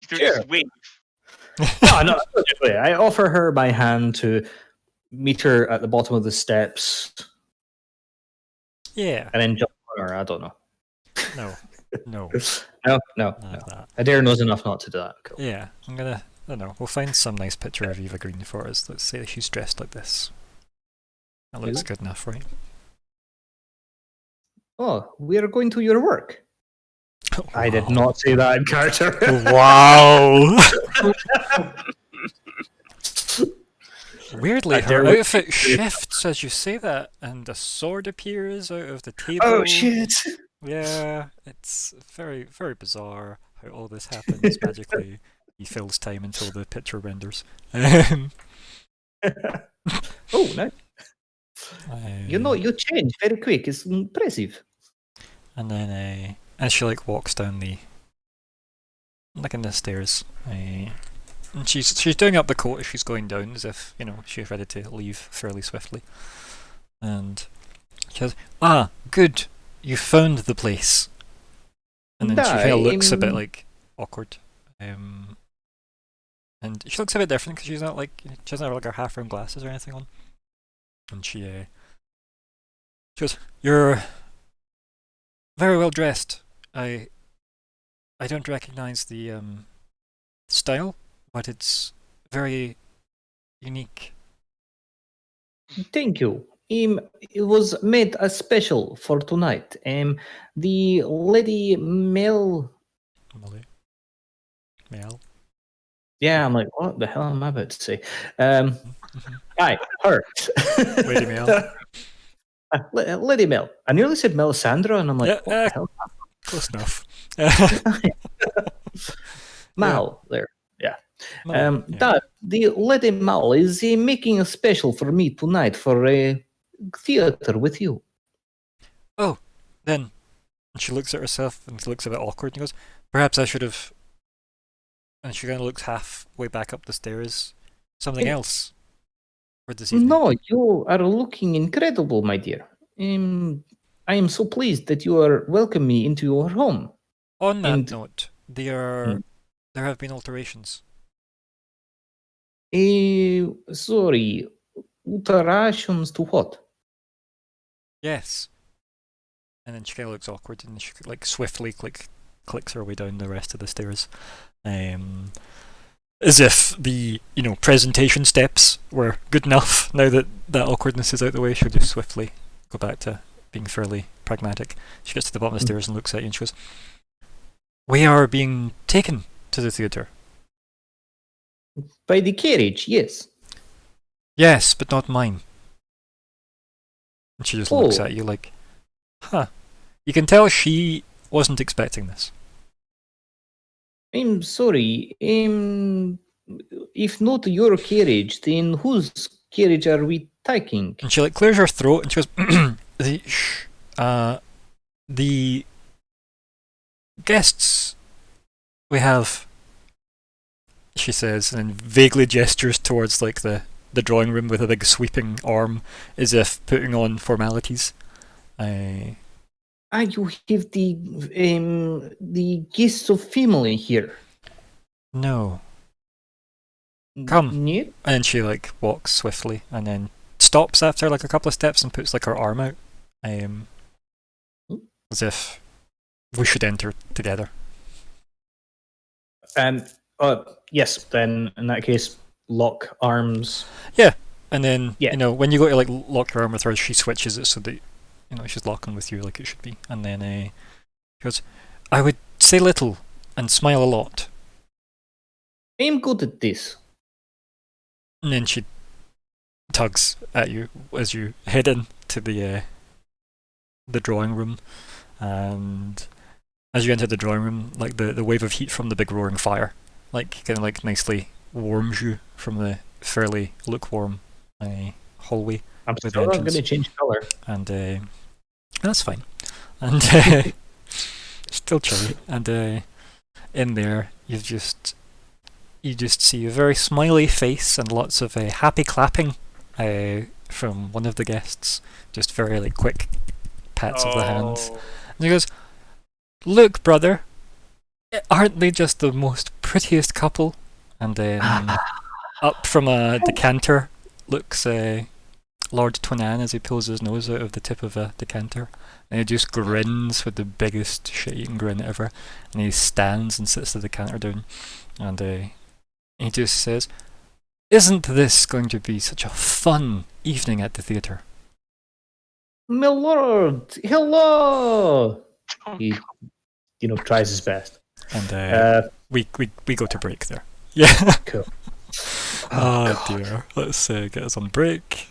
You don't just wave. No. I offer her my hand to meet her at the bottom of the steps. Yeah. And then jump on her. I don't know. No. No. Adair knows enough not to do that. Cool. Yeah, I don't know. We'll find some nice picture of Eva Green for us. Let's say that she's dressed like this. That looks good enough, right? Oh, we are going to your work. Oh, wow. I did not say that in character. Wow. Weirdly, her outfit shifts as you say that, and a sword appears out of the table. Oh, shit. Yeah, it's very, very bizarre how all this happens magically. He fills time until the picture renders. Oh, nice. You change very quick. It's impressive. And then as she walks down the stairs, and she's doing up the coat as she's going down, as if she's ready to leave fairly swiftly. And she says, "Ah, good, you found the place." And then she kind of looks a bit awkward, and she looks a bit different because she doesn't have her half-round glasses or anything on. And she goes, "You're very well dressed. I don't recognize the style, but it's very unique." Thank you. It was made a special for tonight. The Lady Mel. Mel. Yeah, I'm like, what the hell am I about to say? Mhm. Aye, her. Lady Mel. Lady Mel. I nearly said Melisandre, and I'm like, Yeah, what the hell? close enough. Mal, there. Yeah. Mal, yeah. Dad, the Lady Mal is making a special for me tonight for theater with you. Oh, then she looks at herself and she looks a bit awkward and goes, perhaps I should have. And she kind of looks halfway back up the stairs. Something else for this evening. No, you are looking incredible, my dear. I am so pleased that you are welcome me into your home. On that And- note, there have been alterations. Sorry, alterations to what? Yes. And then she kind of looks awkward and she like swiftly clicks her way down the rest of the stairs. As if the presentation steps were good enough. Now that that awkwardness is out the way, she'll just swiftly go back to being fairly pragmatic. She gets to the bottom of the stairs and looks at you and she goes, "We are being taken to the theatre." By the carriage, yes. "Yes, but not mine." And she just looks at you like, huh. You can tell she wasn't expecting this. I'm sorry. If not your carriage, then whose carriage are we taking? And she like clears her throat and she goes, the guests we have, she says, and then vaguely gestures towards like the drawing room with a big sweeping arm, as if putting on formalities. You have the guests of family here. No. Come. Нет? And she like walks swiftly and then stops after like a couple of steps and puts like her arm out, as if we should enter together. Yes. Then in that case, lock arms. Yeah, and then Yeah. when you go to like lock your arm with her, she switches it so that she's locking with you like it should be, and then she goes, "I would say little and smile a lot." I'm good at this. And then she tugs at you as you head into the drawing room, and as you enter the drawing room, like the wave of heat from the big roaring fire, like kind of like nicely warms you from the fairly lukewarm hallway. I'm With still not entrance. going to change color. And that's fine. And still chilly. And in there, you just see a very smiley face and lots of happy clapping from one of the guests. Just very like quick pats of the hands. And he goes, "Look, brother, aren't they just the most prettiest couple?" And then up from a decanter looks Lord Twinan as he pulls his nose out of the tip of a decanter, and he just grins with the biggest shit-eating grin ever, and he stands and sits the decanter down, and he just says, "Isn't this going to be such a fun evening at the theatre?" My lord, hello! He, tries his best. And we go to break there. Yeah. Cool. Oh dear. Let's get us on break.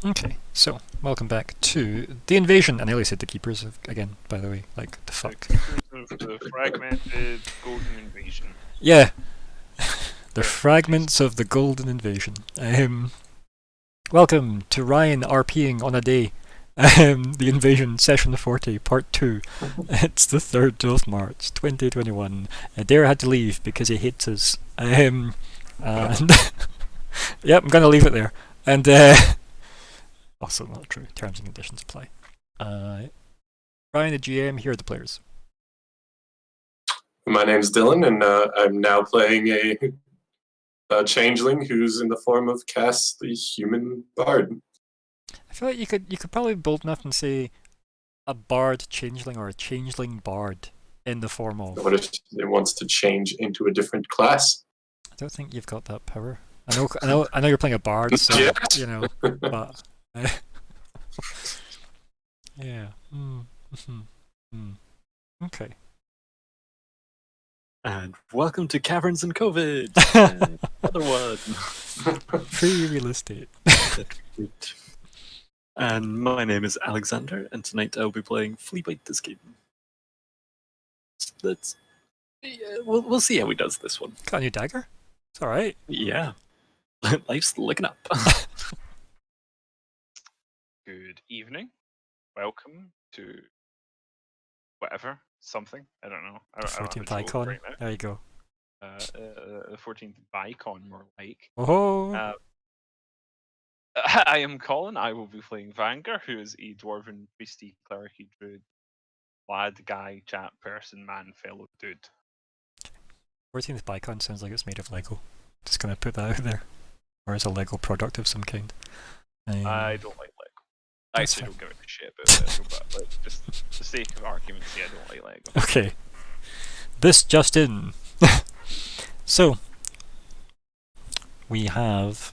Okay, so welcome back to the invasion. And I nearly said the keepers again, by the way. Like, the fuck. Of the fragmented golden invasion. Yeah. The fragments of the golden invasion. Welcome to Ryan RPing on a day. The invasion session 40 part 2. It's the 3rd of March 2021. Dare had to leave because he hates us. And yep, I'm gonna leave it there. And also not true. Terms and conditions apply. Ryan, the GM. Here are the players. My name's Dylan, and I'm now playing a changeling who's in the form of Cass, the human bard. I feel like you could probably be bold enough and say a bard changeling or a changeling bard in the form of. What if it wants to change into a different class? I don't think you've got that power. I know you're playing a bard, so Yeah. you know, but yeah. Okay. And welcome to Caverns and COVID. Another one. Free real estate. And my name is Alexander, and tonight I'll be playing Fleabite this game. So we'll see how he does this one. Got a new dagger? It's alright. Yeah. Life's looking up. Good evening. Welcome to whatever, something. I don't know. I don't have 14th a joke icon. right now. There you go. The 14th icon, more like. Oh. I am Colin. I will be playing Vanger, who is a dwarven, beastie, clericy, druid, lad, guy, chap, person, man, fellow, dude. 14th icon sounds like it's made of Lego. Just gonna put that out there. Or it's a Lego product of some kind. I don't like Lego. I That's actually fair. don't give a shit about Lego, but like, just for the sake of argument's sake, I don't like Lego. Okay. This just in. So, we have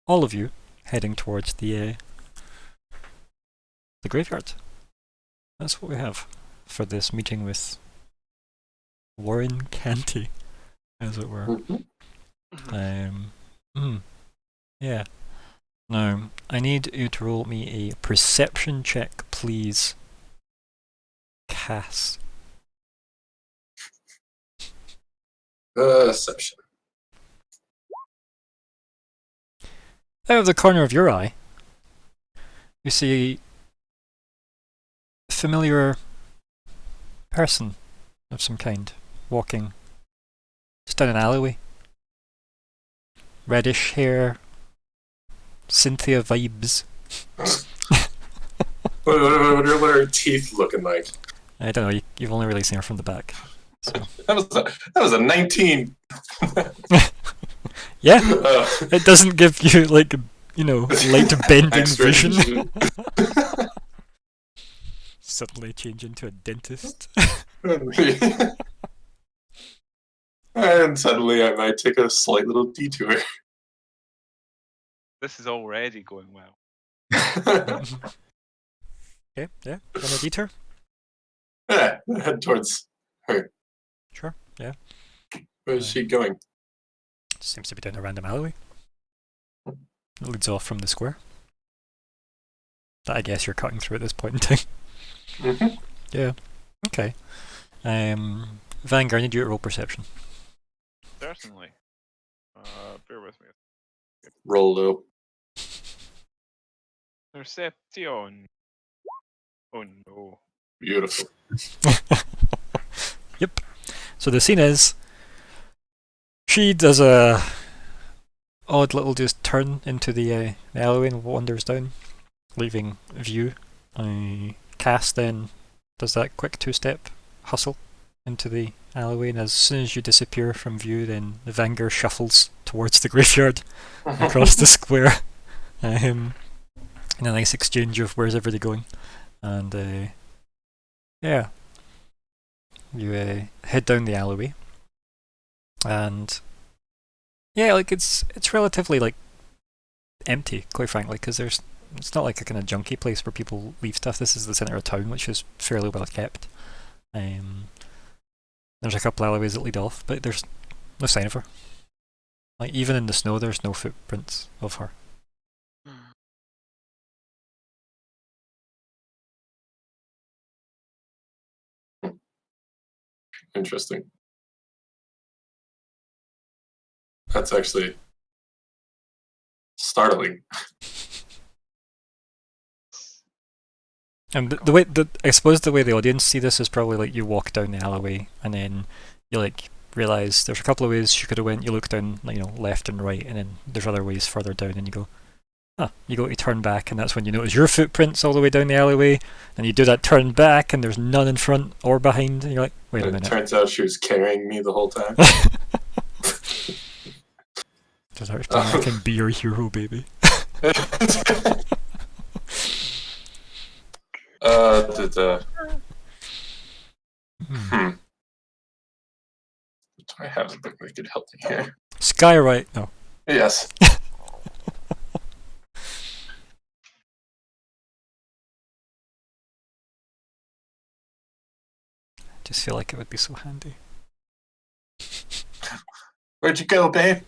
all of you heading towards the graveyard. That's what we have for this meeting with Warren Canty, as it were. Yeah. Now, I need you to roll me a perception check, please. Cass. Perception. Out of the corner of your eye, you see a familiar person of some kind walking just down an alleyway. Reddish hair, Cynthia vibes. What are her teeth looking like? I don't know, you've only really seen her from the back. So. That was a 19. Yeah, it doesn't give you, like, you know, light bending Extra vision. vision. Suddenly change into a dentist. And suddenly I might take a slight little detour. This is already going well. Okay, yeah, on a detour? Yeah, head towards her. Sure, yeah. Where is she going? Seems to be down a random alleyway. It leads off from the square. That I guess you're cutting through at this point in time. Mm-hmm. Yeah. Okay. Vanguard, I need you to roll perception. Certainly. Bear with me. Roll low. Perception. Oh no. Beautiful. Yep. So the scene is she does a odd little just turn into the alleyway and wanders down, leaving view. Cass then does that quick 2-step hustle into the alleyway, and as soon as you disappear from view, then the Vanger shuffles towards the graveyard across the square. In a nice exchange of where's everybody going, and yeah, you head down the alleyway, and yeah, like it's relatively like empty, quite frankly, because it's not like a kind of junky place where people leave stuff. This is the centre of town, which is fairly well kept. There's a couple alleyways that lead off, but there's no sign of her. Like even in the snow, there's no footprints of her. Interesting. That's actually startling. And the way I suppose the way the audience see this is probably like you walk down the alleyway and then you like realize there's a couple of ways you could have went. You look down, left and right, and then there's other ways further down, and you go, you go to turn back, and that's when you notice your footprints all the way down the alleyway, and you do that turn back, and there's none in front or behind, and you're like, wait a minute. It turns out she was carrying me the whole time. Does that explain I can be your hero, baby? Do I have a book that could help me here? Skywrite. No. Yes. Just feel like it would be so handy. Where'd you go, babe?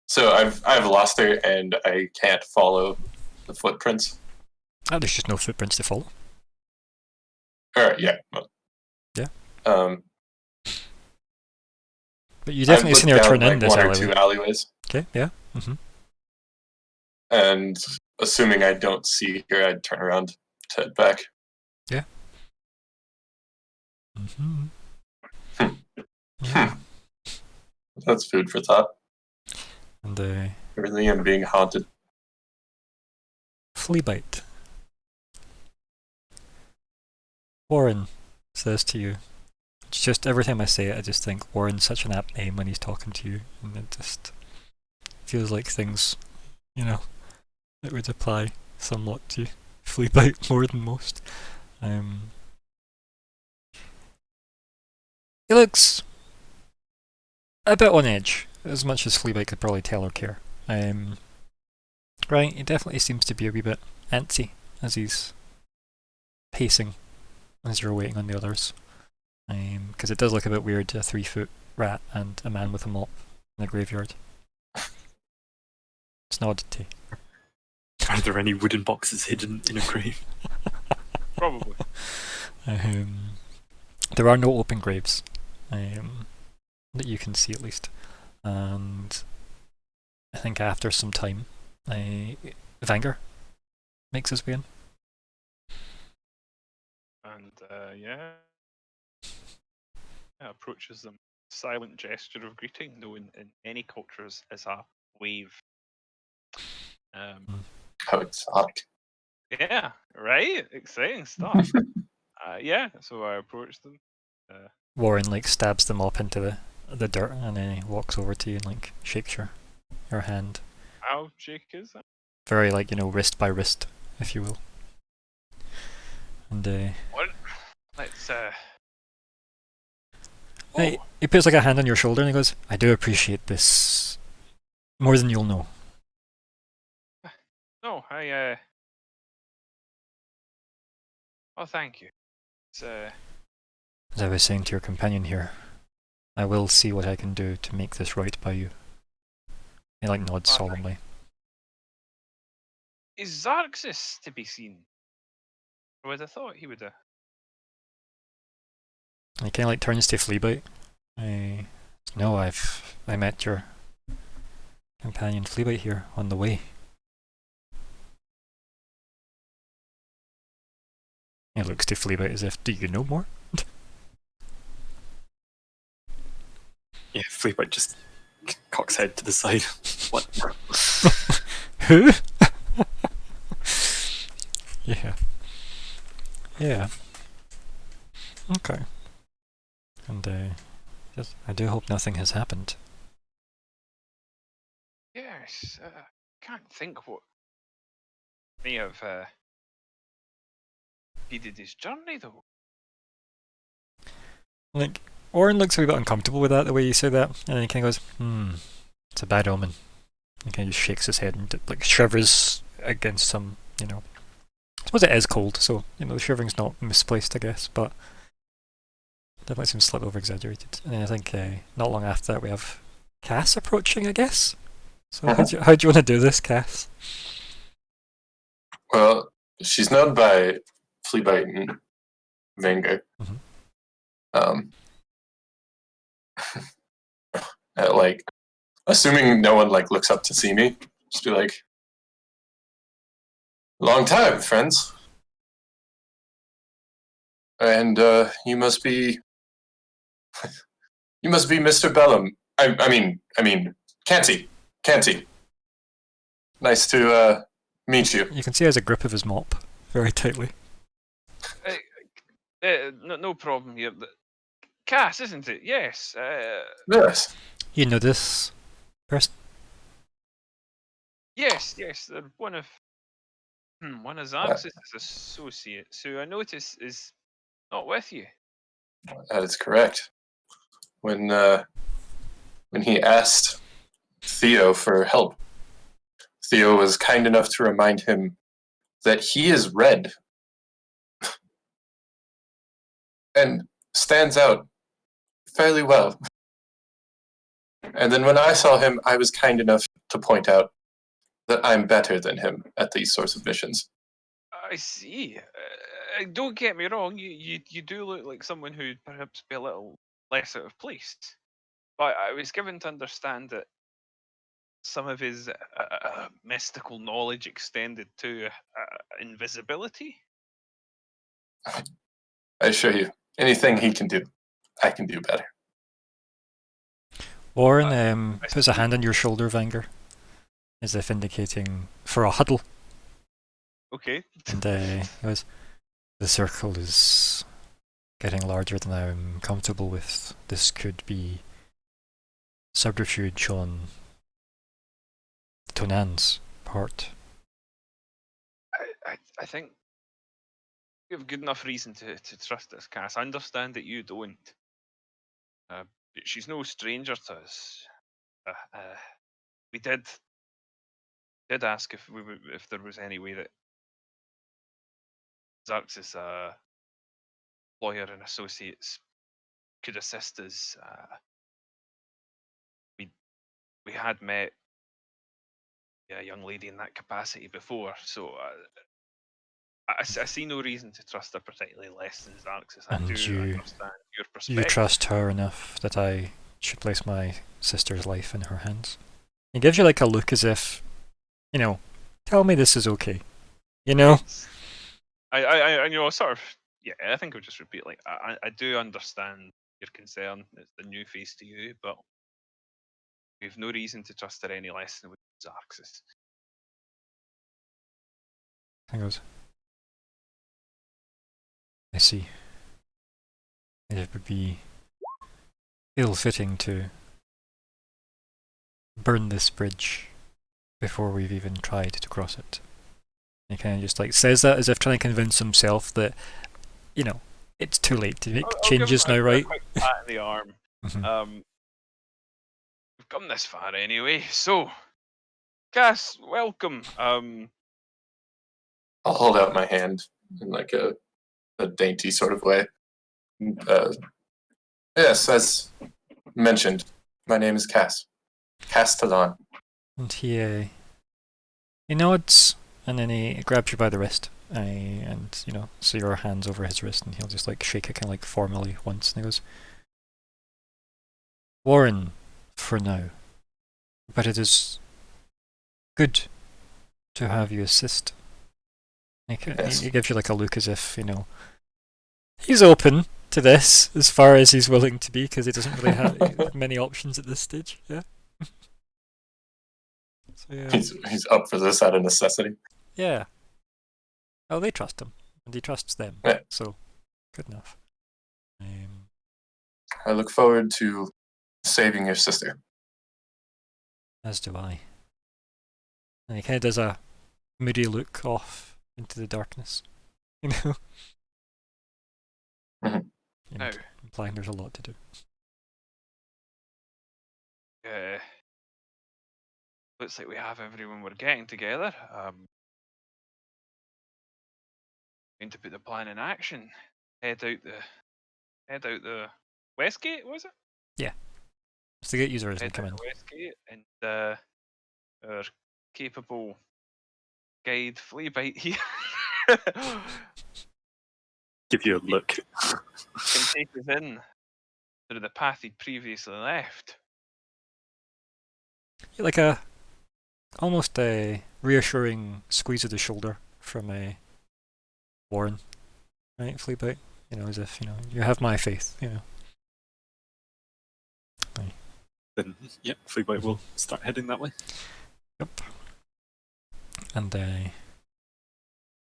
So I've lost her and I can't follow the footprints. Oh, there's just no footprints to follow. Alright, yeah. Well, yeah. But you definitely seen her turn in this one alleyway. or two alleyways. Okay, yeah. Mm-hmm. And assuming I don't see her, I'd turn around to head back. Yeah. Mm-hmm. Yeah. That's food for thought. And I really am being haunted. Flea bite. Warren says to you. It's just every time I say it, I just think Warren's such an apt name when he's talking to you, and it just feels like things, that would apply somewhat to flea bite more than most. He looks a bit on edge, as much as Fleabite could probably tell or care. Right, he definitely seems to be a wee bit antsy as he's pacing as you're waiting on the others. Because it does look a bit weird, a 3-foot rat and a man with a mop in a graveyard. It's an oddity. Are there any wooden boxes hidden in a grave? Probably. There are no open graves. That you can see at least. And I think after some time, Vanger makes his way in. And approaches them. Silent gesture of greeting, though in many cultures is a wave. How exotic. Yeah, right? Exciting stuff. So I approached them. Warren stabs them up into the dirt, and then he walks over to you and shakes your hand. How shake is that? Very wrist by wrist, if you will. And what? Let's he puts a hand on your shoulder and he goes, "I do appreciate this more than you'll know." No, I oh, thank you. It's As I was saying to your companion here, I will see what I can do to make this right by you. He nods solemnly. Is Xarxis to be seen? I would have thought he would have. He kind of turns to Fleabite. No, I met your companion Fleabite here on the way. He looks to Fleabite as if, do you know more? Yeah, Fleabite just cocks head to the side. What? Who? Yeah. Okay. And I do hope nothing has happened. Yes, can't think what may have impeded his journey though. Oren looks a wee bit uncomfortable with that, the way you say that, and then he kind of goes, it's a bad omen. He kind of just shakes his head and shivers against some, I suppose it is cold, so, the shivering's not misplaced, I guess, but definitely seems slightly over-exaggerated. And then I think not long after that we have Cass approaching, I guess? So how do you want to do this, Cass? Well, she's known by Fleabite and Vanger. Like, assuming no one like looks up to see me, just be like, "Long time, friends." And you must be Mr. Bellum. I mean, Canty. Nice to meet you. You can see he has a grip of his mop very tightly. No problem here. Cass, isn't it? Yes. Yes. You know this person? Yes. They're one of Zarx's associates, who I notice is not with you. That is correct. When he asked Theo for help, Theo was kind enough to remind him that he is red and stands out fairly well. And then when I saw him, I was kind enough to point out that I'm better than him at these sorts of missions. I see. Don't get me wrong. You do look like someone who'd perhaps be a little less out of place. But I was given to understand that some of his mystical knowledge extended to invisibility. I assure you, anything he can do, I can do better. Warren puts a hand on your shoulder, Vanger, as if indicating for a huddle. Okay. And he goes, "The circle is getting larger than I'm comfortable with. This could be subterfuge on the Tonan's part." I think we have good enough reason to trust this, Cass. I understand that you don't. She's no stranger to us. We did ask if there was any way that Zarx's lawyer and associates could assist us. We had met a young lady in that capacity before, so I see no reason to trust her particularly less than Zarx's. I And do you- understand your perspective. You trust her enough that I should place my sister's life in her hands. He gives you like a look as if, tell me this is okay. I sort of, yeah, I think I'll just repeat, like, I do understand your concern. It's the new face to you, but we've no reason to trust her any less than with Zarx's. He goes, "I see. It would be ill-fitting to burn this bridge before we've even tried to cross it." He kind of just like says that as if trying to convince himself that, it's too late to make changes now, right? A quick pat in the arm. Mhm. We've come this far anyway, so Cass, welcome. I'll hold out my hand in like a dainty sort of way. Yes, as mentioned, my name is Cass. Castellan. And he nods, and then he grabs you by the wrist, so your hand's over his wrist, and he'll just like shake it kind of like formally once, and he goes, "Warren, for now, but it is good to have you assist." Yes. He gives you like a look as if, he's open to this as far as he's willing to be, because he doesn't really have many options at this stage. Yeah. So, yeah. He's up for this out of necessity. Yeah. Oh, they trust him, and he trusts them. Yeah. So, good enough. I look forward to saving your sister. As do I. And he kind of does a moody look off into the darkness, Mhm. Now, implying there's a lot to do. looks like we have everyone we're getting together. Going to put the plan in action. Head out the west gate, was it? It's the gate user isn't Head out coming. the west gate, and our capable guide Fleabite here Give you a look. Can take us in through the path he'd previously left. Like a almost a reassuring squeeze of the shoulder from a Warren, right? Fleabite, as if you have my faith, Then, yeah, Fleabite will start heading that way. Yep. And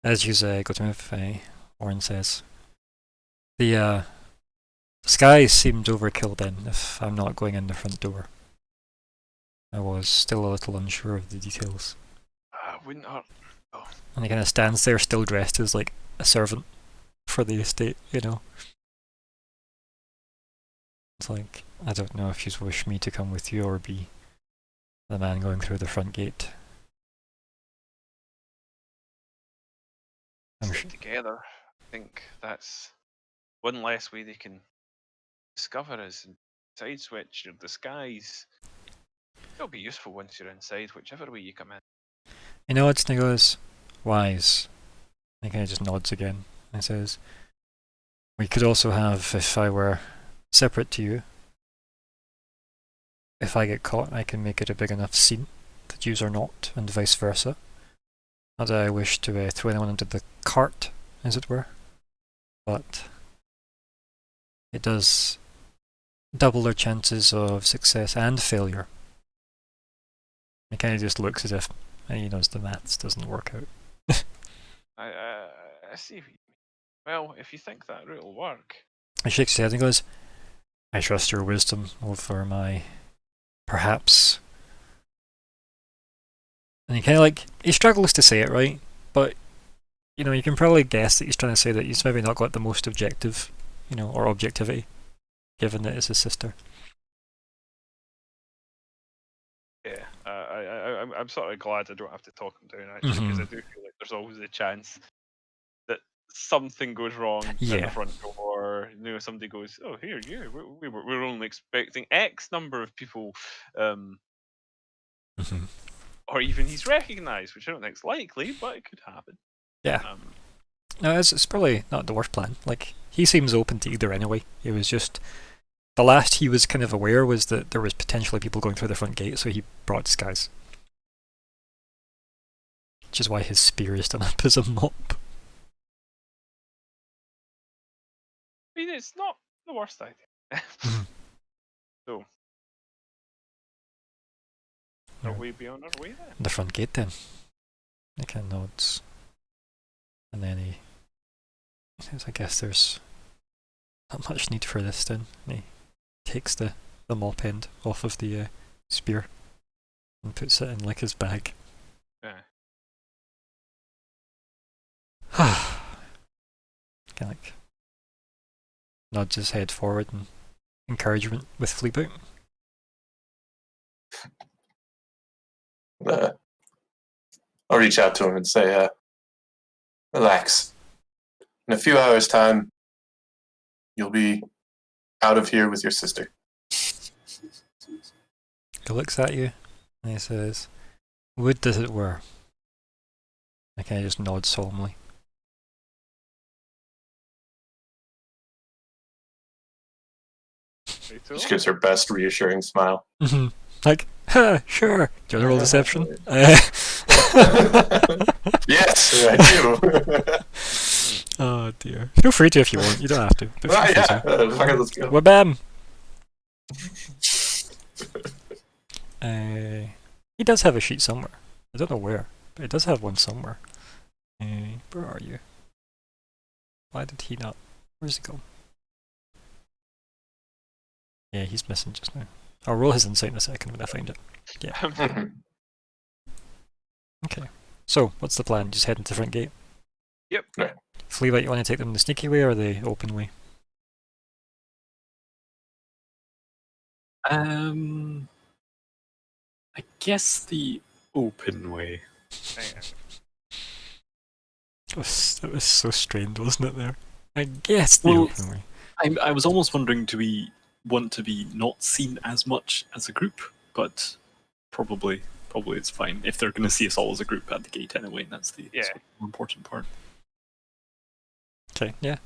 as you go to move, Warren says, the sky seemed overkill then, if I'm not going in the front door. I was still a little unsure of the details. Wouldn't hurt. And he kind of stands there still dressed as like a servant for the estate, It's like, I don't know if you wish me to come with you or be the man going through the front gate. Together, I think that's one less way they can discover us and side switch of the skies. It'll be useful once you're inside, whichever way you come in. He nods and he goes, wise. And he kind of just nods again and says, we could also have, if I were separate to you, if I get caught, I can make it a big enough scene that yous are not, and vice versa. Not that I wish to throw anyone into the cart, as it were, but it does double their chances of success and failure. He kind of just looks as if he knows the maths doesn't work out. I see. Well, if you think that route will work. He shakes his head and goes, I trust your wisdom over my perhaps. And he kind of he struggles to say it right, but you can probably guess that he's trying to say that he's maybe not got the most objective, or objectivity, given that it's his sister. Yeah, I'm sort of glad I don't have to talk him down actually, because I do feel like there's always a chance that something goes wrong at the front door. Somebody goes, "Oh, here, yeah, we're only expecting X number of people," or even he's recognised, which I don't think is likely, but it could happen. Yeah. No, it's probably not the worst plan. He seems open to either anyway. It was just the last he was kind of aware was that there was potentially people going through the front gate, so he brought disguise. Which is why his spear is done up as a mop. I mean, it's not the worst idea. So, are we be on our way then? The front gate then. He kind of nods. And then he says, I guess there's not much need for this then. And he takes the mop end off of the spear and puts it in his bag. Yeah. Kind of nods his head forward in encouragement with Fleabite. I'll reach out to him and say, relax. In a few hours' time, you'll be out of here with your sister. He looks at you and he says, would that it were. I kind of just nod solemnly. She gives her best reassuring smile. Sure. General deception. Yes, I do. Oh dear. Feel free to if you want. You don't have to. Let's go. Wabam! He does have a sheet somewhere. I don't know where, but he does have one somewhere. Where are you? Why did he not? Where's he gone? Yeah, he's missing just now. I'll roll his insight in a second when I find it. Yeah. Okay. So, what's the plan? Just head into the front gate? Yep. Right. Fleabite, you want to take them the sneaky way or the open way? I guess the open way. It was so strained, wasn't it, there? I guess the open way. I was almost wondering, do we want to be not seen as much as a group? But probably it's fine. If they're going to see us all as a group at the gate anyway, that's the more important part. Okay, yeah.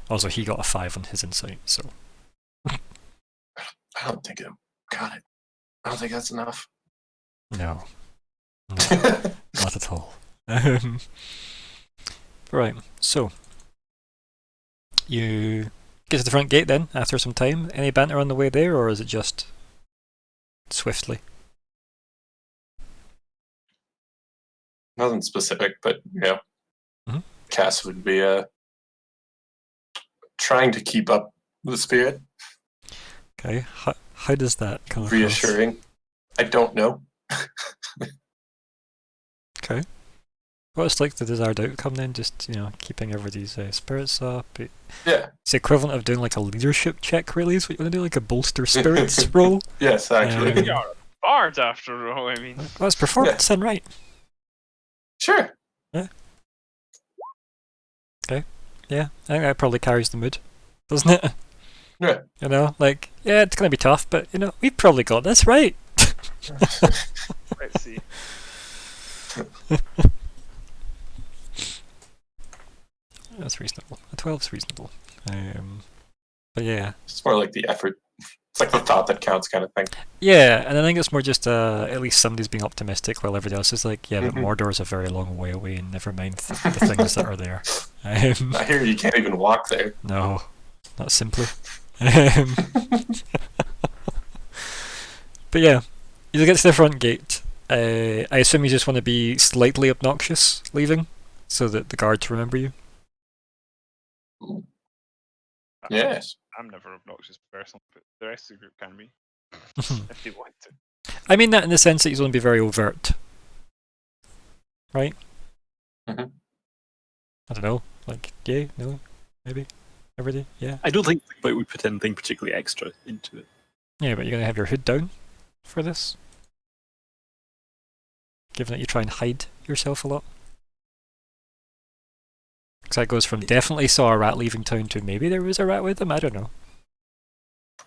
Also, he got a 5 on his insight, so. I don't think it got it. I don't think that's enough. No. Not at all. Right, so. You get to the front gate then, after some time. Any banter on the way there, or is it just swiftly? Nothing specific, but Mhm. Cass would be trying to keep up the spirit. Okay, how does that come across? Reassuring. I don't know. Okay. What's like the desired outcome then? Just, keeping everybody's spirits up? Yeah. It's the equivalent of doing like a leadership check, really, is what you want to do, like a bolster spirits roll? Yes, actually. We are bards after all, I mean. Well, it's performance then, right? Sure. Yeah. Okay. Yeah, I think that probably carries the mood, doesn't it? Yeah. Yeah, it's gonna be tough, but we've probably got this right. Let's see. That's reasonable. A 12's reasonable. But yeah. It's more like the effort. It's like the thought that counts kind of thing. Yeah, and I think it's more just at least somebody's being optimistic while everybody else is like, yeah, but Mhm. Mordor's a very long way away, and never mind the things that are there. I hear you can't even walk there. No, not simply. Um, but yeah, you get to the front gate. I assume you just want to be slightly obnoxious leaving, so that the guards remember you. Yes. I'm never obnoxious person, but the rest of the group can be. If they want to. I mean that in the sense that you want to be very overt, right? Mhm. I don't know, like yeah, no, maybe, everybody, yeah. I don't think we put anything particularly extra into it. Yeah, but you're gonna have your hood down for this, given that you try and hide yourself a lot. Because that goes from definitely saw a rat leaving town to maybe there was a rat with them. I don't know.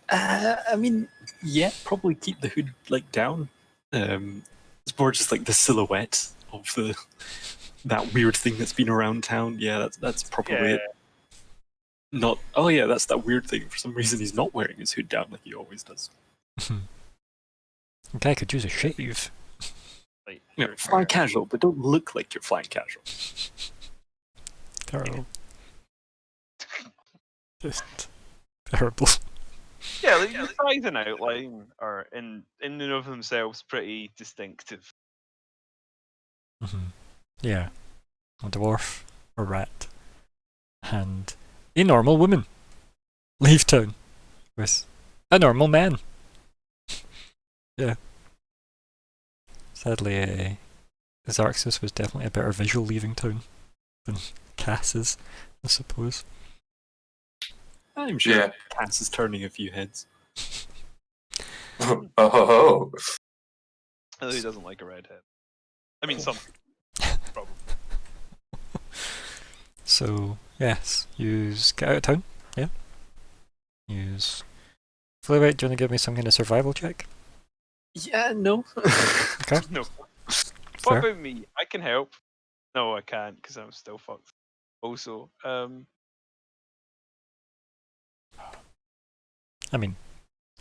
I mean, yeah, probably keep the hood down. It's more just like the silhouette of that weird thing that's been around town. Yeah, that's probably Yeah. it. Not. Oh yeah, that's that weird thing. For some reason, he's not wearing his hood down like he always does. Okay, could use a shave. Like, Fly casual, but don't look like you're flying casual. Terrible. Just terrible. yeah, like the size and outline are in and of themselves pretty distinctive. Yeah. A dwarf, a rat, and a normal woman leave town with a normal man. Yeah. Sadly, Xarxus was definitely a better visual leaving town than Cass is, I suppose. I'm sure Yeah. Cass is turning a few heads. Oh. Although he doesn't like a redhead. I mean, some probably. So, yes, get out of town, yeah. Use Flavite, do you want to give me some kind of survival check? Yeah, no. Okay. No. Fair. What about me? I can help. No, I can't because I'm still fucked. Also, I mean,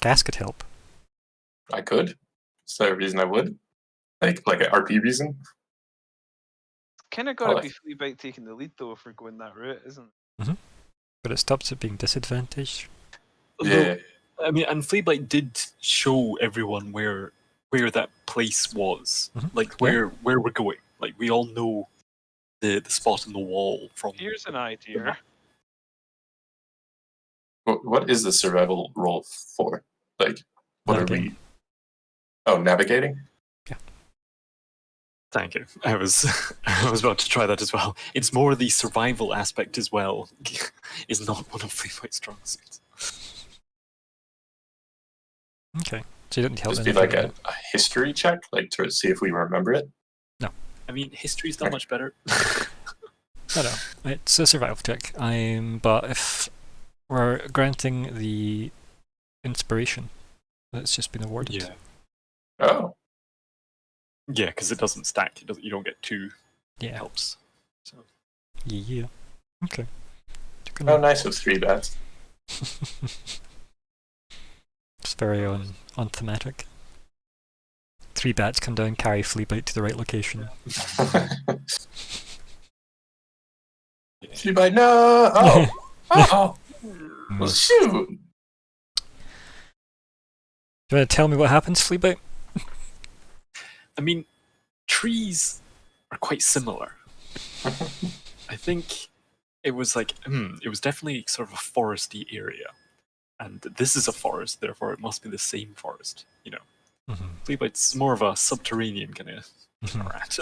Cass could help. I could. Is there a reason I would? Like an RP reason? kind of got to Oh, be Fleabite taking the lead though if we're going that route, isn't it? But it stops it being disadvantaged. Yeah. I mean, and Fleabite did show everyone where that place was, like where we're going. Like we all know the spot on the wall from. Here's an idea. What is the survival roll for? Like, what are Navigating. we? Oh, navigating? Thank you. I was about to try that as well. It's more the survival aspect as well. Is not one of Fleabite's strong suits. Okay. So you didn't help Just be anything like with a history check, like to see if we remember it. I mean, history's not much better. No, it's a survival check. But if we're granting the inspiration that's just been awarded. Yeah. Oh. Yeah, because it doesn't stack. You don't get two Yeah. helps. So Yeah. Okay. How nice of 3 bats. It's very on thematic. 3 bats come down, carry Fleabite to the right location. 3 bite, no! Oh! Oh! Well, shoot! Do you want to tell me what happens, Fleabite? I mean, trees are quite similar. I think it was like, it was definitely sort of a foresty area. And this is a forest, therefore it must be the same forest, you know. Fleabite's more of a subterranean kind of rat.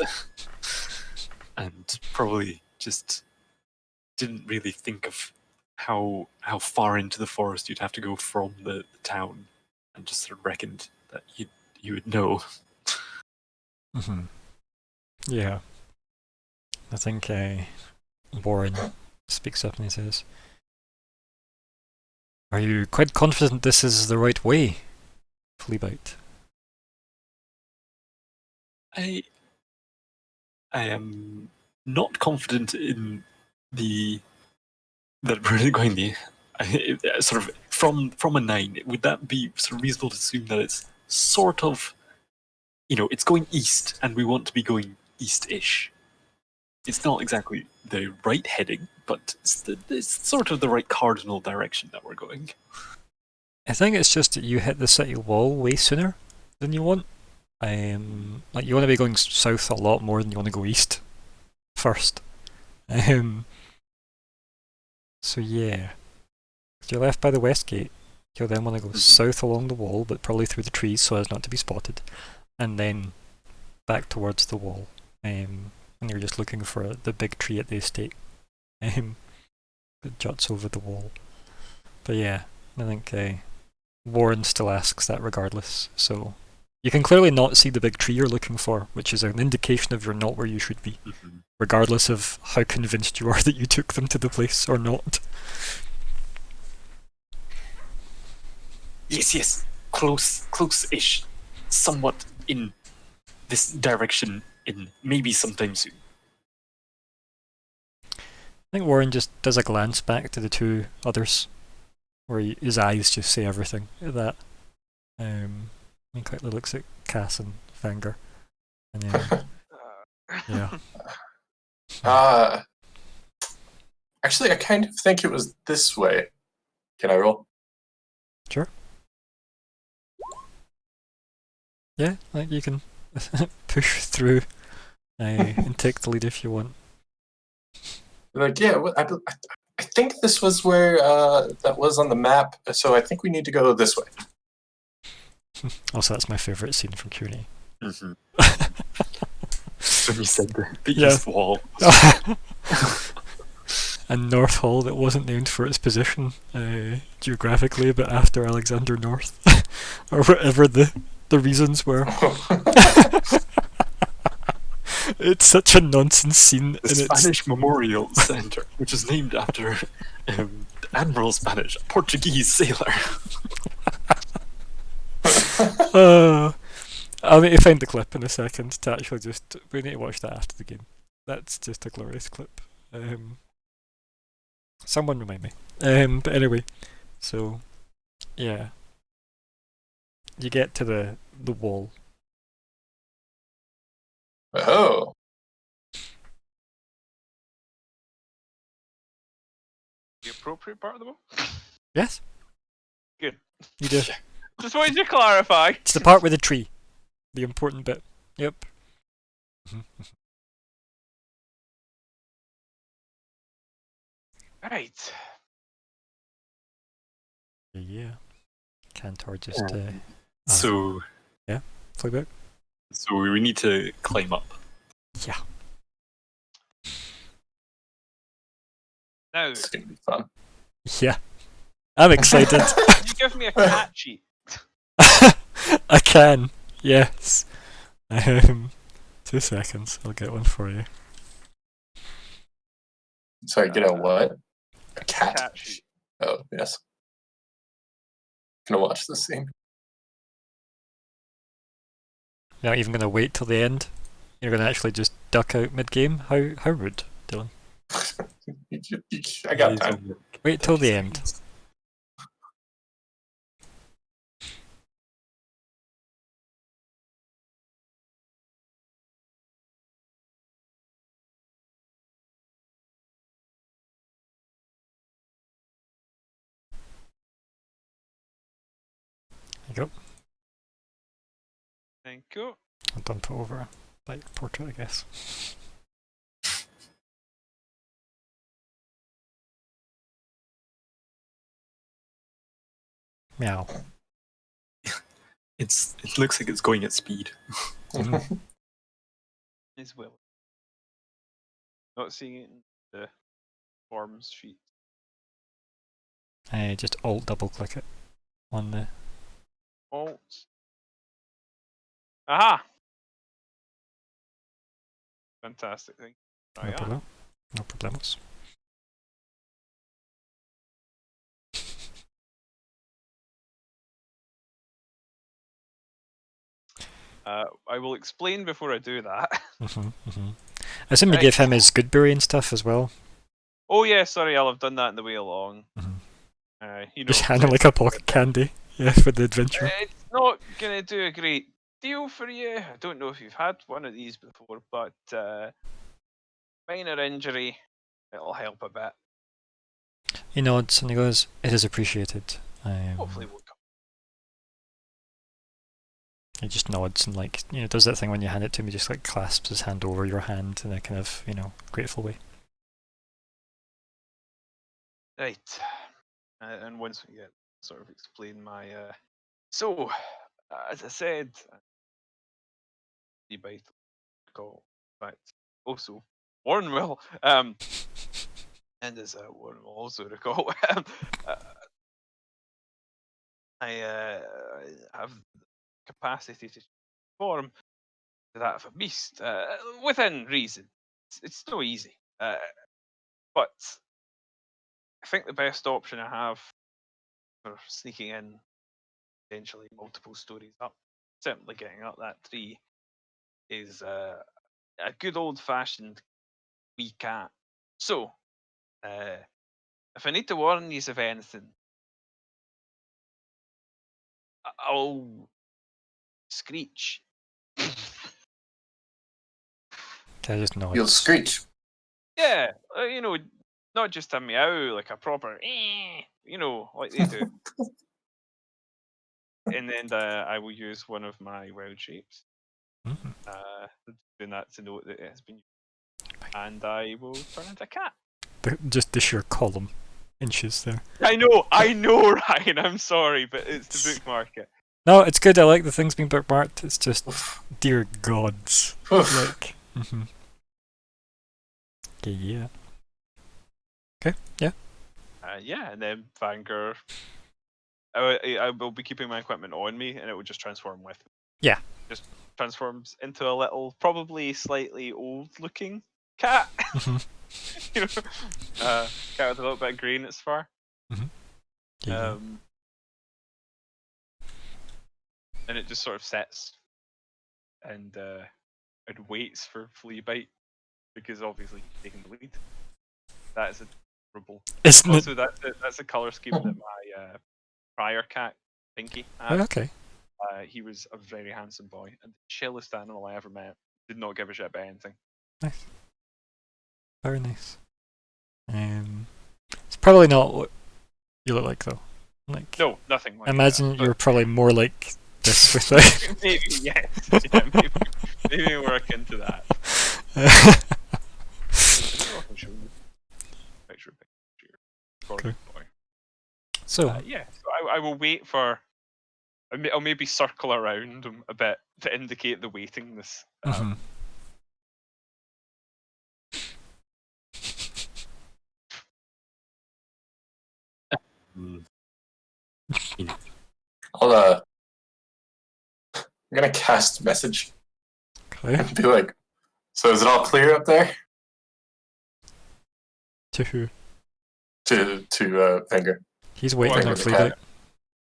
And probably just didn't really think of how far into the forest you'd have to go from the town, and just sort of reckoned that you would know. Yeah. I think Warren speaks up and he says, "Are you quite confident this is the right way, Fleabite?" I am not confident in that we're going the sort of from a 9. Would that be sort of reasonable to assume that it's sort of, it's going east, and we want to be going east-ish? It's not exactly the right heading, but it's sort of the right cardinal direction that we're going. I think it's just that you hit the city wall way sooner than you want. Like you want to be going south a lot more than you want to go east first. So yeah, if you're left by the west gate, you'll then want to go south along the wall, but probably through the trees so as not to be spotted, and then back towards the wall. And you're just looking for the big tree at the estate that juts over the wall. But yeah, I think Warren still asks that regardless, so you can clearly not see the big tree you're looking for, which is an indication of you're not where you should be, regardless of how convinced you are that you took them to the place or not. Yes, close-ish, somewhat in this direction, in maybe sometime soon. I think Warren just does a glance back to the 2 others, where his eyes just say everything at that. He quickly looks at Cass and Vanger, and then yeah. Actually, I kind of think it was this way. Can I roll? Sure. Yeah, like you can push through and take the lead if you want. Like, yeah, I think this was where that was on the map, so I think we need to go this way. Also, that's my favourite scene from Q&A. When you said the east wall. And North Hall, that wasn't named for its position geographically, but after Alexander North, or whatever the reasons were. It's such a nonsense scene. The Spanish Memorial Center, which is named after Admiral Spanish, a Portuguese sailor. I'll need to find the clip in a second to actually we need to watch that after the game. That's just a glorious clip. Someone remind me. But anyway, so yeah, you get to the wall. Oh. The appropriate part of the book? Yes. Good. You do. Just wanted to clarify. It's the part with the tree. The important bit. Yep. Right. Yeah. Cantor just So Fleabite. So we need to climb up. Yeah. Now, It's gonna be fun. Yeah. I'm excited. can you give me a cat sheet? I can. Yes. 2 seconds. I'll get one for you. Sorry, get a what? A cat? Cat sheet. Oh, yes. Gonna watch this scene. You're not even going to wait till the end? You're going to actually just duck out mid-game? How rude, Dylan. I got time. Wait till the end. There you go. Thank you. I'll dump it over like portrait, I guess. Meow. It looks like it's going at speed. As well. Not seeing it in the forms sheet. Just alt double click it on the. Alt. Aha! Fantastic thing. Oh, No yeah. problem. No problemos. I will explain before I do that. I assume you Right. gave him his Goodberry and stuff as well. Oh yeah, sorry, I'll have done that in the way along. You know, Just hand him like a pocket candy, yeah, for the adventure. it's not gonna do a great deal for you. I don't know if you've had one of these before, but minor injury, it'll help a bit. He nods and he goes, "It is appreciated." Hopefully, it won't come. He just nods and does that thing when you hand it to him. He just clasps his hand over your hand in a kind of grateful way. Right, and once we get sort of explain my so as I said, the bite call, but also Warren will and as Warren will also recall, I have capacity to transform to that of a beast within reason. It's no easy, but I think the best option I have for sneaking in potentially multiple stories up, simply getting up that tree, is a good old-fashioned wee cat. So, if I need to warn you of anything, I'll screech. I just nods. You'll screech. Yeah, not just a meow, like a proper, like they do. And then I will use one of my wild shapes. Doing that to note that it has been used. And I will turn into a cat. Just the sheer column inches there. I know, Ryan. I'm sorry, but it's to bookmark it. No, it's good. I like the things being bookmarked. It's just, dear gods, Okay, yeah. Okay, yeah. Yeah, and then Vanger. I will be keeping my equipment on me, and it will just transform with me. Yeah. Just transforms into a little, probably slightly old-looking cat. Cat with a little bit of grey in its fur. Yeah. And it just sort of sits and waits for Flea Bite, because obviously he's taking the lead. That is adorable. Isn't Also, it? that's the colour scheme that my prior cat, Pinky, had. Oh, okay. He was a very handsome boy, and the chillest animal I ever met. Did not give a shit about anything. Nice. Very nice. It's probably not what you look like, though. No, nothing like imagine that. you're probably more like this without. Maybe, yes. Yeah, maybe we're akin to that. I'll show you a picture. Okay. Boy. So, So I will wait for. I'll maybe circle around him a bit to indicate the waitingness. I'm gonna cast message okay. and be like, so is it all clear up there? To who? To Finger. He's waiting on Finger the Fleabite.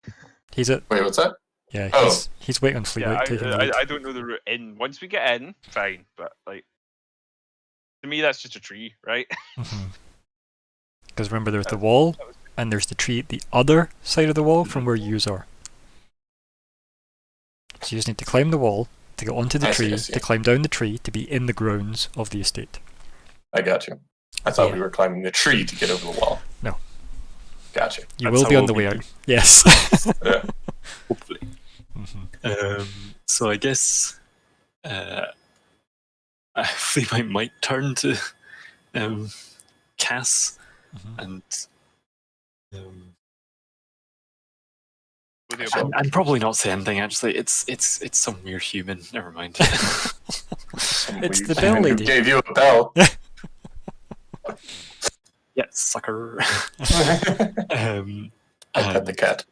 cat. He's at. Wait, what's that? Yeah, Oh. he's waiting on Fleabite taking the lead. I don't know the route in. Once we get in, fine. But to me, that's just a tree, right? Because remember, there's the wall, and there's the tree at the other side of the wall from where you are. So you just need to climb the wall to get onto the tree, to climb down the tree, to be in the grounds of the estate. I got you. I thought we were climbing the tree to get over the wall. No. Gotcha. You will be on the way out. Yes. Yeah. Hopefully. So I guess I think I might turn to Cass and and probably not say anything. Actually, it's some weird human. Never mind. It's the bell lady. Who gave you a bell? Yeah, sucker. I pet the cat.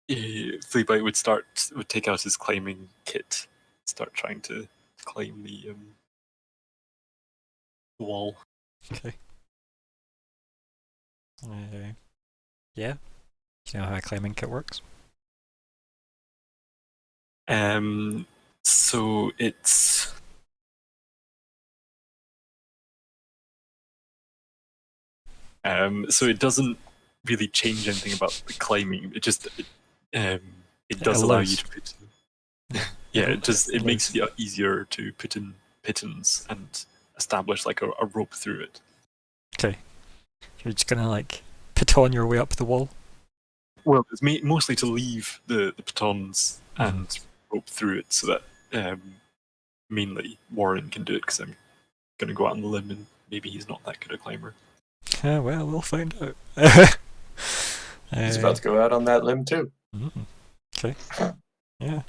Fleabite would take out his climbing kit, start trying to climb the wall. Okay. Yeah. Do you know how a climbing kit works? So it's so it doesn't really change anything about the climbing. It just it does allow you to put it makes it easier to put in pittons and establish like a rope through it. Okay. You're just gonna like piton your way up the wall? Well, it's mostly to leave the pitons and rope through it so that mainly Warren can do it, because I'm going to go out on the limb and maybe he's not that good a climber. Well, we'll find out. He's about to go out on that limb too. Okay. Yeah.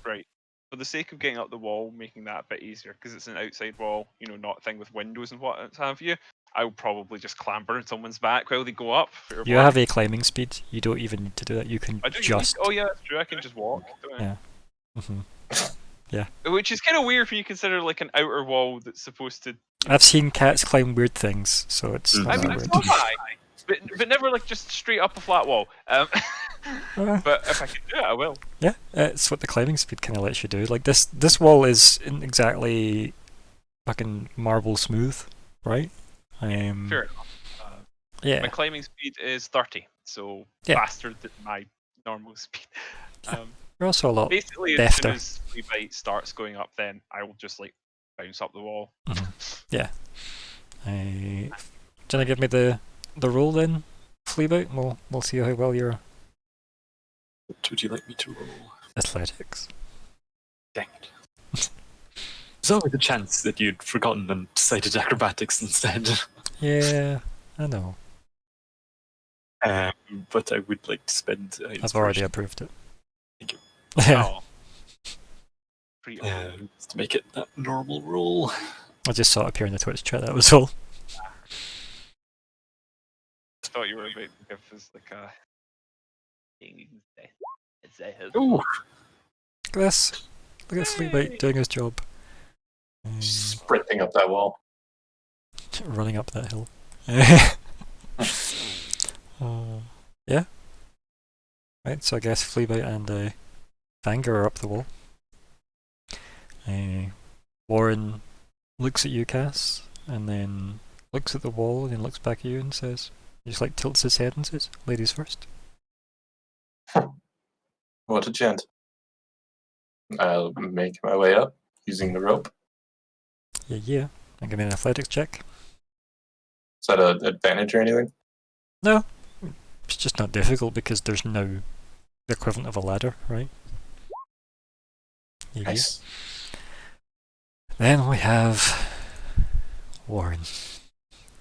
Right. For the sake of getting up the wall, making that a bit easier, because it's an outside wall, not a thing with windows and what have you, I'll probably just clamber on someone's back while they go up. You have a climbing speed. You don't even need to do that. You can just... Oh yeah, that's true. I can just walk. Yeah. Yeah. Which is kind of weird when you consider like an outer wall that's supposed to... I've seen cats climb weird things, so it's not that weird. But never like just straight up a flat wall. But if I can do it, I will. Yeah, it's what the climbing speed kind of lets you do. Like this wall isn't exactly fucking marble smooth, right? Fair enough. Yeah. My climbing speed is 30, so faster than my normal speed. You're also a lot basically, defter. as soon as Fleabite starts going up, then I will just like bounce up the wall. Yeah. Do you want to give me the roll then, Fleabite? We'll see how well you're... What would you like me to roll? Athletics. Dang it. There's always a chance that you'd forgotten and decided acrobatics instead. Yeah, I know. But I would like to spend... I've already approved it. Thank you. Yeah. To make it that normal roll. I just saw it appear in the Twitch chat, that was all. I thought you were about to give us like a... Ooh. Look at this. Look at Fleabite doing his job. Sprinting up that wall. Running up that hill. Yeah. Right, so I guess Fleabite and Vanger are up the wall. Warren looks at you, Cass, and then looks at the wall and then looks back at you and says, he just like tilts his head and says, "Ladies first." What a gent. I'll make my way up using the rope. Yeah. And give me an athletics check. Is that an advantage or anything? No. It's just not difficult because there's now the equivalent of a ladder, right? Yeah. Nice. Then we have Warren.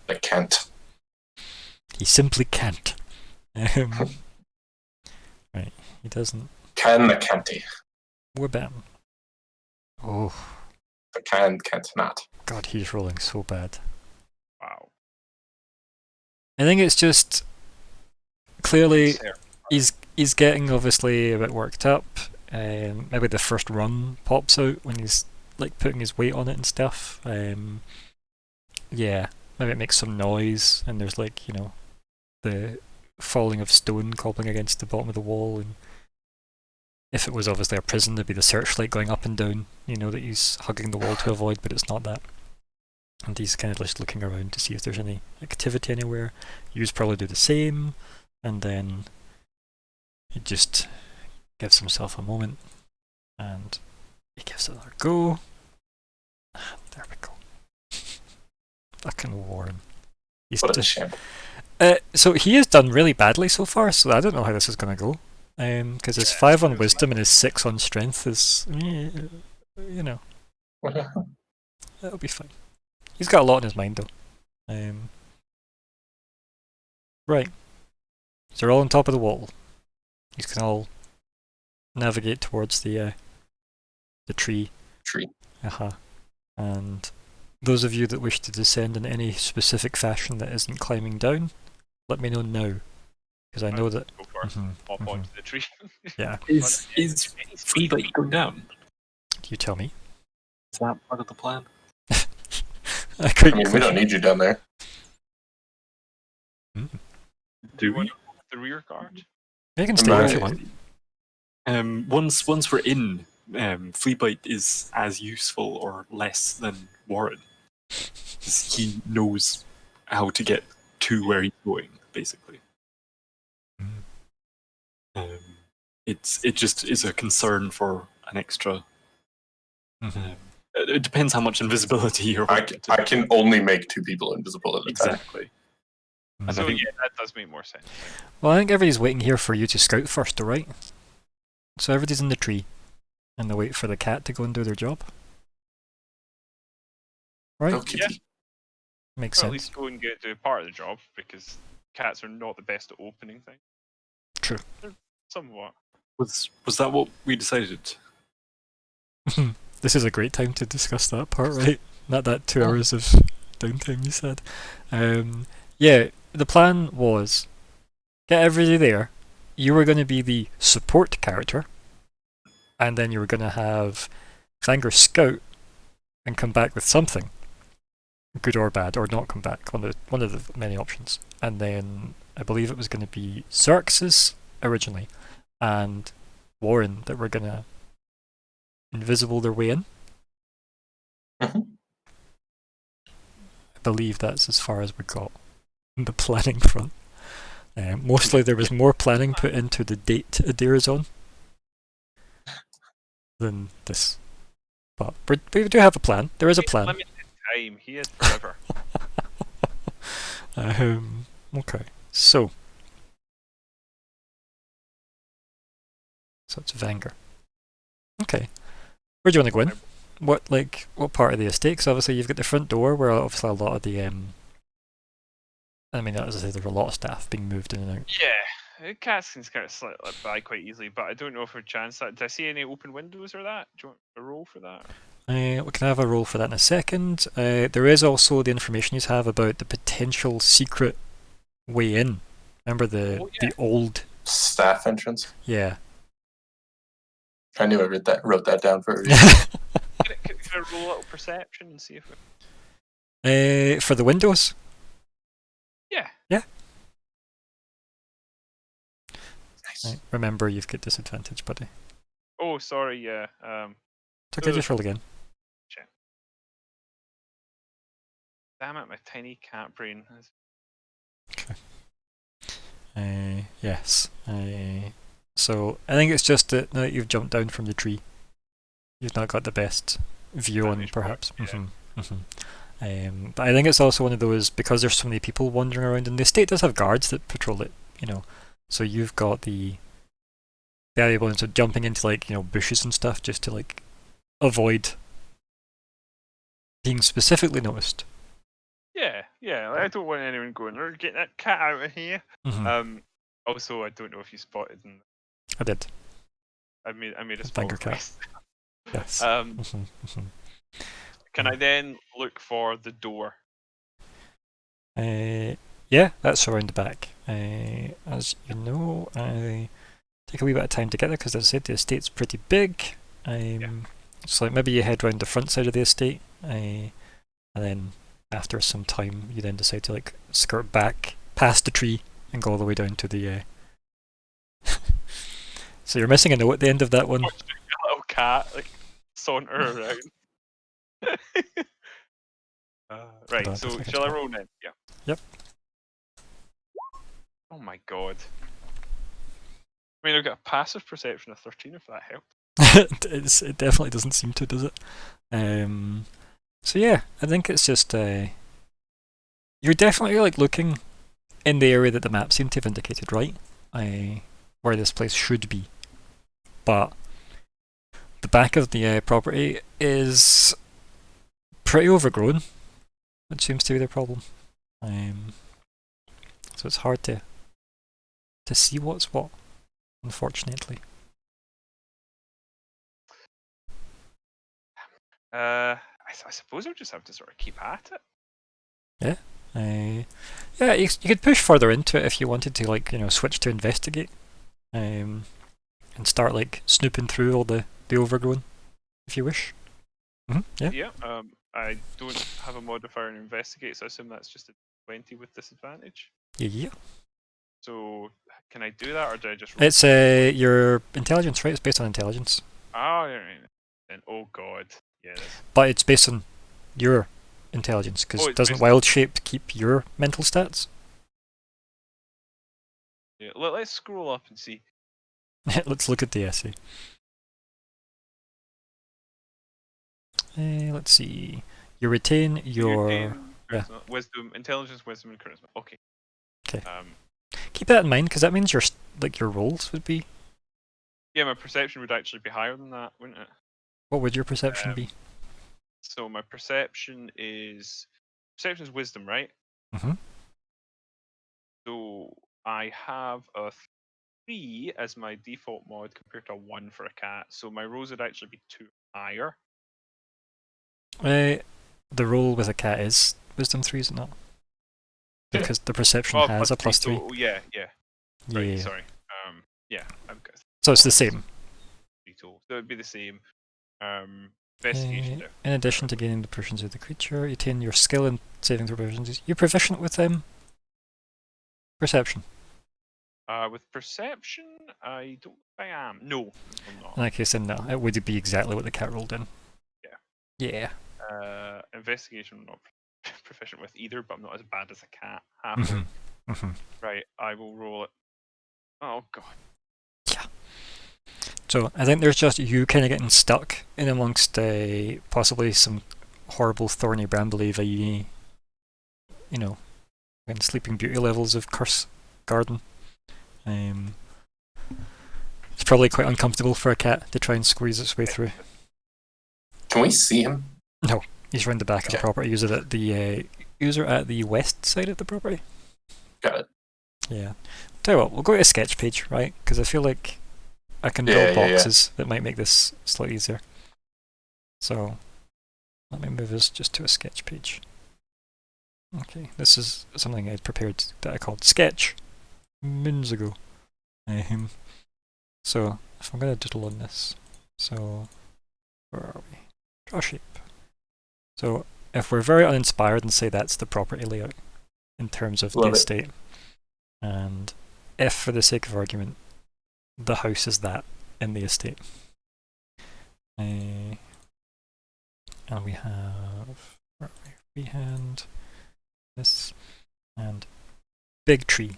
I can't. He simply can't. Right, he doesn't. Can the canty. We're bad. Oh. The can't not. God, he's rolling so bad. Wow. I think it's just clearly he's getting obviously a bit worked up. Maybe the first rung pops out when he's like putting his weight on it and stuff. Yeah, maybe it makes some noise and there's like, the falling of stone cobbling against the bottom of the wall, and if it was obviously a prison there'd be the searchlight going up and down, that he's hugging the wall to avoid, but it's not that. And he's kind of just looking around to see if there's any activity anywhere. You'd probably do the same, and then he just gives himself a moment, and he gives it another go. There we go. Fucking Warren. He's What a just, champ. so he has done really badly so far, so I don't know how this is going to go. Because his 5 on wisdom and his 6 on strength is, you know, it'll be fine. He's got a lot in his mind though. Right. So they're all on top of the wall. You can all navigate towards the tree. Tree. And those of you that wish to descend in any specific fashion that isn't climbing down, let me know now. Because I know that... Go for it. Hop onto the tree. Yeah. Is Fleabite going down? You tell me. Is that part of the plan? I mean, we don't need you down there. Do we? The rear guard? You can stay there if you want. Once we're in, Fleabite is as useful or less than Warren. 'Cause he knows how to get to where he's going, basically. It just is a concern for an extra. It depends how much invisibility you're. I can only make 2 people invisible at a time. Exactly. So yeah, that does make more sense. Well, I think everybody's waiting here for you to scout first, alright? So everybody's in the tree, and they wait for the cat to go and do their job. Right? Go kitty. Makes Well, at sense. least go and do part of the job, because cats are not the best at opening things. True. They're somewhat. Was that what we decided? This is a great time to discuss that part, right? Not that 2 hours of downtime you said. Yeah, the plan was get everybody there. You were going to be the support character, and then you were going to have Xanger scout and come back with something, good or bad, or not come back. One of the many options. And then I believe it was going to be Xerxes originally, and Warren that were going to invisible their way in. I believe that's as far as we got in the planning front. Mostly there was more planning put into the date Adair is on than this. But we do have a plan. There is a plan. Limited time. He is forever. Okay. So it's Vanger. Okay. Where do you want to go in? What part of the estate? 'Cause obviously you've got the front door where obviously a lot of the I mean, as I say, there were a lot of staff being moved in and out. Yeah, cats can kind of slip by quite easily, but I don't know if we're chance that. Do I see any open windows or that? Do you want a roll for that? We can have a roll for that in a second. There is also the information you have about the potential secret way in. Remember the old Staff entrance. Yeah. I knew I wrote that down for a reason. Can I roll a little perception and see if For the windows? Yeah. Yeah. Nice. Right. Remember, you've got disadvantage, buddy. Oh, sorry. Yeah. It's okay, just roll again. Damn it, my tiny cat brain. Okay. Yes. So I think it's just that now that you've jumped down from the tree, you've not got the best view on, perhaps. Yeah. But I think it's also one of those, because there's so many people wandering around, and the estate does have guards that patrol it, So you've got the valuable of jumping into bushes and stuff just to avoid being specifically noticed. Yeah. I don't want anyone going, get that cat out of here. Also, I don't know if you spotted. I did. I made a Vanger cat. request. Yes. Can I then look for the door? Yeah, that's around the back. As you know, I take a wee bit of time to get there because, as I said, the estate's pretty big. So maybe you head round the front side of the estate, and then after some time, you then decide to skirt back past the tree and go all the way down to the. So you're missing a note at the end of that one. A little cat saunter around. Right, on, so just a shall I second. roll then? Yeah. Yep. Oh my god. I mean, I've got a passive perception of 13, if that helps. It definitely doesn't seem to, does it? So yeah, I think it's just you're definitely like looking in the area that the map seemed to have indicated, right? Where this place should be, but the back of the property is pretty overgrown, which seems to be the problem. So it's hard to see what's what, unfortunately. I suppose I'll just have to sort of keep at it. Yeah, you could push further into it if you wanted to, like, switch to investigate, and start like snooping through all the overgrown, if you wish. Yeah. Yeah. I don't have a modifier in investigate, so I assume that's just a 20 with disadvantage. Yeah. So can I do that, or do I just? Roll? It's your intelligence, right? It's based on intelligence. Oh, yeah. And oh god, yeah. But it's based on your intelligence, because doesn't Wild Shape keep your mental stats? Yeah. Let's scroll up and see. Let's look at the essay. Let's see. You retain your wisdom, intelligence, wisdom, and charisma. Okay. Okay. Keep that in mind, because that means your rolls would be. Yeah, my perception would actually be higher than that, wouldn't it? What would your perception be? So my perception is wisdom, right? Mhm. So I have a 3 as my default mod compared to a 1 for a cat. So my rolls would actually be 2 higher. The roll with a cat is wisdom 3, is it not? Because the perception has a +3. So, yeah. Right, sorry. Yeah. So it's the same. So it would be the same. Investigation. In addition to gaining the proficiency of the creature, you attain your skill in saving throw proficiencies. You're proficient with perception. With perception, I don't think I am. No, I'm not. In that case, then no, it would be exactly what the cat rolled in. Yeah. Investigation, I'm not proficient with either, but I'm not as bad as a cat. Right, I will roll it. Oh god. Yeah. So I think there's just you kind of getting stuck in amongst possibly some horrible thorny brambly, and Sleeping Beauty levels of Curse Garden. It's probably quite uncomfortable for a cat to try and squeeze its way through. Can we see him? No, he's around the back of the property. User at the west side of the property. Got it. Yeah. Tell you what, we'll go to a sketch page, right? Because I feel like I can draw boxes that might make this slightly easier. So let me move us just to a sketch page. Okay, this is something I'd prepared that I called sketch moons ago. So if I'm going to doodle on this, so where are we? Draw shape. So if we're very uninspired and say that's the property layout in terms of the estate, and if for the sake of argument the house is that in the estate, and we have freehand, this, and big tree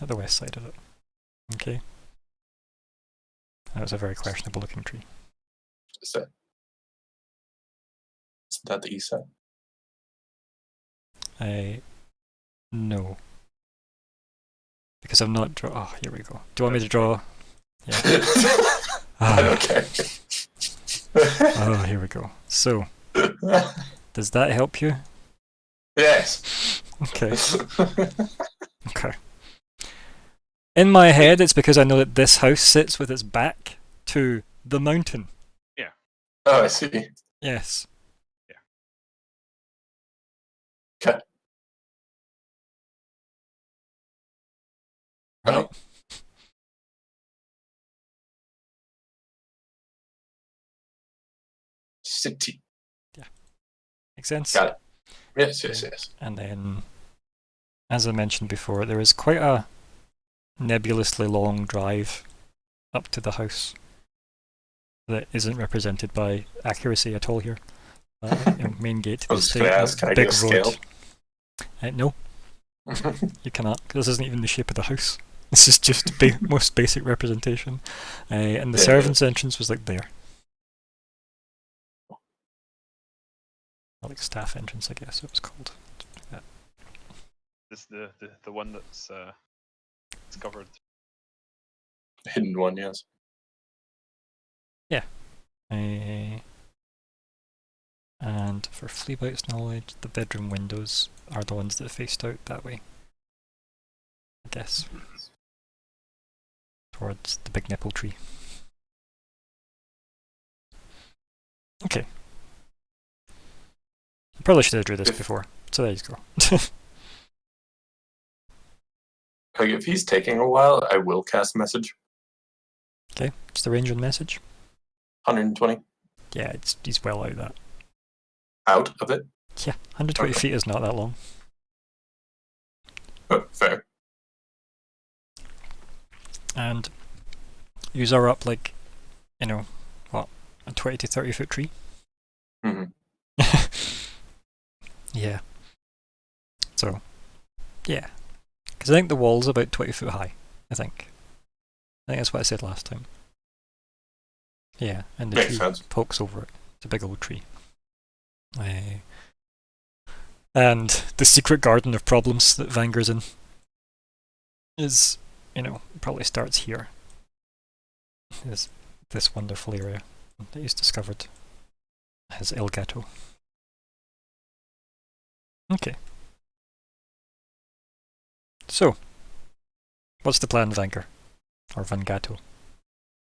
at the west side of it. Okay. That was a very questionable looking tree. Isn't that the east side? No. Because I'm not draw. Oh, here we go. Do you want me to draw? Yeah. I don't care. Oh, here we go. So, does that help you? Yes. Okay. Okay. In my head, it's because I know that this house sits with its back to the mountain. Yeah. Oh, I see. Yes. Yeah. Okay. Right. City. Yeah. Makes sense? Got it. Yes. And then, as I mentioned before, there is quite a nebulously long drive up to the house that isn't represented by accuracy at all here. main gate. I was It's going to a ask, can I big get a road. scale? No, you cannot. 'Cause this isn't even the shape of the house. This is just most basic representation. And the Yeah. servants' entrance was like there. Like staff entrance, I guess it was called. This is the one that's it's covered. Hidden one, yes. And for Fleabite's knowledge, the bedroom windows are the ones that faced out that way. I guess. Towards the big nipple tree. Okay. Probably should have drew this before. So there you go. Like, if he's taking a while, I will cast message. Okay, what's the range on message? 120. Yeah, he's well out of that. Out of it? Yeah, 120 Okay. feet is not that long. Oh, fair. And yous are up like, what, a 20 to 30 foot tree? Mhm. Yeah. So, yeah. Because I think the wall's about 20 foot high, I think. I think that's what I said last time. Yeah, and the Makes tree sense. pokes over it. It's a big old tree. And the secret garden of problems that Vanger's in is, probably starts here. Is this wonderful area that he's discovered as El Gato. Okay. So, what's the plan, Vanger? Or Van Gato?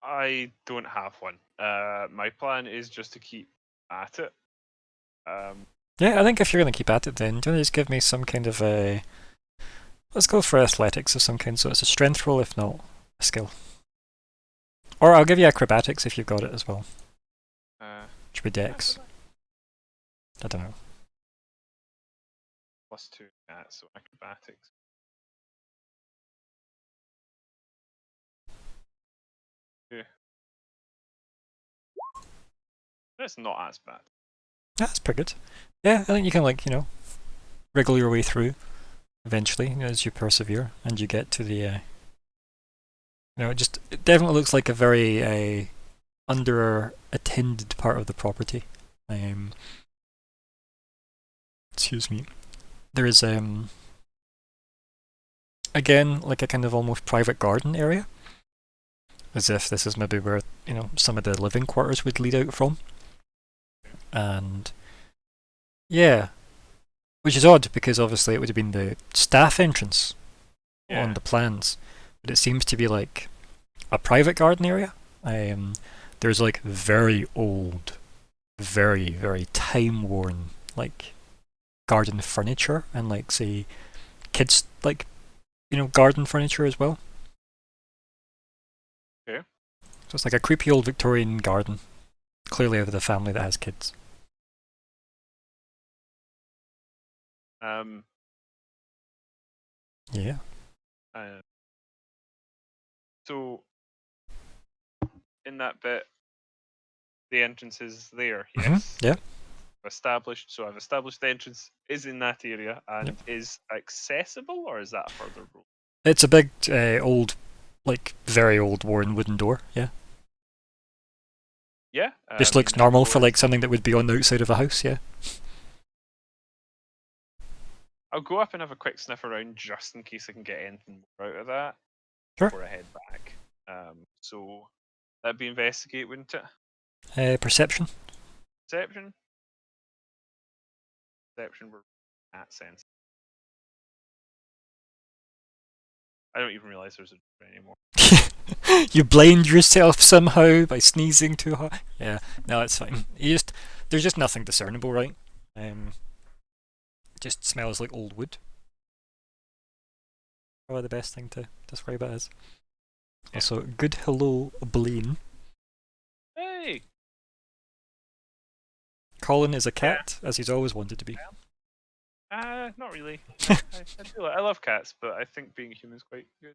I don't have one. My plan is just to keep at it. Yeah, I think if you're going to keep at it then, do you want to just give me some kind of a... Let's go for athletics of some kind, so it's a strength roll, if not a skill. Or I'll give you acrobatics if you've got it as well. Which would be dex. I don't know. +2 so acrobatics. Yeah. It's not as bad. That's pretty good. Yeah, I think you can, wriggle your way through eventually, as you persevere and you get to the... it definitely looks like a very under-attended part of the property. Excuse me. There is, again, like a kind of almost private garden area. As if this is maybe where, some of the living quarters would lead out from. And yeah, which is odd because obviously it would have been the staff entrance on the plans, but it seems to be like a private garden area. There's like very old, very, very time-worn like garden furniture and like say kids garden furniture as well. Okay. So it's like a creepy old Victorian garden, clearly of the family that has kids. Yeah. So in that bit, the entrance is there. Yes. Yeah. I've established the entrance is in that area and is accessible, or is that a further rule? It's a big, old, very old worn wooden door. Yeah. Yeah. Just looks normal for like something that would be on the outside of a house. Yeah. I'll go up and have a quick sniff around just in case I can get anything more out of that. Sure. Before I head back. So that'd be investigate, wouldn't it? Perception. Perception. Perception. We're at sense. I don't even realize there's a door anymore. You blind yourself somehow by sneezing too hard. Yeah. No, it's fine. There's just nothing discernible, right? Just smells like old wood. Probably the best thing to describe it as. Yeah. Also, good hello, Blaine. Hey! Colin is a cat, as he's always wanted to be. Not really. I love cats, but I think being a human is quite good.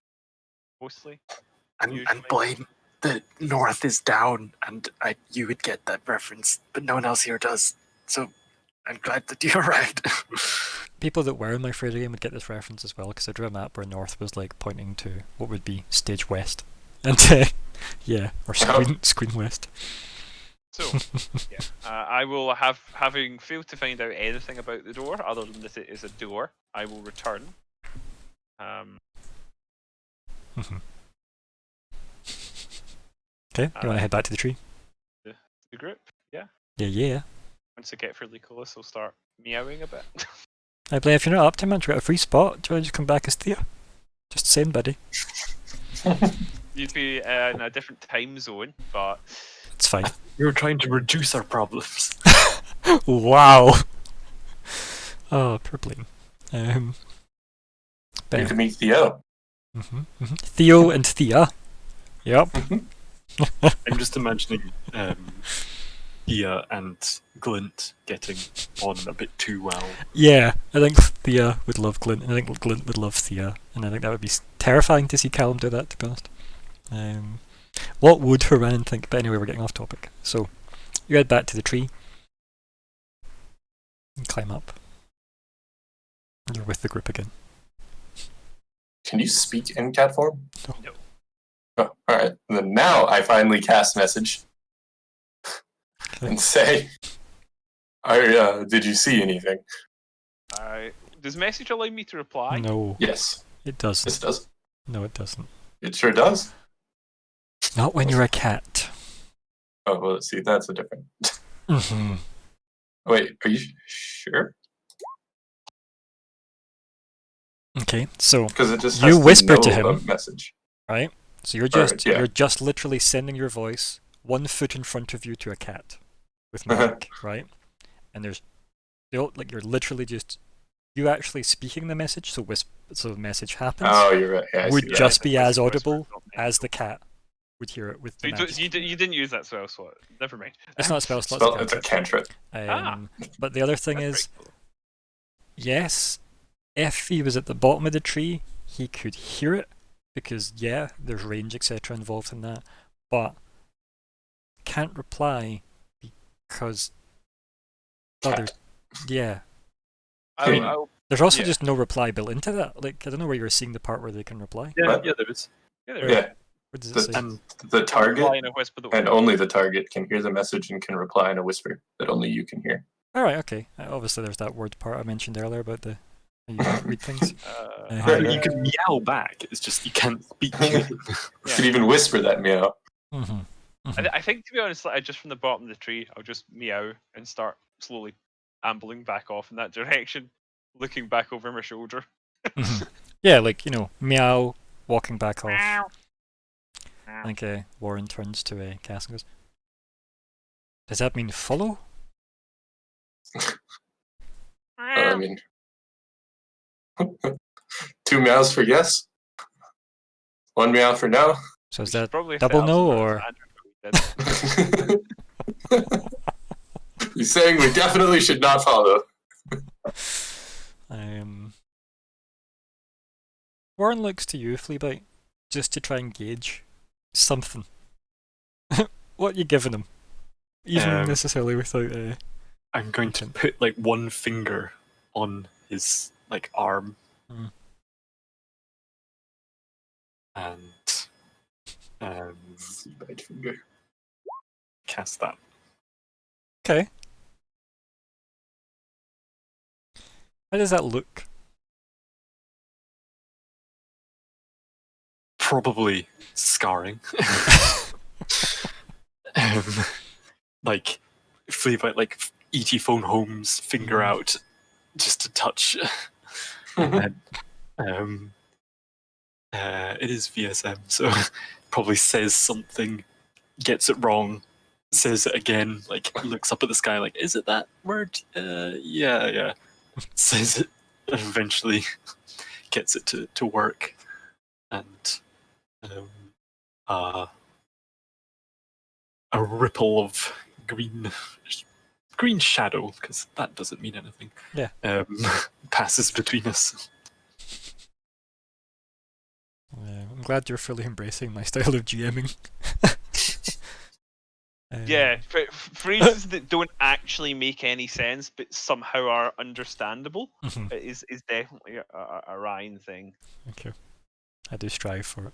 Mostly. And Blaine, the north is down, and you would get that reference, but no one else here does. So I'm glad that you arrived. People that were in my Fraser game would get this reference as well, because I drew a map where north was like pointing to what would be stage west, and yeah, or screen west. So, yeah, I will having failed to find out anything about the door other than that it is a door. I will return. Okay, you want to head back to the tree? The group, yeah. Yeah. Once I get fairly close, I'll start meowing a bit. I believe if you're not up to much, you got a free spot. Do you want to just come back as Theo? Just saying, buddy. You'd be in a different time zone, but It's fine. We were trying to reduce our problems. Wow. Oh, purpling. You can meet Theo. Theo and Thea. Yep. I'm just imagining Thea and Glint getting on a bit too well. Yeah, I think Thea would love Glint, and I think Glint would love Thea, and I think that would be terrifying to see Callum do that, to be honest. What would Haran think? But anyway, we're getting off topic. So, you head back to the tree and climb up. You're with the group again. Can you speak in cat form? no. Oh, alright. Then now I finally cast message and say, did you see anything? Does message allow me to reply? No, Yes. it doesn't. This does. No, it doesn't. It sure does. Not when you're a cat. Oh, well, let's see. That's a different. Mm-hmm. Wait, are you sure? Okay, so Because it just you has whisper to to know him. a message. right? So you're Alright, just yeah. you're just literally sending your voice 1 foot in front of you to a cat with mic, right? And there's like you're literally just you actually speaking the message, so the message happens. Oh, you're right. Yeah, I would see that. just be as Whisper, audible whisper, as the cat would hear it with the So magic. you didn't use that spell slot. Never mind. It's not a spell slot. It's a cantrip. But the other thing That's is, very cool. yes, if he was at the bottom of the tree, he could hear it because yeah, there's range etc. involved in that, but can't reply because yeah. There's also just no reply built into that. Like I don't know where you're seeing the part where they can reply. Yeah, What? yeah, there is. Yeah, Where Yeah. does it say? And The target reply in a whisper that and only the target can hear the message and can reply in a whisper that only you can hear. All right, okay. Obviously, there's that word part I mentioned earlier about the how you can't read things. you can meow back. It's just you can't speak. You could even whisper that meow. I think, to be honest, like, just from the bottom of the tree, I'll just meow and start slowly ambling back off in that direction, looking back over my shoulder. Yeah, like, meow, walking back off. I think Warren turns to Cass and goes, does that mean follow? I mean, 2 meows for yes, 1 meow for no. So is Which that probably double no, fails, or? He's saying we definitely should not follow. Warren looks to you, Fleabite, just to try and gauge something. What are you giving him? Even necessarily without I'm going to put like one finger on his arm, and Right finger. cast that. Okay. How does that look? Probably scarring. Fleabite, E.T. phone home's finger out, just a touch. And, it is VSM, so probably says something, gets it wrong, says it again, looks up at the sky, is it that word? Yeah. Says it, and eventually gets it to work. And a ripple of green shadow, because that doesn't mean anything. Yeah. Passes between us. I'm glad you're fully embracing my style of GMing. Yeah, phrases that don't actually make any sense but somehow are understandable Mhm. is definitely a Ryan thing. Okay. I do strive for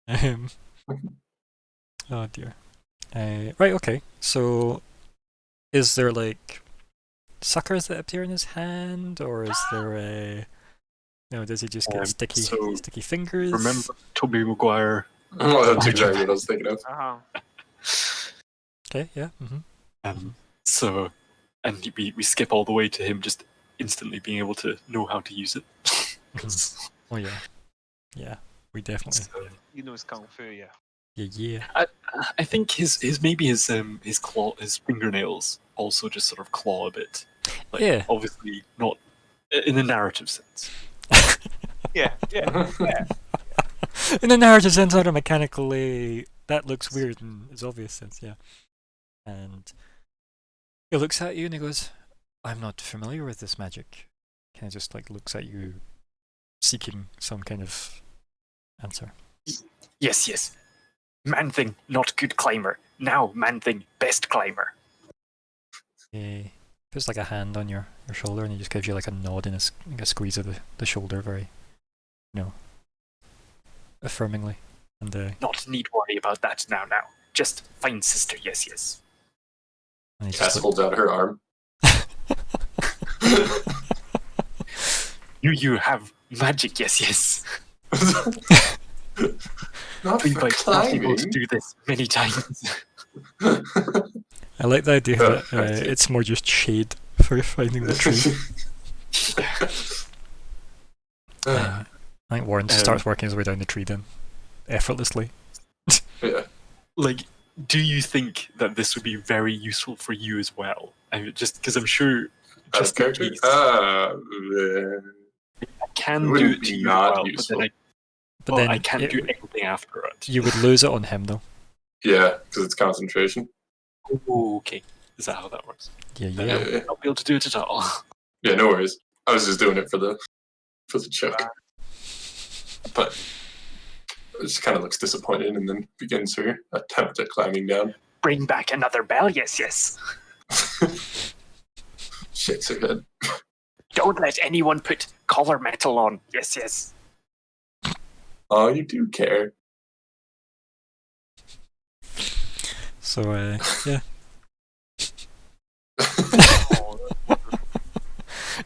it. Oh dear. Right, okay. So, is there like suckers that appear in his hand, or is there a... No, does he just get sticky so fingers? Remember Tobey Maguire? Oh, that's exactly what I was thinking of. Okay, yeah. So, and we skip all the way to him just instantly being able to know how to use it. 'Cause- Oh yeah. Yeah, we definitely. so- He knows kung fu, yeah. Yeah. I think his his fingernails also just sort of claw a bit. Like, Yeah. obviously not in a narrative sense. Yeah. In a narrative sense, not a mechanically, that looks weird in its obvious sense, yeah. And he looks at you and he goes, I'm not familiar with this magic. Kind of just like looks at you, seeking some kind of answer. Yes. Man-Thing, not good climber. Now Man-Thing, best climber. He puts like a hand on your shoulder and he just gives you like a nod and a squeeze of the shoulder, very, affirmingly. And Not need worry about that now. Just fine, sister, yes. and he Cass just holds out her arm. You have magic, yes. Not We for might not be able to climbing. do this many times. I like the idea that I see. it's more just shade for finding the tree. I think Warren starts working his way down the tree then, effortlessly. Yeah. Like, do you think that this would be very useful for you as well? I mean, just because I'm sure, As just in character? case, Uh, I can it do wouldn't it be to you as not well, useful. But but then I can't do anything after it. you would lose it on him though. Yeah, because it's concentration. Oh, okay. Is that how that works? Yeah. Yeah. I'll be able to do it at all. Yeah, no worries. I was just doing it for the joke. But it just kind of looks disappointed and then begins her attempt at climbing down. Bring back another bell, yes. Shakes her head. Don't let anyone put collar metal on, yes. Oh, you do care. So yeah.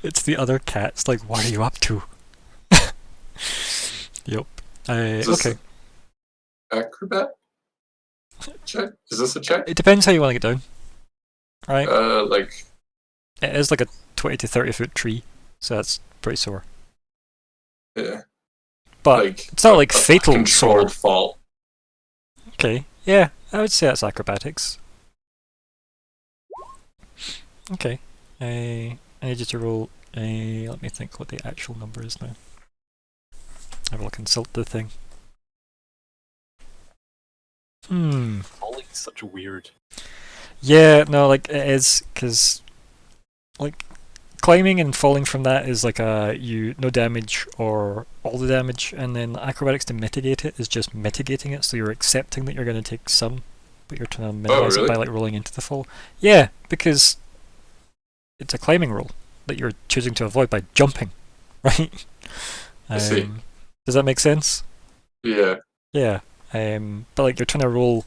It's the other cats. Like, what are you up to? Yep. Okay. Acrobat? Check? Is this a check? It depends how you want to get down. Right? Like... It is like a 20 to 30 foot tree, so that's pretty sore. Yeah. But like it's not like a fatal controlled sore. fall. Okay. Yeah, I would say that's acrobatics. Okay. I need you to roll a... Let me think what the actual number is now. I will consult the thing. Falling's such weird. Yeah, no, like it is, because like climbing and falling from that is like no damage or all the damage, and then acrobatics to mitigate it is just mitigating it, so you're accepting that you're going to take some, but you're trying to minimize really? it by like rolling into the fall. Yeah, because it's a climbing roll that you're choosing to avoid by jumping, right? I see. Does that make sense? Yeah. Yeah. But like you're trying to roll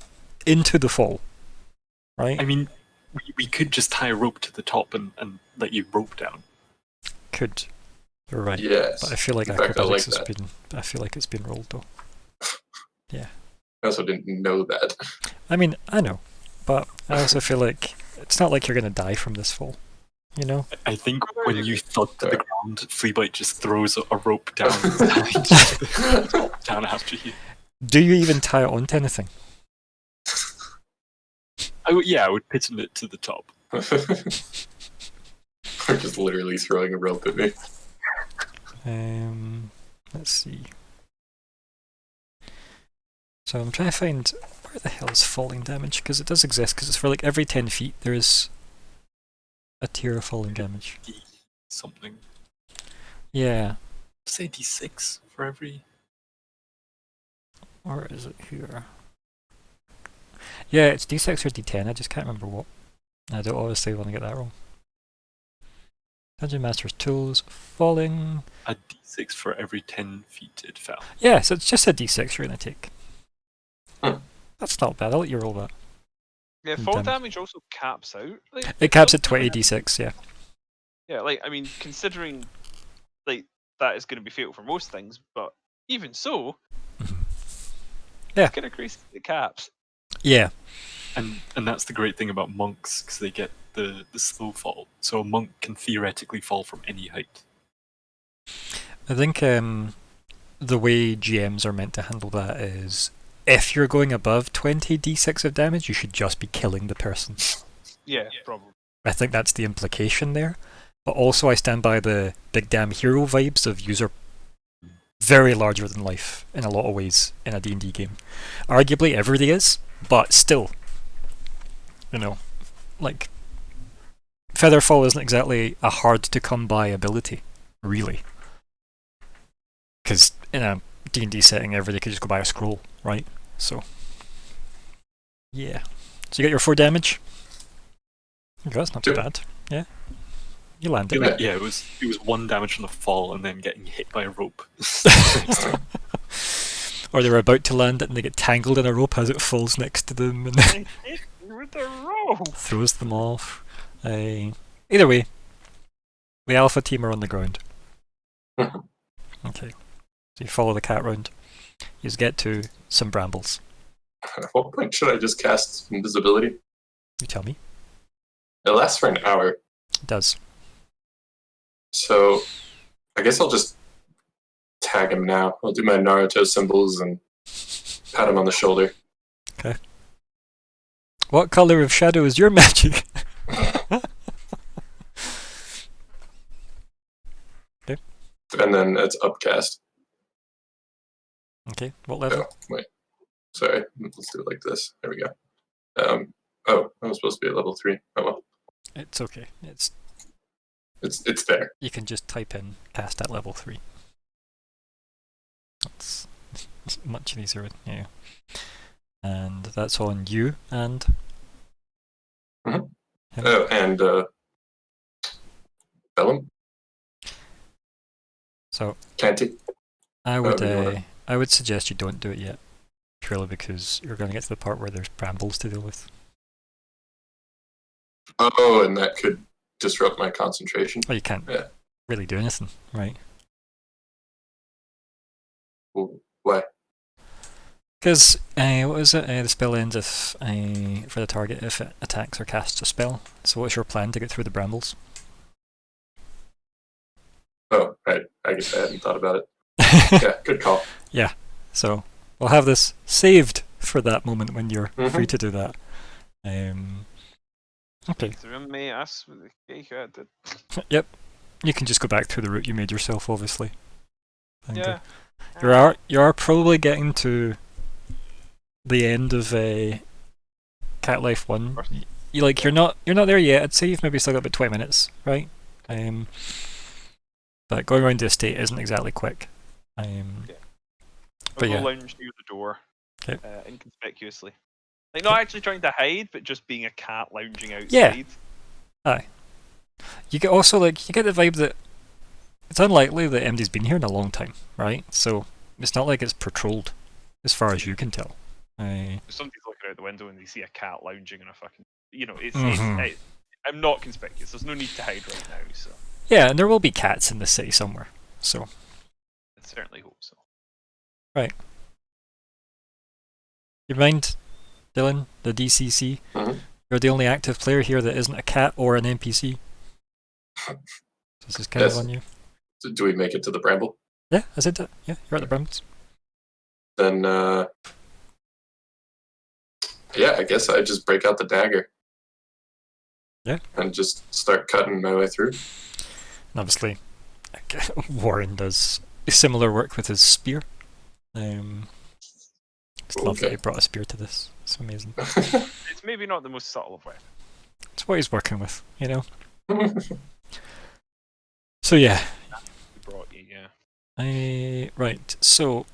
into the fall, right? I mean, we could just tie a rope to the top and let you rope down. Could. You're right. Yes. But I feel like In fact, I acrobatics like has been. I feel like it's been rolled though. Yeah. I also didn't know that. I mean, I know, but I also feel like it's not like you're gonna die from this fall. You know? I think when you thud to the ground, Fleabite just throws a rope down down after you. Do you even tie it onto anything? I would pin it to the top. Or just literally throwing a rope at me. Let's see. So I'm trying to find where the hell is falling damage, because it does exist, because it's for like every 10 feet there is a tier of falling damage. Something. Yeah. Say D6 for every. Or is it here? Yeah, it's D6 or D10, I just can't remember what. I don't obviously want to get that wrong. Dungeon Master's Tools, falling... A d6 for every 10 feet it fell. Yeah, so it's just a D6 you're going to take. Hmm. That's not bad, I'll let you roll that. Yeah, Hmm, fall damage. damage also caps out. Like, It caps at some 20 damage- D6, yeah. Yeah, like, I mean, considering, like, that is going to be fatal for most things, but even so, Yeah. it's kind of crazy the caps. Yeah, And that's the great thing about monks, because they get the slow fall. So a monk can theoretically fall from any height. I think the way GMs are meant to handle that is if you're going above 20 D6 of damage, you should just be killing the person. Yeah, probably. I think that's the implication there. But also I stand by the big damn hero vibes of user very larger than life in a lot of ways in a D&D game. Arguably everybody is, but still, you know, like Featherfall isn't exactly a hard to come by ability, really. Because in a D&D setting, everybody could just go buy a scroll, right? So, yeah. So you got your 4 damage. Okay, that's not too Yep. bad. Yeah. You landed. Yeah, it was 1 damage from the fall and then getting hit by a rope. Or they were about to land it and they get tangled in a rope as it falls next to them and I hit you with the rope. throws them off. Either way, the alpha team are on the ground. Okay. So you follow the cat round. You just get to some brambles. At what point should I just cast invisibility? You tell me. It lasts for an hour, It does. so I guess I'll just tag him now. I'll do my Naruto symbols and pat him on the shoulder. What colour of shadow is your magic? And then it's upcast. Okay, what level? Oh, wait. Sorry. Let's do it like this. There we go. I was supposed to be at level 3. Oh well. It's okay. It's there. You can just type in cast at level 3. That's much easier, yeah. And that's on you and Mhm. him. Oh, and Bellum? So Canty? I you would suggest you don't do it yet. Purely because you're going to get to the part where there's brambles to deal with. Oh, and that could disrupt my concentration. Well, you can't Yeah. really do anything, right? Well, why? Because, what is it? The spell ends if, for the target if it attacks or casts a spell. So what's your plan to get through the brambles? Oh, right. I guess I hadn't thought about it. Yeah, good call. So we'll have this saved for that moment when you're free Mhm. to do that. Okay, So I may ask with the cake I did. you can just go back through the route you made yourself, obviously. And, Yeah. you are probably getting to the end of Cat Life 1. You're not there yet. I'd say you've maybe still got about 20 minutes, right? But going around the estate isn't exactly quick. I'll yeah. go lounge near the door, 'Kay. inconspicuously. Like, not actually trying to hide, but just being a cat lounging outside. Yeah. You get also you get the vibe that it's unlikely that MD's been here in a long time, right? So it's not like it's patrolled, as far as you can tell. Somebody's looking out the window and they see a cat lounging in a fucking. You know, Mhm. I'm not conspicuous. There's no need to hide right now, so Yeah, and there will be cats in the city somewhere. So I certainly hope so. you mind, Dylan, the DCC? Mhm. You're the only active player here that isn't a cat or an NPC. So this is kind Yes. of on you. So do we make it to the bramble? Yeah, I said that. Yeah, you're at the brambles. Then, yeah, I guess I just break out the dagger. Yeah. And just start cutting my way through. And obviously, Warren does similar work with his spear. Just love that Okay. he brought a spear to this. It's amazing. It's maybe not the most subtle of weapons. It's what he's working with, you know? So yeah. He brought you, yeah. Right, so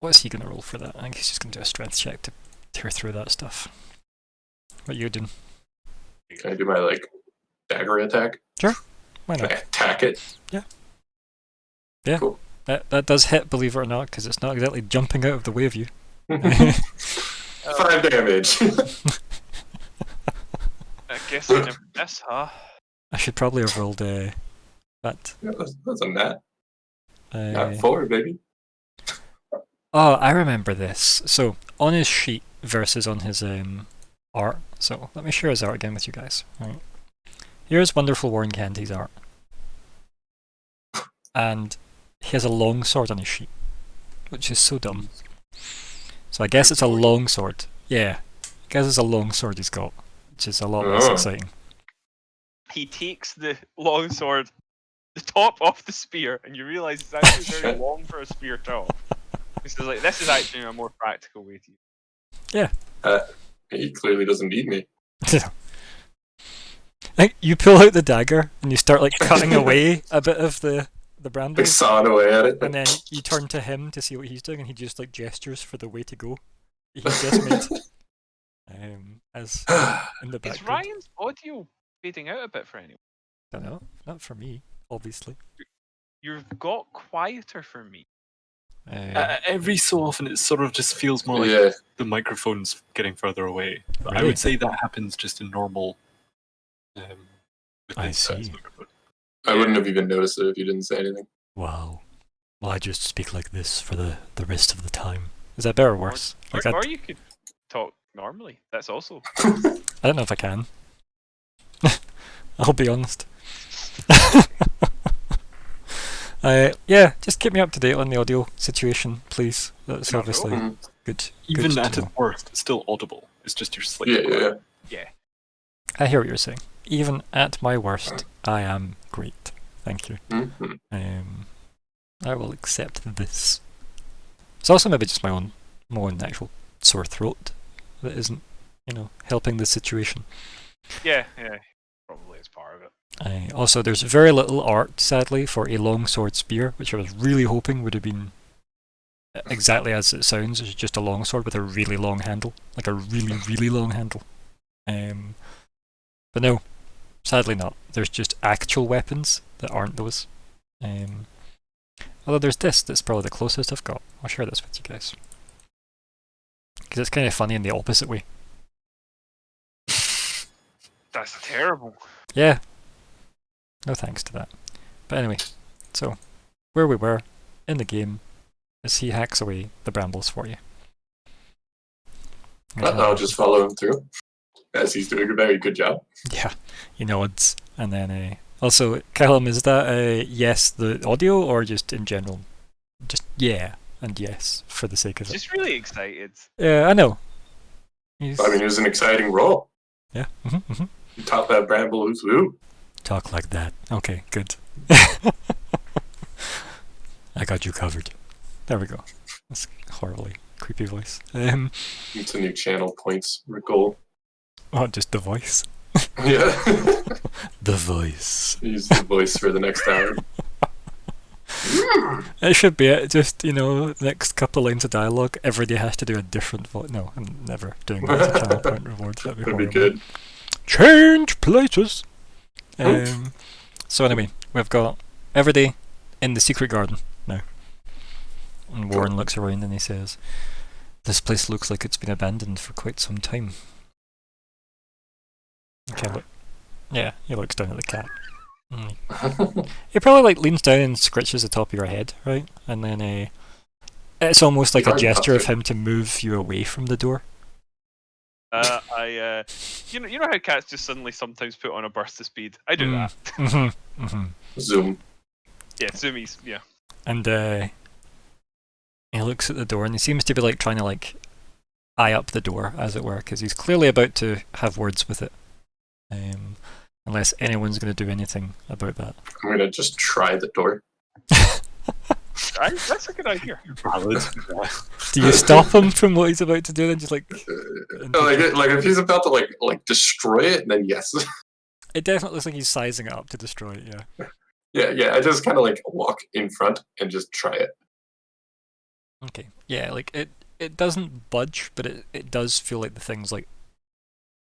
what's he going to roll for that? I think he's just going to do a strength check to tear through that stuff. What are you doing? Can I do my like dagger attack? Sure. Why Can I not? attack it? Yeah. Yeah. Cool. That does hit, believe it or not, because it's not exactly jumping out of the way of you. 5 damage. I guess I never miss, huh? I should probably have rolled that. Yeah, that's a nat. Uh, Nat 4, baby. Oh, I remember this. So on his sheet versus on his art. So let me share his art again with you guys. Right. Here's Wonderful Warren Candy's art, and he has a long sword on his sheet, which is so dumb. So I guess it's a long sword. Yeah, I guess it's a long sword he's got, which is a lot less exciting. He takes the long sword, the top off the spear, and you realise it's actually very long for a spear top. This is like, this is actually a more practical way to use it. Yeah. He clearly doesn't need me. Like, you pull out the dagger and you start like cutting away a bit of the Like brambles, sawing away at it. and then you turn to him to see what he's doing, and he just like gestures for the way to go. He just made as in the Is background. Ryan's audio fading out a bit for anyone? I don't know, not for me, obviously. You've got quieter for me. Every so often, it sort of just feels more like Yeah. the microphone's getting further away. But I Really? would say that happens just in normal. With I this size see. microphone. I wouldn't have even noticed it if you didn't say anything. Wow. Well, I just speak like this for the rest of the time. Is that better or worse? Like, Or you could talk normally. That's also. I don't know if I can. I'll be honest. Yeah, just keep me up to date on the audio situation, please. That's No, obviously Mhm. good. Even good at to its know. worst, it's still audible. It's just you're slightly Yeah, yeah. Yeah. I hear what you're saying. Even at my worst, I am great. Thank you. Mhm. I will accept this. It's also maybe just my own actual sore throat that isn't, helping the situation. Yeah, probably is part of it. Also, there's very little art, sadly, for a longsword spear, which I was really hoping would have been exactly as it sounds. It's just a longsword with a really long handle, like a really, really long handle. But no, sadly not. There's just actual weapons that aren't those. Although there's this that's probably the closest I've got. I'll share this with you guys. Because it's kind of funny in the opposite way. That's terrible. Yeah. No thanks to that. But anyway, so where we were in the game is he hacks away the brambles for you. I'll just follow him through, as he's doing a very good job. Yeah, he nods. And then also, Callum, is that yes, the audio, or just in general? Just yeah and yes for the sake of it. Just really excited. Yeah, I know. I mean, it was an exciting roll. Yeah. You top that bramble, who's who? Talk like that. Okay, good. I got you covered. There we go. That's horribly creepy voice. It's a new channel points goal. Oh, just the voice. Yeah. The voice. Use the voice for the next hour. It should be it. Just, next couple lines of dialogue, everybody has to do a different voice. No, I'm never doing that as a channel point reward. That'd be That'd be horrible. good. Change places! So anyway, we've got everybody in the secret garden now. And Warren looks around and he says, "This place looks like it's been abandoned for quite some time." Okay, yeah, he looks down at the cat. He probably leans down and scratches the top of your head, right? And then it's almost like a gesture of him to move you away from the door. You know how cats just suddenly sometimes put on a burst of speed? I do that. Zoom. Yeah, zoomies, yeah. And he looks at the door and he seems to be trying to eye up the door, as it were, because he's clearly about to have words with it. Unless anyone's going to do anything about that. I'm going to just try the door. That's a good idea. Valid. Do you stop him from what he's about to do and just if he's about to destroy it, then yes. It definitely looks like he's sizing it up to destroy it, yeah. Yeah, I just kind of walk in front and just try it. Okay, yeah, it doesn't budge, but it does feel like the thing's like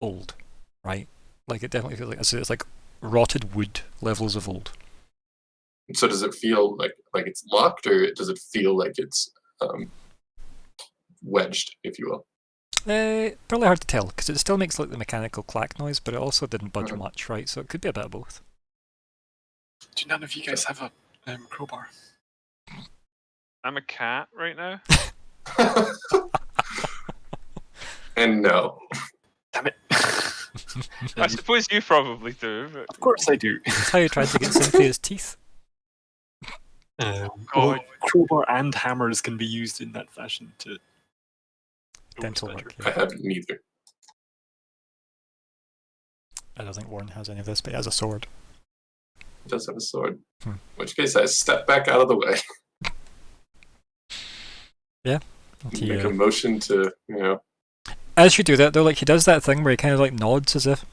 old, right? Like it definitely feels like it's like rotted wood levels of old. So does it feel like it's locked, or does it feel like it's wedged, if you will? Probably hard to tell because it still makes like the mechanical clack noise, but it also didn't budge Mhm. much, right? So it could be a bit of both. Do none of you guys have a crowbar? I'm a cat right now. And no. Damn it! I suppose you probably do. But... Of course I do. That's how you tried to get Cynthia's teeth. Well, crowbar and hammers can be used in that fashion to Dental better. work. I Yeah. have neither. I don't think Warren has any of this, but he has a sword. It does have a sword. Hmm. In which case I step back out of the way. He, Make a motion to, as you do that, though, like he does that thing where he kind of like nods as if,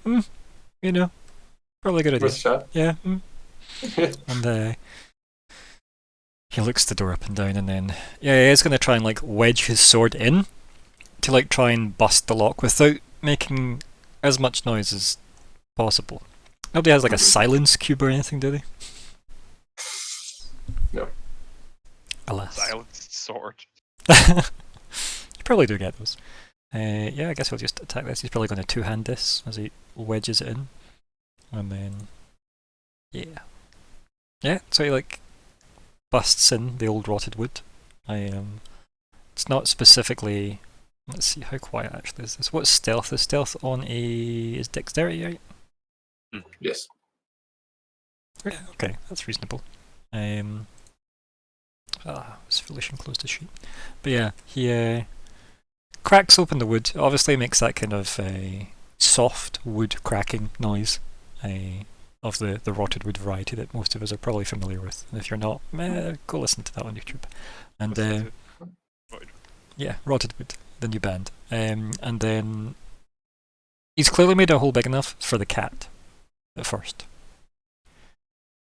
probably a good idea. worth a shot. Yeah. And he looks the door up and down, and then he is going to try and like wedge his sword in to like try and bust the lock without making as much noise as possible. Nobody has like a silence cube or anything, do they? No. Alas. Silenced sword. You probably do get those. I guess he'll just attack this. He's probably going to two-hand this as he wedges it in. And then... Yeah, so he like busts in the old rotted wood. It's not specifically... Let's see, how quiet actually is this? What's stealth? Is stealth on is dexterity, right? Yes. Yeah, okay, that's reasonable. I was foolish and closed the sheet. But yeah, he cracks open the wood. Obviously makes that kind of soft wood cracking noise of the rotted wood variety that most of us are probably familiar with. And if you're not, go listen to that on YouTube. And yeah, Rotted Wood, the new band. And then he's clearly made a hole big enough for the cat at first.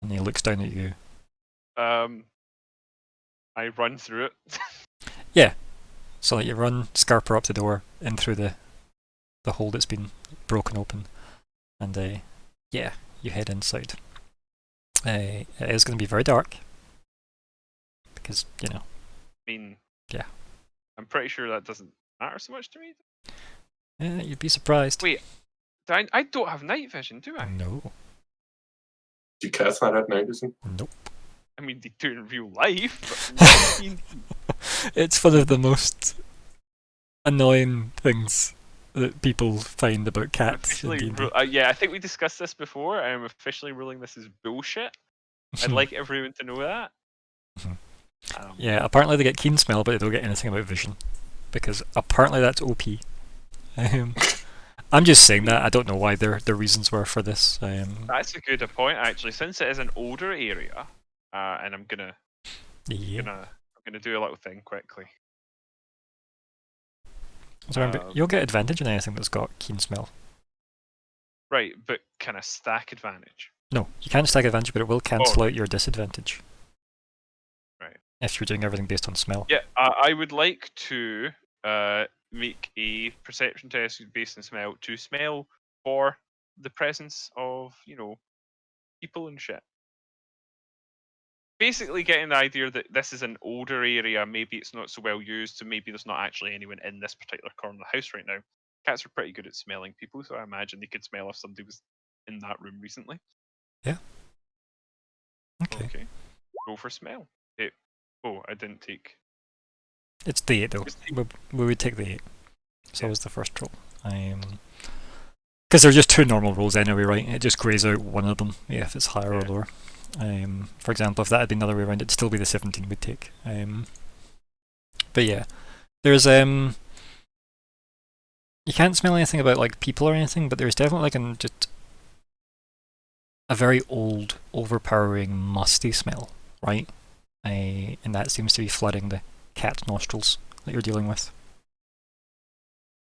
And he looks down at you. I run through it. So you run Scarper up the door, in through the hole that's been broken open. And you head inside. It is going to be very dark. Because, I mean, yeah. I'm pretty sure that doesn't matter so much to me. You'd be surprised. Wait, I don't have night vision, do I? No. Do cats not have night vision? Nope. I mean, they do in real life, but not in D&D. It's one of the most annoying things that people find about cats in D&D. I think we discussed this before. I am officially ruling this as bullshit. I'd like everyone to know that. Yeah, apparently they get keen smell, but they don't get anything about vision. Because apparently that's OP. I'm just saying that. I don't know why their reasons were for this. That's a good point, actually. Since it is an older area, and I'm gonna do a little thing quickly. So remember, you'll get advantage on anything that's got keen smell. Right, but can I stack advantage? No, you can't stack advantage, but it will cancel out your disadvantage. Right. If you're doing everything based on smell. Yeah, I would like to make a perception test based on smell to smell for the presence of, people and shit. Basically getting the idea that this is an older area, maybe it's not so well used, so maybe there's not actually anyone in this particular corner of the house right now. Cats are pretty good at smelling people, so I imagine they could smell if somebody was in that room recently. Yeah. Okay. Roll for smell. I didn't take... It's the 8 though. We would take the 8. So was the first roll. Because they're just two normal rolls anyway, right? It just grays out one of them, if it's higher or lower. For example, if that had been the other way around, it'd still be the 17 we'd take. But yeah, there's you can't smell anything about like people or anything, but there's definitely like just a very old, overpowering, musty smell, right? And that seems to be flooding the cat nostrils that you're dealing with.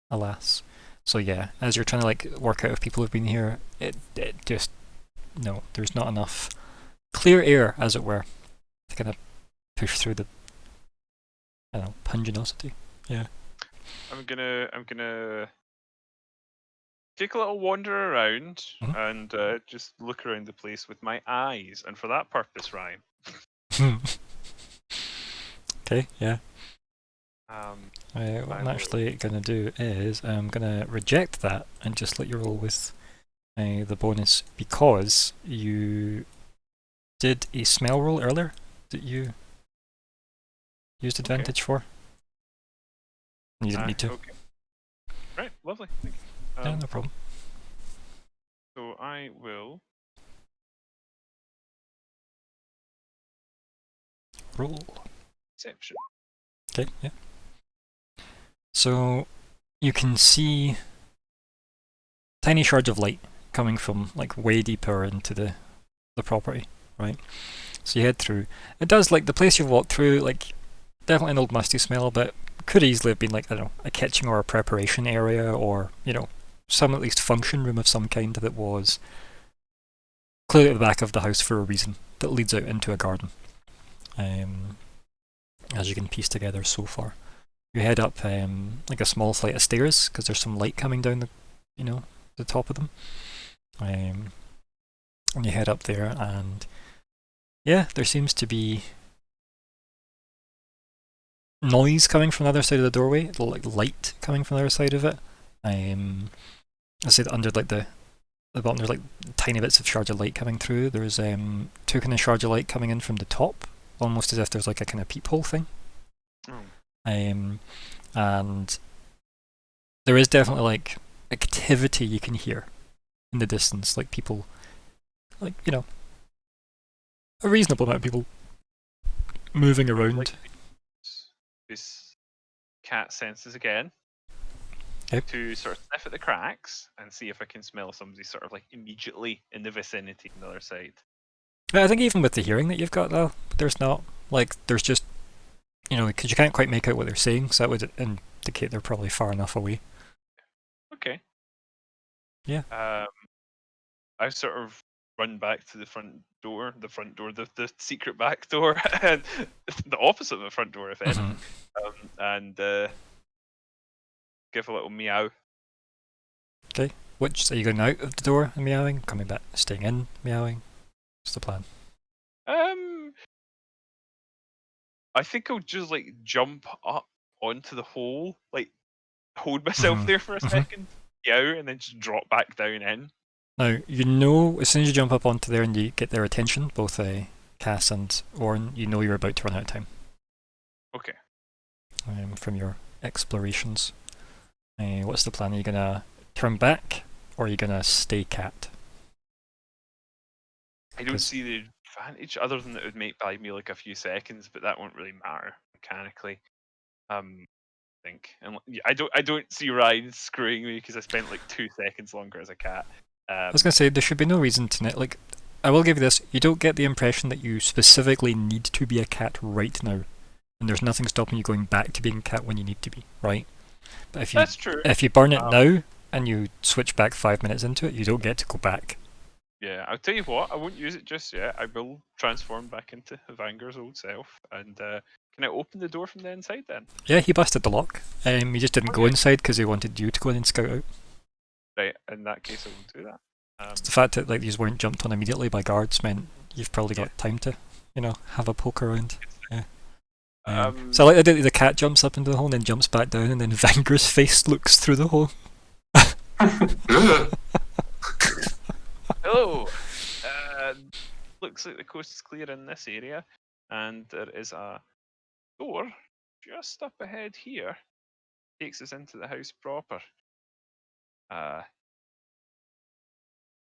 Alas. So yeah, as you're trying to like work out if people have been here, it just no, there's not enough clear air, as it were, to kind of push through the punginosity. Yeah. I'm gonna take a little wander around and just look around the place with my eyes, and for that purpose, Ryan. Okay, yeah. What I'm actually going to do is I'm going to reject that and just let you roll with the bonus because you did a smell roll earlier that you used advantage for. And you didn't need to. Okay. Right, lovely. Thank you. Yeah, no problem. So I will Roll. perception. Okay, yeah. So you can see tiny shards of light coming from like way deeper into the property, right? So you head through. It does, like, the place you've walked through, like, definitely an old musty smell, but could easily have been like, I don't know, a kitchen or a preparation area, or, you know, some at least function room of some kind that was clearly at the back of the house for a reason, that leads out into a garden. As you can piece together so far. You head up like a small flight of stairs, because there's some light coming down the top of them. And you head up there, and yeah, there seems to be noise coming from the other side of the doorway, like light coming from the other side of it. I say that under like the bottom there's like tiny bits of shards of light coming through. There's two kind of shards of light coming in from the top, almost as if there's like a kind of peephole thing. And there is definitely like activity you can hear in the distance, like people, like, you know, a reasonable amount of people moving around. Like, this cat senses again to sort of sniff at the cracks and see if I can smell somebody sort of like immediately in the vicinity on the other side. I think even with the hearing that you've got though, there's not, like, there's just, you know, because you can't quite make out what they're saying, so that would indicate they're probably far enough away. Okay. Yeah. I sort of run back to the front door, the secret back door, and the opposite of the front door, if anything, and give a little meow. Okay. Which, are you going out of the door and meowing, coming back, staying in, meowing? What's the plan? I think I'll just like jump up onto the hole, like hold myself there for a second, meow, and then just drop back down in. Now, you know, as soon as you jump up onto there and you get their attention, both Cass and Orin, you know you're about to run out of time. Okay. From your explorations. What's the plan? Are you going to turn back, or are you going to stay cat? I don't see the advantage, other than that it would buy me like a few seconds, but that won't really matter mechanically. I think, and I don't see Ryan screwing me because I spent like 2 seconds longer as a cat. I was going to say, there should be no reason to like. I will give you this: you don't get the impression that you specifically need to be a cat right now, and there's nothing stopping you going back to being a cat when you need to be, right? But if you That's true. If you burn it now and you switch back 5 minutes into it, you don't get to go back. Yeah, I'll tell you what, I won't use it just yet. I will transform back into Vanger's old self, and can I open the door from the inside then? Yeah, he busted the lock. He just didn't go inside because he wanted you to go in and scout out. Right, in that case I will do that. The fact that like these weren't jumped on immediately by guards meant you've probably got time to, you know, have a poke around. Yeah. So like the cat jumps up into the hole and then jumps back down, and then Vanger's face looks through the hole. Hello. Looks like the coast is clear in this area, and there is a door just up ahead here. Takes us into the house proper.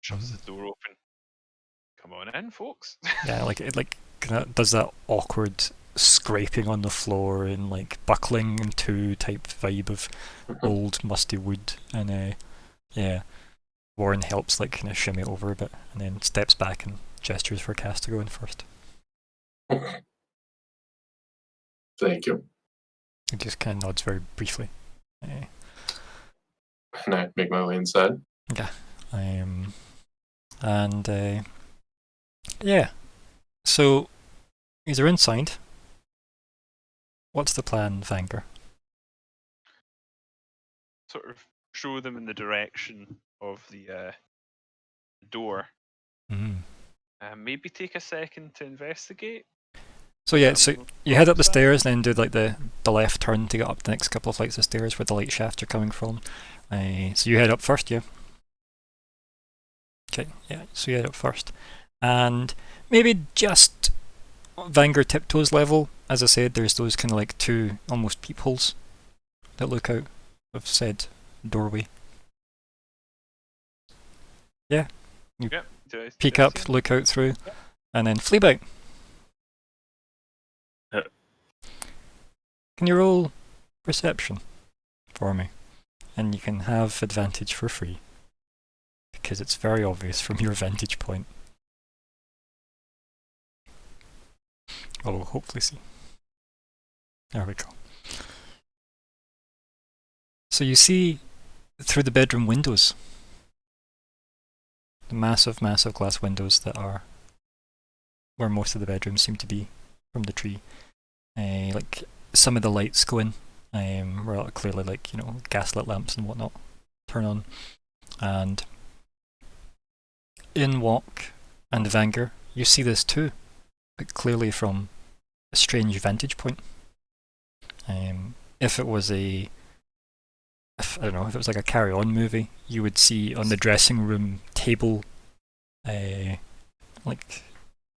Shoves the door open. Come on in, folks. Yeah, like it like kind of does that awkward scraping on the floor and like buckling in two type vibe of old musty wood, and yeah, Warren helps like kind of shimmy it over a bit and then steps back and gestures for Cass to go in first. Thank you. He just kind of nods very briefly. And I make my way inside. Yeah. Yeah. So these are inside. What's the plan, Vanger? sort of show them in the direction of the door. Maybe take a second to investigate. So yeah, so you head up the stairs, then do like the left turn to get up the next couple of flights of stairs where the light shafts are coming from. So you head up first, yeah. Okay, yeah. So you head up first, and maybe just Vanguard tiptoes level. As I said, there's those kind of like two almost peepholes that look out of said doorway. Yeah. You peek up, look out through, and then Fleabag. Can you roll perception for me? And you can have advantage for free. Because it's very obvious from your vantage point. Oh, we'll hopefully see. There we go. So you see through the bedroom windows. The massive, massive glass windows that are where most of the bedrooms seem to be from the tree. Like some of the lights go in. Where clearly like, you know, gaslit lamps and whatnot turn on. And in walk and Vanger, you see this too, but clearly from a strange vantage point. If it was I don't know, if it was like a Carry On movie, you would see on the dressing room table, like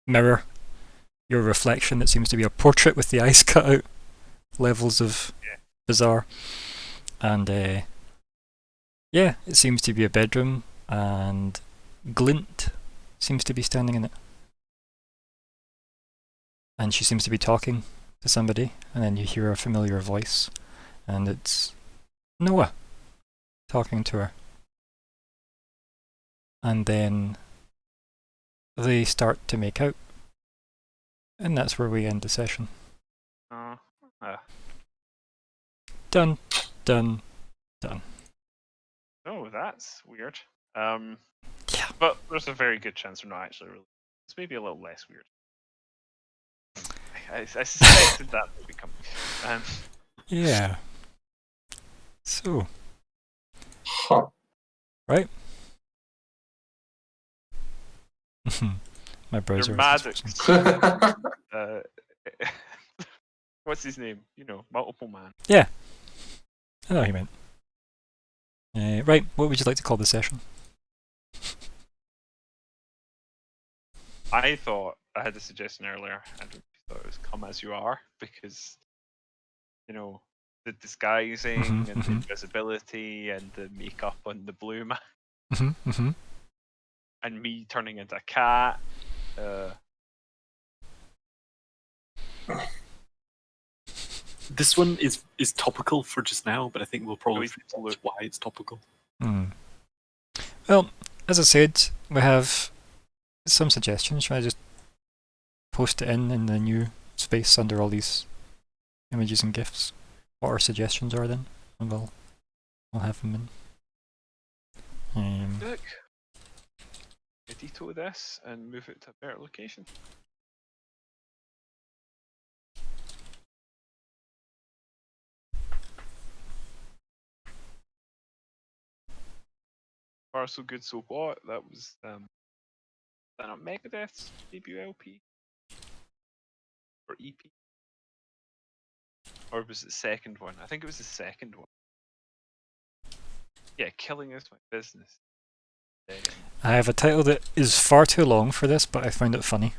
mirror, your reflection that seems to be a portrait with the eyes cut out. Levels of bizarre, and yeah, it seems to be a bedroom, and Glint seems to be standing in it, and she seems to be talking to somebody, and then you hear a familiar voice, and it's Noah talking to her, and then they start to make out, and that's where we end the session. Done, done, done. Oh, that's weird. Yeah. But there's a very good chance we're not actually really. It's maybe a little less weird. I suspected that would be coming. Yeah. So. Huh. Right? My browser. Maddox. What's his name? You know, Multiple Man. Yeah. I know what you meant. Right, what would you like to call the session? I thought I had a suggestion earlier. I thought it was "Come as You Are" because, you know, the disguising and the invisibility and the makeup on the blue man, and me turning into a cat. This one is topical for just now, but I think we'll probably look why it's topical. Well, as I said, we have some suggestions. Should I just post it in the new space under all these images and GIFs? What our suggestions are then, and we'll have them in. Look, edito this and move it to a better location. Far so good, so what? That was that not Megadeth's debut LP or EP, or was it the second one? I think it was the second one. Yeah, Killing Is My Business. I have a title that is far too long for this, but I found it funny.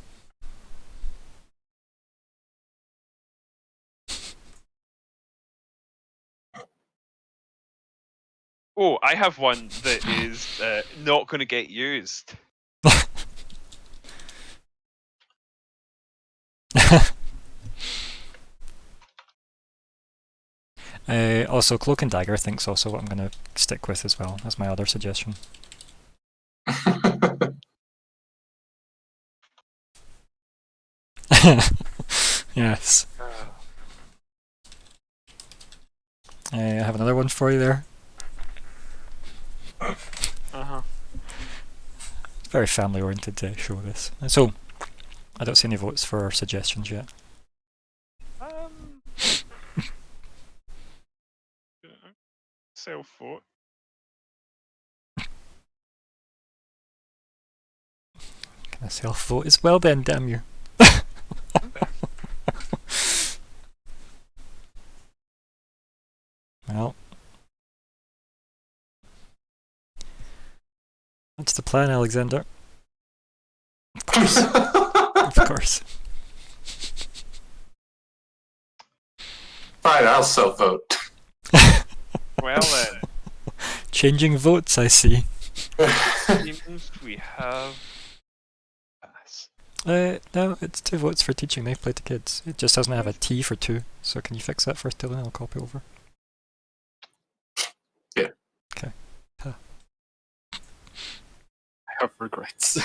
Oh, I have one that is not going to get used. Also, Cloak and Dagger I think is also what I'm going to stick with as well. That's my other suggestion. Yes. I have another one for you there. Very family oriented show this. So, I don't see any votes for suggestions yet. self-vote. Can I self-vote as well then, damn you? Well, that's the plan, Alexander. Of course. Of course. Fine, I'll self-vote. Well then, Changing votes, I see. seems we have pass. No, it's 2 votes for teaching Knifeplay to kids. It just doesn't have a T for 2, so can you fix that first, Dylan? I'll copy over. Yeah. Okay. I have regrets.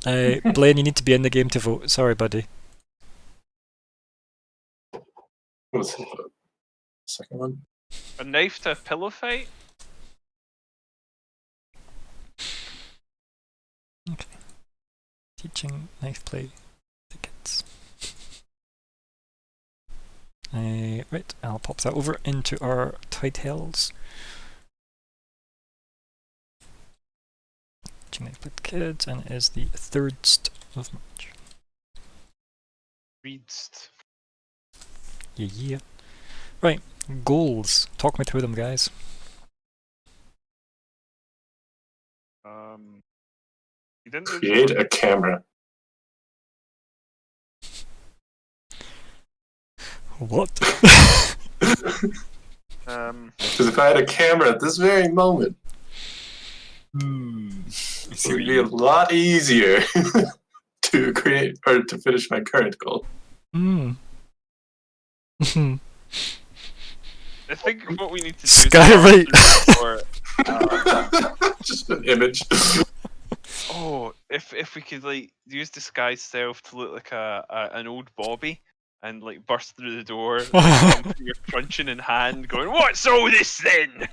Blaine, you need to be in the game to vote. Sorry, buddy. What was the second one? A knife to a pillow fight? Okay. Teaching Knifeplay to kids. Right, I'll pop that over into our titles. Teaching Knifeplay to kids, and it is the 3rd of March. Reads. Yeah. Right, goals. Talk me through them, guys. You didn't do Create a camera. What? Because if I had a camera at this very moment, it would be a lot easier to create or to finish my current goal. Hmm. I think what we need to do Skyrate. Just an image. If we could like use disguise self to look like an old Bobby and like burst through the door, like, you're crunching in hand, going, "What's all this then?"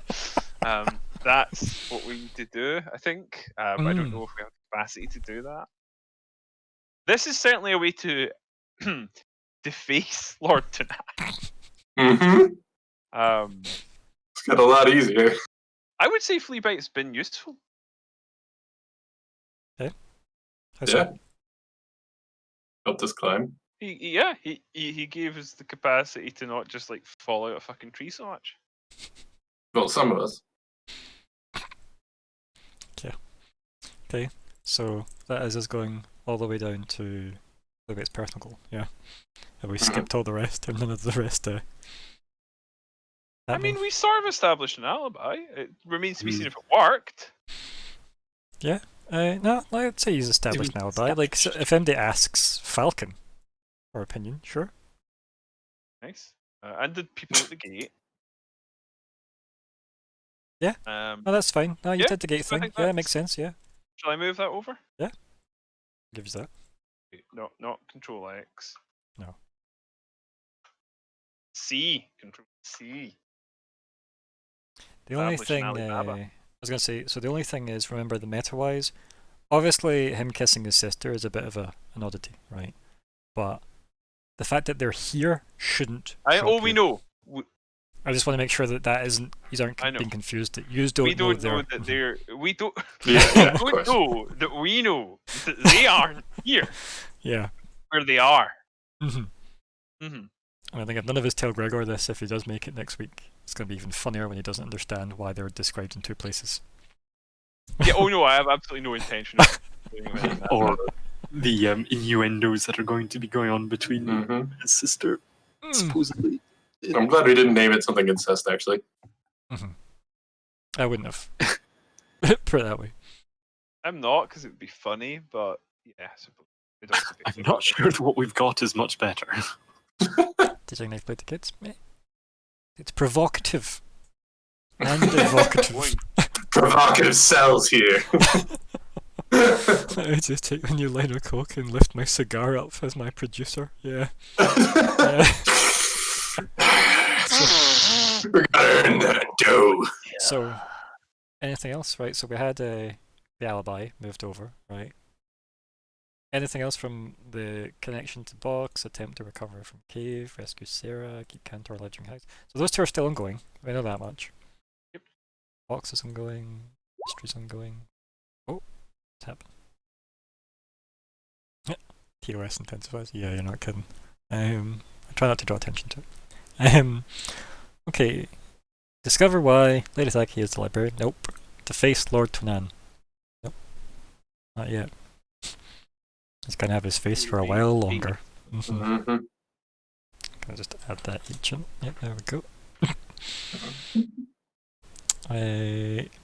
That's what we need to do, I think. But I don't know if we have the capacity to do that. This is certainly a way to deface Lord Tonight. Mm-hmm. It's got a lot easier. I would say flea bite's been useful. Yeah. Helped us climb. He gave us the capacity to not just like fall out a fucking tree so much. Well, some of us. Okay, so that is us going all the way down to the way it's personal goal, yeah. And we skipped all the rest, and none of the rest I mean, we sort of established an alibi. It remains to be seen if it worked. Yeah, no, I'd say he's established an alibi. Like, so if MD asks Falcon for opinion, sure. Nice. And the people at the gate. Yeah. No, that's fine. No, you did the gate thing. Yeah, it makes sense, yeah. Shall I move that over? Yeah. Gives that. No, not Control X. No. C. Control C. The only thing, I was going to say, so the only thing is, remember the meta-wise, obviously him kissing his sister is a bit of an oddity, right? But the fact that they're here shouldn't we know. I just want to make sure that that isn't, you aren't being confused, that you don't know that they're... We don't, Yeah, we don't know that we know that they aren't here. Yeah. Where they are. And I think if none of us tell Gregor this, if he does make it next week, it's going to be even funnier when he doesn't understand why they're described in 2 places. Yeah, oh no, I have absolutely no intention of doing that. Or the innuendos that are going to be going on between his sister, supposedly. I'm glad we didn't name it something incest, actually. I wouldn't have. Put it that way. I'm not, because it would be funny, but yeah, I suppose. I'm not sure what we've got is much better. Teaching Knifeplay to kids? It's provocative. And evocative. Provocative cells here. I just take a new line of coke and lift my cigar up as my producer. Yeah. We're gonna earn that dough. So, anything else? Right, so we had the alibi moved over, right? Anything else from the connection to box, attempt to recover from cave, rescue Sarah, keep counter alleging house? So those two are still ongoing. We know that much. Yep. Box is ongoing. History's ongoing. Oh, what's happened? Yeah. TOS intensifies. Yeah, you're not kidding. I try not to draw attention to it. Okay. Discover why. Late attack, he is the librarian. Nope. To face Lord Tunan. Nope. Not yet. He's gonna have his face for a while longer. Mm-hmm. Can I just add that ancient? Yep, there we go.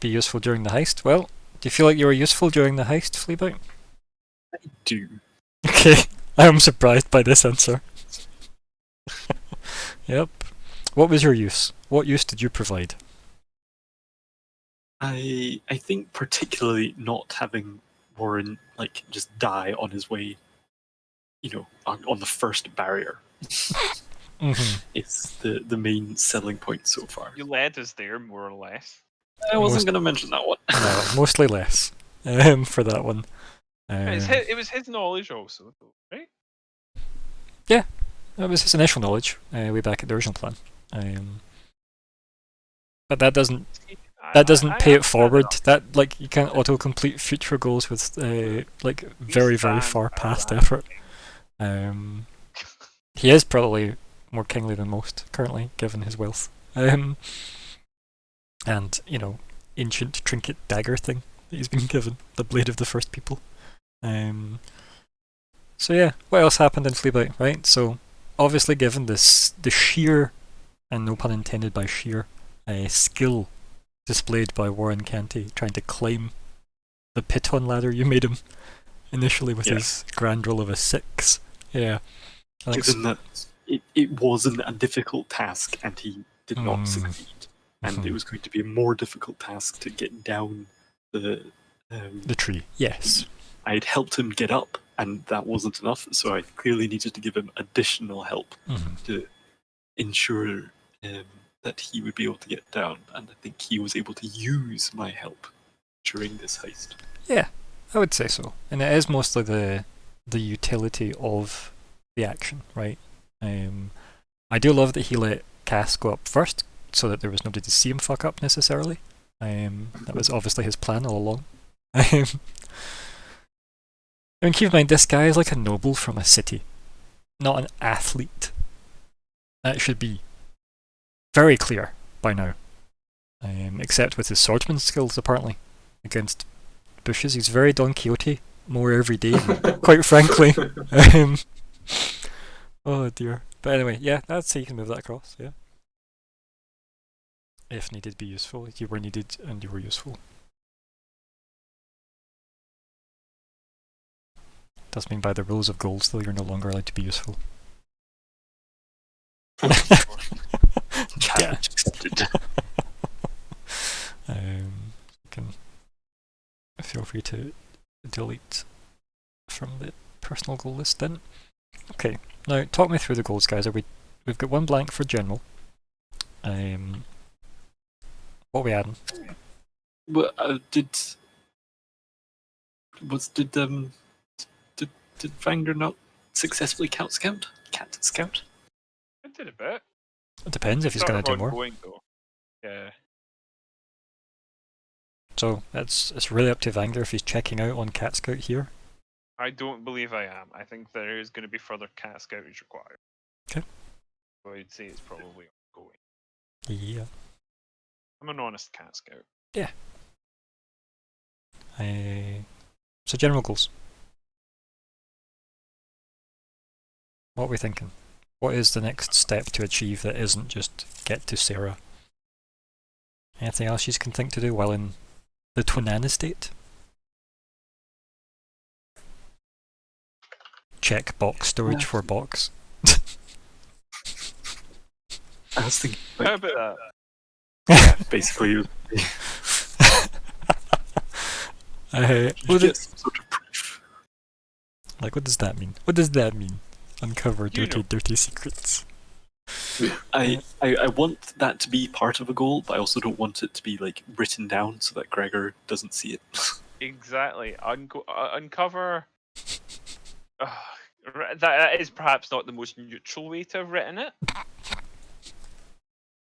Be useful during the heist. Well, do you feel like you were useful during the heist, Fleabite? I do. Okay, I am surprised by this answer. Yep. What was your use? What use did you provide? I think particularly not having Warren just die on his way, on the first barrier. It's the main selling point so far. You led us there, more or less. I wasn't going to mention that one. No, mostly less for that one. It was his knowledge also, though, right? Yeah, that was his initial knowledge way back at the original plan. But that doesn't pay it forward. That you can't auto-complete future goals with very far past effort. He is probably more kingly than most currently, given his wealth. And ancient trinket dagger thing that he's been given, the blade of the first people. So yeah, what else happened in Fleabite, right? So obviously, given the sheer, and no pun intended by sheer, skill displayed by Warren Canty trying to climb the piton ladder you made him initially with his grand roll of a 6. Yeah. Given that it wasn't a difficult task and he did not succeed, and it was going to be a more difficult task to get down the tree. Yes. I had helped him get up, and that wasn't enough, so I clearly needed to give him additional help to ensure that he would be able to get down, and I think he was able to use my help during this heist. Yeah, I would say so. And it is mostly the utility of the action, right? I do love that he let Cass go up first, so that there was nobody to see him fuck up necessarily. That was obviously his plan all along. I mean, keep in mind, this guy is like a noble from a city, not an athlete. That should be very clear by now. Except with his swordsman skills, apparently, against bushes. He's very Don Quixote, more every day, quite frankly. Oh dear. But anyway, yeah, that's how you can move that across, yeah. If needed, be useful. You were needed and you were useful. Does mean by the rules of goals, though, you're no longer allowed to be useful. Challenge accepted. You can feel free to delete from the personal goal list then. Okay, now talk me through the goals, guys. We've got one blank for general. What are we adding? Well, did Vanger not successfully cat scout? I did a bit. It depends if he's going to do more. Ongoing, though. Yeah. So it's really up to Vanger if he's checking out on Cat Scout here. I don't believe I am. I think there is going to be further cat scoutage required. Okay. So I'd say it's probably ongoing. Yeah. I'm an honest cat scout. Yeah. So general goals. What are we thinking? What is the next step to achieve that isn't just get to Sarah? Anything else you can think to do while in the Tunan estate? Check box storage for box. I was thinking, How about that? yeah, basically, What sort of proof. Like, what does that mean? What does that mean? Uncover dirty secrets. I want that to be part of a goal, but I also don't want it to be written down so that Gregor doesn't see it. Exactly. Uncover That is perhaps not the most neutral way to have written it.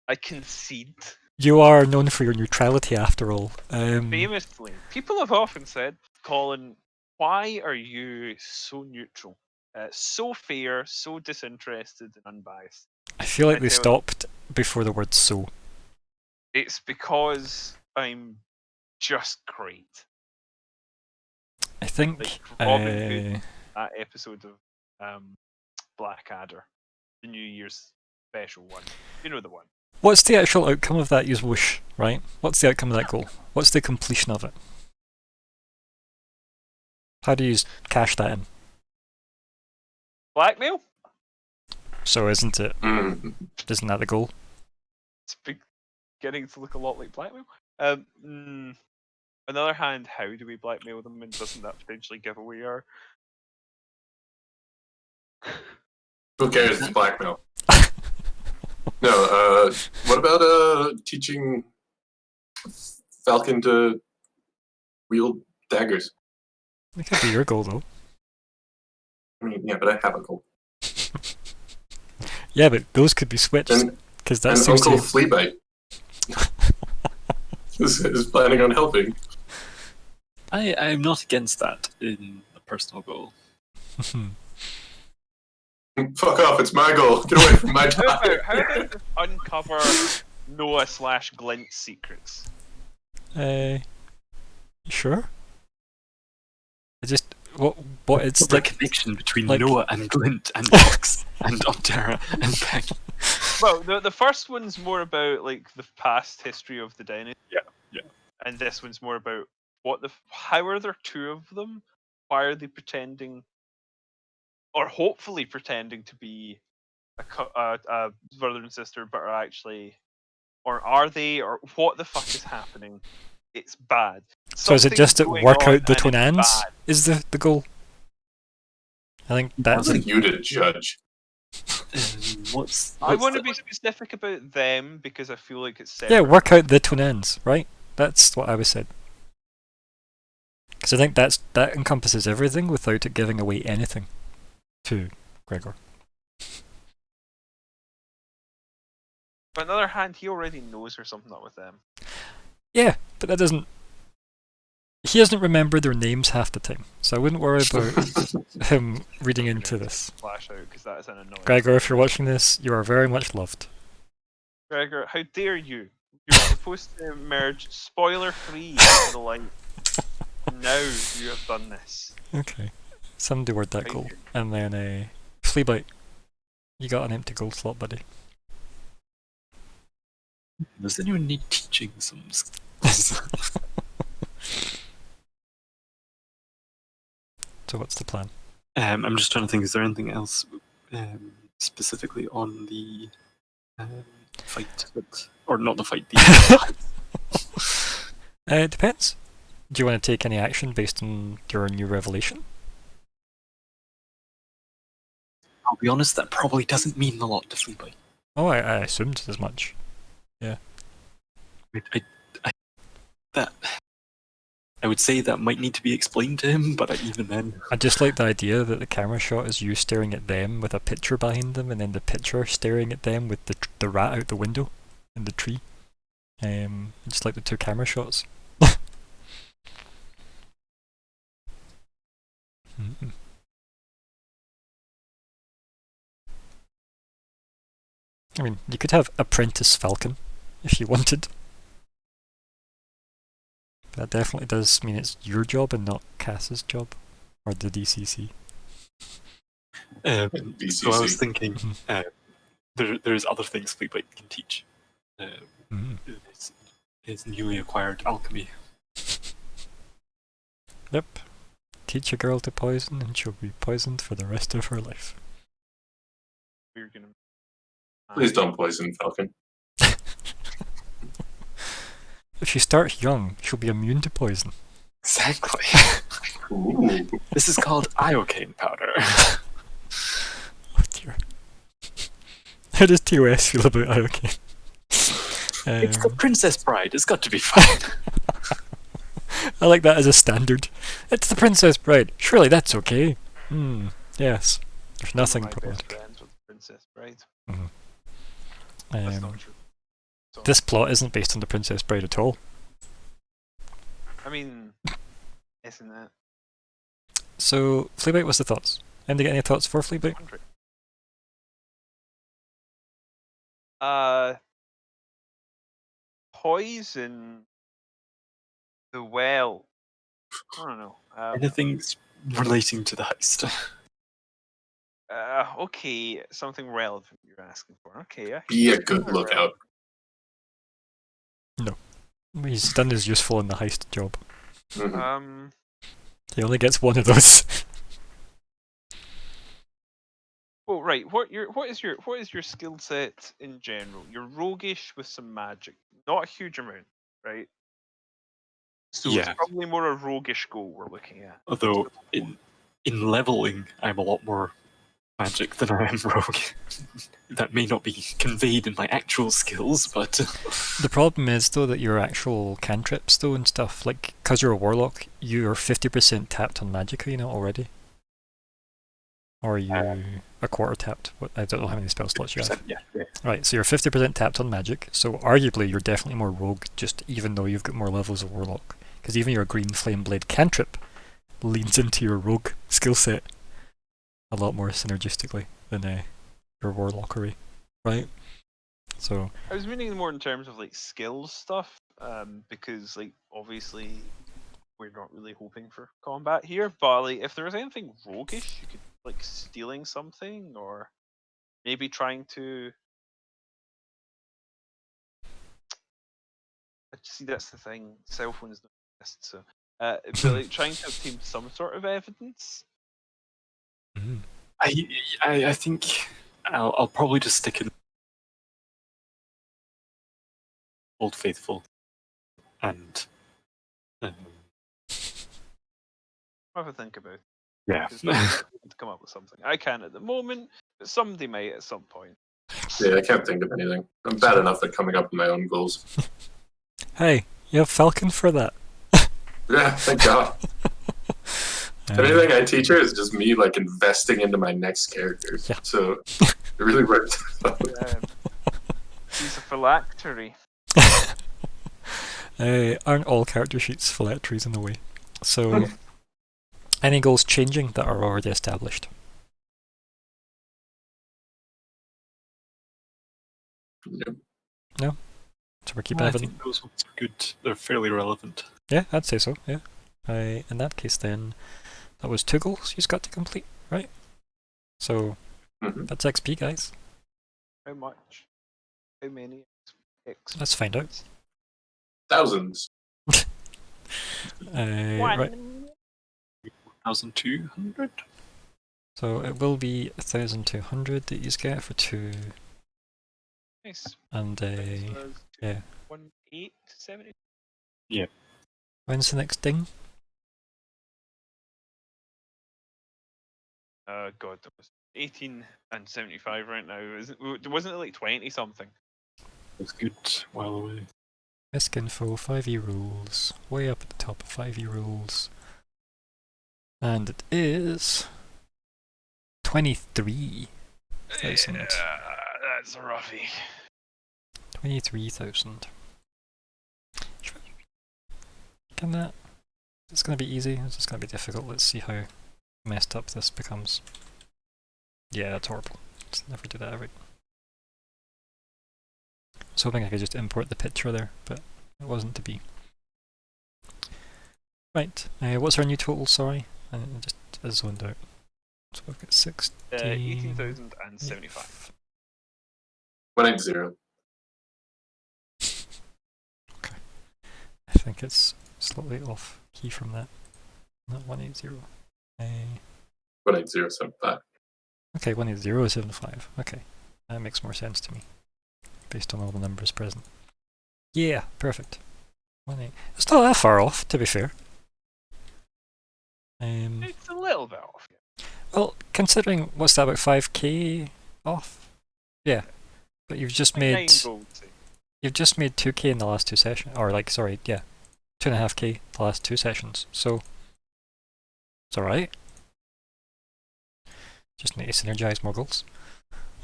I concede. You are known for your neutrality, after all. Famously, people have often said, Colin, why are you so neutral? So fair, so disinterested and unbiased. I feel like I they tell- stopped before the word "so." It's because I'm just great. I think. Like Robin Hood, that episode of Blackadder, the New Year's special one. You know the one. What's the actual outcome of that use whoosh, right? What's the outcome of that goal? What's the completion of it? How do you cash that in? Blackmail? So isn't it? Mm. Isn't that the goal? It's beginning to look a lot like blackmail. On the other hand, how do we blackmail them, and doesn't that potentially give away our... Who cares? It's blackmail. No, what about teaching Falcon to wield daggers? That could be your goal, though. I mean, yeah, but I have a goal. Yeah, but those could be switched, And, because that and seems Uncle to... Fleabite is planning on helping. I'm not against that in a personal goal. Fuck off, it's my goal. Get away from my time. How about just uncover Noah/Glint's secrets? Sure? I just... What it's The like... connection between like- Noah and Glint and Fox and Optera and Becky. Well, the first one's more about like the past history of the dynasty. Yeah. And this one's more about how are there two of them? Why are they pretending, or hopefully pretending to be a brother and sister, but are actually, or are they, or what the fuck is happening? It's bad. So is it Something's just to going work on out the and twin it's ends? bad. Is the goal? I think that's... That's you to judge. I want to be specific about them because I feel like it's Yeah, separate. work out the twin ends, right? That's what I was said. Because I think that encompasses everything without it giving away anything to Gregor. But on the other hand, he already knows there's something up with them. Yeah, but that doesn't... He doesn't remember their names half the time, so I wouldn't worry about him reading into this. Flash out because that is an annoying. Gregor, if you're watching this, you are very much loved. Gregor, how dare you? You're supposed to emerge spoiler-free into the light. Now you have done this. Okay. Somebody word that How goal. dare you. And then, Fleabite, you got an empty gold slot, buddy. Does anyone need teaching some So what's the plan? I'm just trying to think, is there anything else specifically on the fight? Or not the fight, the It depends. Do you want to take any action based on your new revelation? I'll be honest, that probably doesn't mean a lot to Fleabite. Oh, I assumed as much. I would say that might need to be explained to him, but even then... I just like the idea that the camera shot is you staring at them with a picture behind them, and then the picture staring at them with the rat out the window in the tree. I just like the two camera shots. Mm-mm. I mean, you could have Apprentice Falcon if you wanted. That definitely does mean it's your job and not Cass's job, or the DCC. So I was thinking, Mhm. there's other things Fleabite can teach. Mm. His newly acquired alchemy. Yep. Teach a girl to poison and she'll be poisoned for the rest of her life. We're gonna. Please don't poison Falcon. If she starts young, she'll be immune to poison. Exactly. Ooh. This is called iocane powder. Oh dear. How does TOS feel about iocane? It's the Princess Bride. It's got to be fine. I like that as a standard. It's the Princess Bride. Surely that's okay. Yes. There's nothing Some of my best problematic. friends with Princess Bride. Mhm. That's not true. So, This plot isn't based on the Princess Bride at all. I mean, isn't it? So, Fleabite, what's the thoughts? Andy, get any thoughts for Fleabite? Poison the well. I don't know. Anything relating to the heist. Okay, something relevant you're asking for. Okay, yeah. Be a good lookout. He's done his useful in the heist job. Mhm. He only gets one of those. Well, right. What is your skill set in general? You're roguish with some magic, not a huge amount, right? So Yeah. it's probably more a roguish goal we're looking at. Although in leveling, I'm a lot more magic than I am rogue. That may not be conveyed in my actual skills, but The problem is, though, that your actual cantrips, though, and stuff, like, because you're a warlock, you're 50% tapped on magic, you know, already? Or are you a quarter tapped? I don't know how many spell slots you have. yeah. Right, so you're 50% tapped on magic, so arguably you're definitely more rogue, just even though you've got more levels of warlock. Because even your green flame blade cantrip leans into your rogue skill set a lot more synergistically than your warlockery, right? So I was meaning more in terms of like skills stuff, because like obviously we're not really hoping for combat here, but like if there was anything roguish, you could like stealing something or maybe trying to. See, that's the thing. Cell phones don't exist, so but like trying to obtain some sort of evidence. I think I'll probably just stick in Old Faithful and Have a think about it. yeah. To come up with something. I can't at the moment, but somebody might at some point. Yeah, I can't think of anything. I'm bad enough at coming up with my own goals. hey, you have Falcon for that. Yeah, thank God. Everything I teach her is just me like investing into my next character. Yeah. So it really worked. He's a phylactery. Aren't all character sheets phylacteries in a way? So, any goals changing that are already established? Yep. No? So we're keeping I everything? think those ones are good. They're fairly relevant. Yeah, I'd say so, yeah. In that case then, that was 2 goals you've got to complete, right? So, that's XP, guys. How much? How many? Let's find out. Thousands. Right. 1,200? So it will be 1,200 that you get for 2. Nice. And yeah. 1,870. Yeah. When's the next ding? God, that was 18 and 75 right now. Wasn't it like 20 something? It's good. Well away. Misc info, 5e rules. Way up at the top of 5e rules. And it is 23,000. That's a roughie. 23,000. Can that? It's going to be easy. It's just going to be difficult. Let's see how messed up this becomes. Yeah, that's horrible. Let's never do that ever. I was hoping I could just import the picture there, but it wasn't to be. Right, what's our new total? Sorry, I just zoned out. So we've got 18,075. 180. Okay. I think it's slightly off key from that. Not 180. 18075. Okay, 18075. Okay, that makes more sense to me, based on all the numbers present. Yeah, perfect. It's not that far off, to be fair. It's a little bit off. Well, considering what's that, about 5k off? Yeah, but you've just made 2k in the last 2 sessions, or like, sorry, yeah, 2.5k the last 2 sessions. So it's all right. Just need to synergize more goals.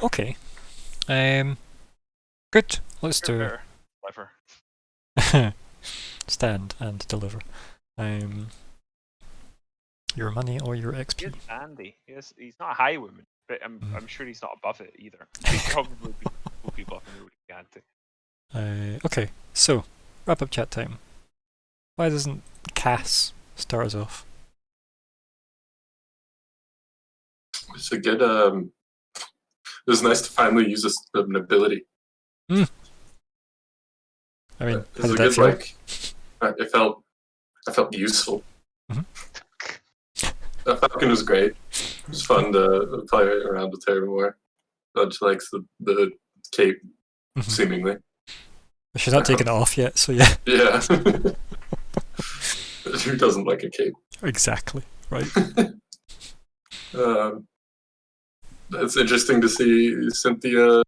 Okay. Good. Let's do Better. Clever. stand and deliver. Your money or your He XP. is Andy. He's not a highwayman, but I'm sure he's not above it either. He'd probably be pull people up in the road if he had to. Okay, so wrap up chat time. Why doesn't Cass start us off? It's a good. It was nice to finally use an ability. I mean, It how was did a that good feel? like. I felt useful. That Falcon was great. It was fun to play around with her more. She likes the cape, seemingly. She's not taken it off yet, so yeah. Yeah. Who doesn't like a cape? Exactly, right. It's interesting to see Cynthia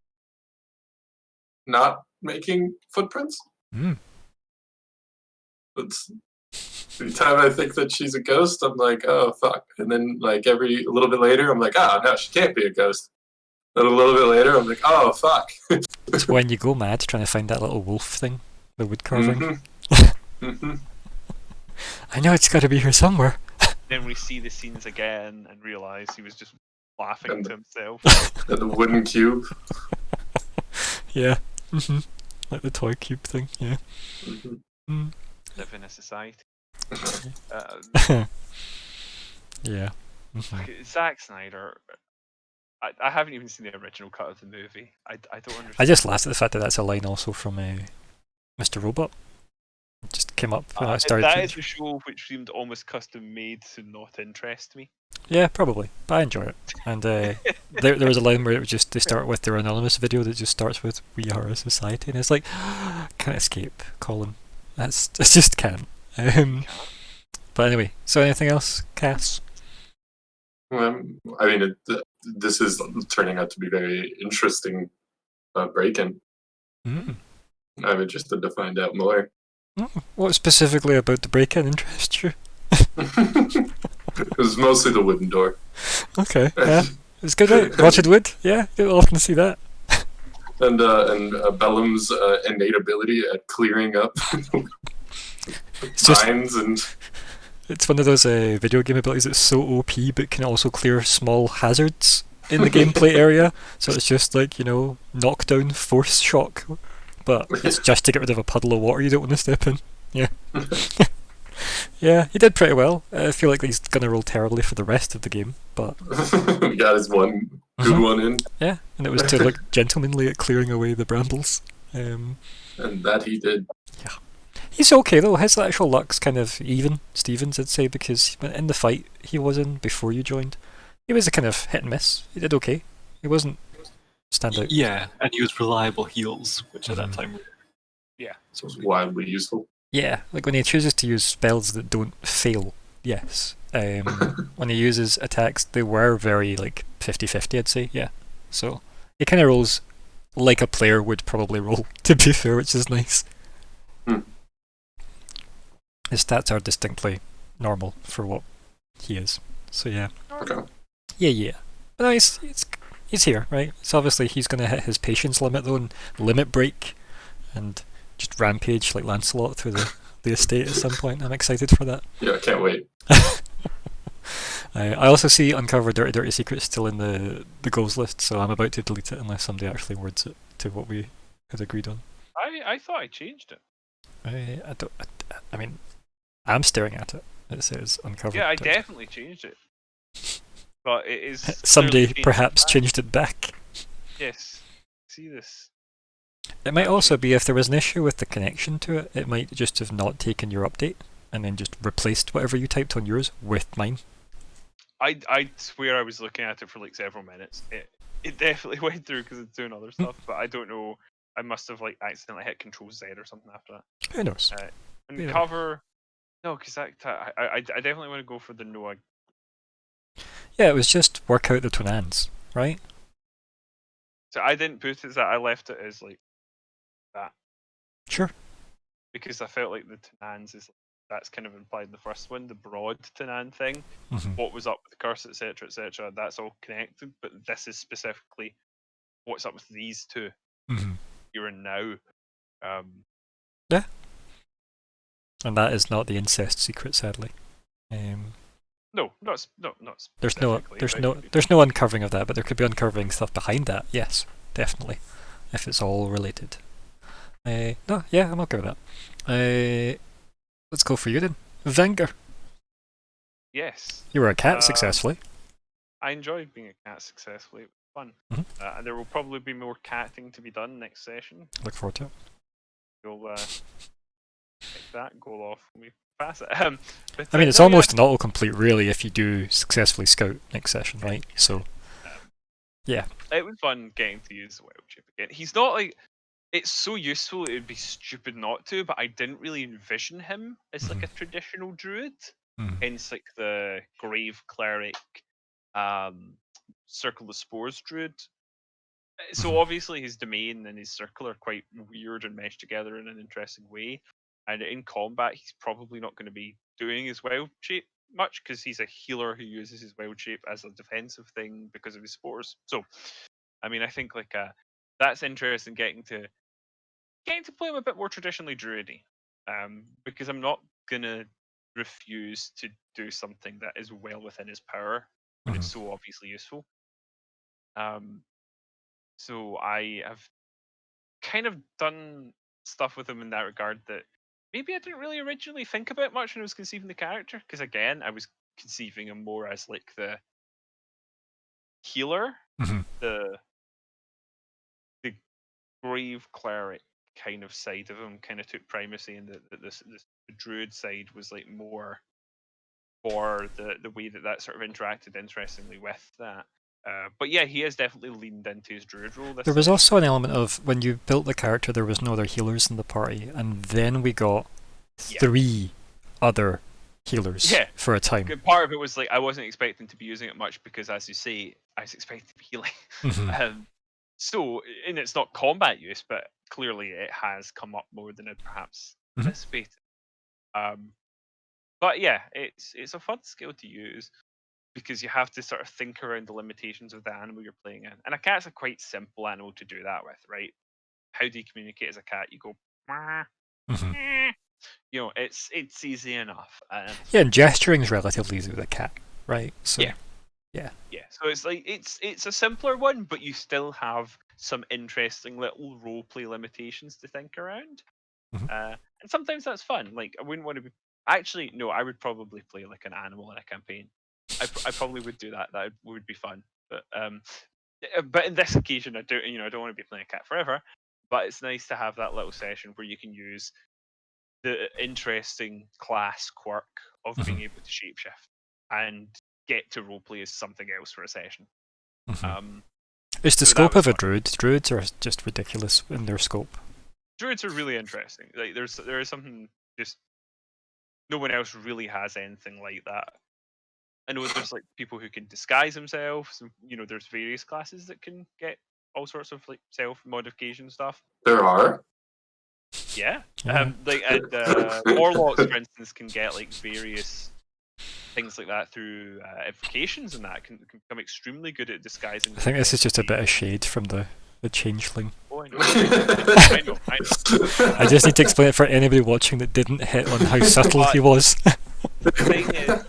not making footprints. It's the time I think that she's a ghost, I'm like, oh fuck. And then like a little bit later, I'm like, oh no, she can't be a ghost. And a little bit later, I'm like, oh fuck. It's when you go mad trying to find that little wolf thing, the wood carving. I know it's got to be here somewhere. Then we see the scenes again and realise he was just laughing to himself. And the wooden cube. Yeah. Like the toy cube thing, yeah. Live in a society. Yeah. Zack Snyder. I haven't even seen the original cut of the movie. I don't understand. I just laughed at the fact that that's a line also from Mr. Robot. It just came up when I started. That is a show which seemed almost custom made to not interest me. Yeah, probably, but I enjoy it. And there was a line where it was just they start with their anonymous video that just starts with "We are a society," and it's like, can't escape, Colin. I just can't. But anyway, so anything else, Cass? I mean, this is turning out to be very interesting break-in. I'm interested to find out more. What specifically about the break-in interests you? It was mostly the wooden door. Okay, yeah, it's good, right? Rotted wood, yeah, you don't often see that. And Bellum's innate ability at clearing up vines and. It's one of those video game abilities that's so OP but can also clear small hazards in the gameplay area. So it's just like, knockdown force shock. But it's just to get rid of a puddle of water you don't want to step in. Yeah. Yeah, he did pretty well. I feel like he's going to roll terribly for the rest of the game, but... We got his one good one in. Yeah, and it was to look gentlemanly at clearing away the brambles. And that he did. Yeah. He's okay though, his actual luck's kind of even, Stevens I'd say, because in the fight he was in before you joined, he was a kind of hit and miss. He did okay. He wasn't standout. Yeah, and he was reliable heals, which at that time... Yeah. So it was wildly useful. Yeah, like when he chooses to use spells that don't fail, yes. When he uses attacks, they were very like 50-50 I'd say, yeah. So he kind of rolls like a player would probably roll, to be fair, which is nice. His stats are distinctly normal for what he is. So yeah. Okay. Yeah. But no, he's here, right? So obviously he's going to hit his patience limit though and limit break and just rampage like Lancelot through the estate at some point. I'm excited for that. Yeah, I can't wait. I also see Uncover Dirty Secrets still in the goals list, so I'm about to delete it unless somebody actually words it to what we had agreed on. I thought I changed it. I mean, I'm staring at it. It says Uncover. Yeah, I definitely changed it. But it is... Somebody perhaps changed it back. Yes. See this. It might also be if there was an issue with the connection to it, it might just have not taken your update and then just replaced whatever you typed on yours with mine. I swear I was looking at it for like several minutes. It definitely went through because it's doing other stuff, but I don't know. I must have like accidentally hit Control Z or something after that. Who knows? And cover... No, because I definitely want to go for the Noah. Yeah, it was just work out the Tonans, right? So I didn't put it as that. I left it as like that. Sure. Because I felt like the Tonans is that's kind of implied in the first one, the broad Tanan thing. Mhm. What was up with the curse, etc., etc. That's all connected, but this is specifically what's up with these two Mhm. here and now. And that is not the incest secret, sadly. No, not There's no specifically. there's no uncovering of that, but there could be uncovering stuff behind that. Yes, definitely, if it's all related. No, yeah, I'm okay with that. Let's go for you then, Venger. Yes. You were a cat successfully. I enjoyed being a cat successfully. It was fun. Mhm. And there will probably be more catting to be done next session. Look forward to it. You'll take that and go off when we pass it. But, I mean, it's no, almost an autocomplete, really, if you do successfully scout next session, right? So, yeah. It was fun getting to use the wild shape again. He's not like... It's so useful, it would be stupid not to, but I didn't really envision him as like a traditional druid. Mhm. Hence, like the grave cleric, circle of spores druid. So obviously his domain and his circle are quite weird and meshed together in an interesting way. And in combat, he's probably not going to be doing his wild shape much because he's a healer who uses his wild shape as a defensive thing because of his spores. So, I mean, I think like that's interesting getting to play him a bit more traditionally druidy, because I'm not gonna refuse to do something that is well within his power when it's so obviously useful. So I have kind of done stuff with him in that regard that maybe I didn't really originally think about much when I was conceiving the character, because again, I was conceiving him more as like the healer, the grave cleric kind of side of him kind of took primacy, and the druid side was like more for the way that sort of interacted interestingly with that. But yeah, he has definitely leaned into his druid role. There was also an element of when you built the character, there was no other healers in the party, and then we got 3 other healers for a time. Part of it was like I wasn't expecting to be using it much because, as you say, I was expecting to be healing. So, and it's not combat use, but clearly it has come up more than I perhaps anticipated. But yeah, it's a fun skill to use because you have to sort of think around the limitations of the animal you're playing in. And a cat's a quite simple animal to do that with, right? How do you communicate as a cat? You go, you know, it's easy enough. Yeah, and gesturing is relatively easy with a cat, right? So, yeah. So it's like it's a simpler one, but you still have some interesting little roleplay limitations to think around. And sometimes that's fun. Like I wouldn't want to be. Actually, no, I would probably play like an animal in a campaign. I probably would do that. That would be fun. But in this occasion, I don't want to be playing a cat forever. But it's nice to have that little session where you can use the interesting class quirk of being able to shapeshift and get to roleplay as something else for a session. It's the scope of a druid. Druids are just ridiculous in their scope. Druids are really interesting. Like there is something just no one else really has anything like that. I know there's like people who can disguise themselves, and there's various classes that can get all sorts of like self modification stuff. There are. Yeah. Warlocks, for instance, can get like various things like that through invocations, and that can become extremely good at disguising. I think this is just a bit of shade from the changeling. Oh, I know. I know. I just need to explain it for anybody watching that didn't hit on how subtle he was. The thing is,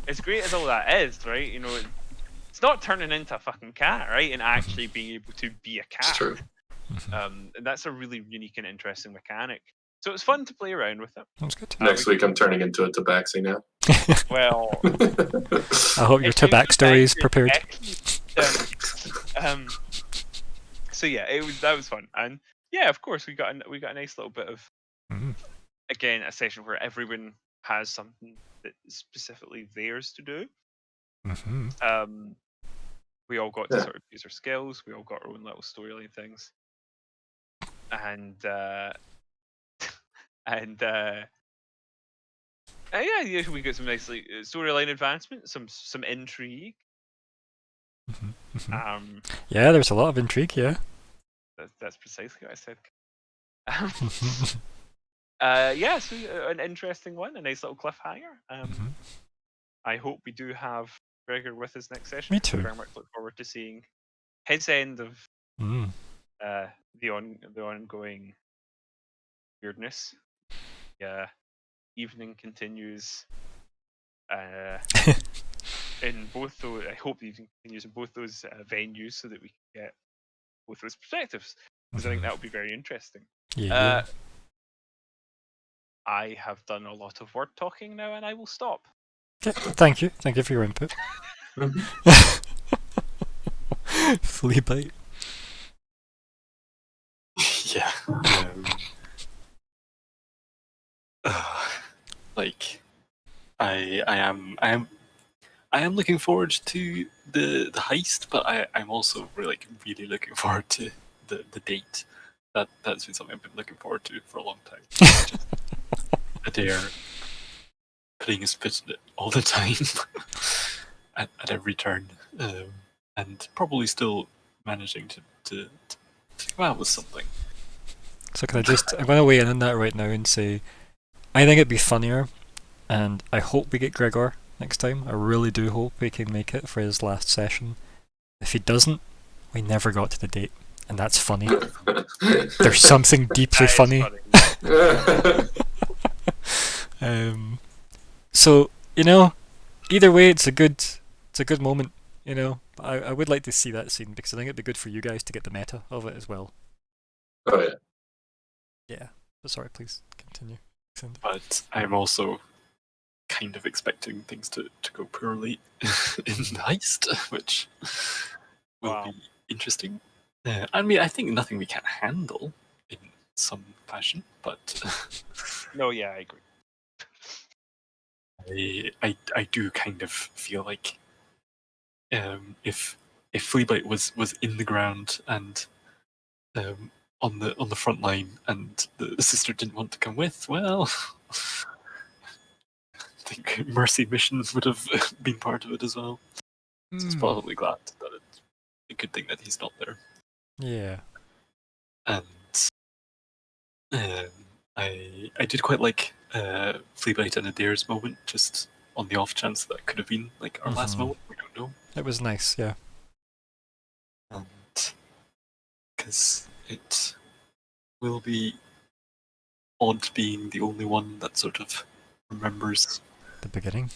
as great as all that is, right? It's not turning into a fucking cat, right? And actually being able to be a cat. It's true. And that's a really unique and interesting mechanic. So it's fun to play around with it. That's good. Next week I'm turning into a tabaxi now. Well, I hope your tabac story is prepared. So yeah, that was fun, and yeah, of course we got a nice little bit of again a session where everyone has something that is specifically theirs to do. We all got to sort of use our skills. We all got our own little storyline things, and yeah, we got some nice storyline advancement, some intrigue. Yeah, there's a lot of intrigue. Yeah, that's precisely what I said. Yeah, so an interesting one, a nice little cliffhanger. I hope we do have Gregor with us next session. Me too. I very much look forward to seeing his end of the ongoing weirdness. Yeah, evening continues. In both those, I hope the evening continues in both those venues so that we can get both those perspectives, because I think that would be very interesting. Yeah. I have done a lot of word talking now, and I will stop. Okay, thank you. Thank you for your input. Flea bite. Yeah. Like, I am looking forward to the heist, but I'm also really looking forward to the date. That's been something I've been looking forward to for a long time. Adair putting his foot in it all the time at every turn, and probably still managing to come out with something. So I'm going to weigh in on that right now and say, I think it'd be funnier, and I hope we get Gregor next time. I really do hope we can make it for his last session. If he doesn't, we never got to the date, and that's funny. There's something deeply funny. So either way, it's a good moment. I would like to see that scene because I think it'd be good for you guys to get the meta of it as well. Oh yeah. Yeah. But sorry, please continue. But I'm also kind of expecting things to go poorly in the heist, which will be interesting. I mean, I think nothing we can't handle in some fashion, but no, yeah, I agree. I do kind of feel like if Fleabite was in the ground and on the front line, and the sister didn't want to come with, well, I think Mercy Mission would have been part of it as well. So it's probably glad that it's a good thing that he's not there. Yeah. And I did quite like Fleabite and Adair's moment, just on the off chance that could have been like our last moment. We don't know. It was nice, yeah. And because it will be odd being the only one that sort of remembers the beginning,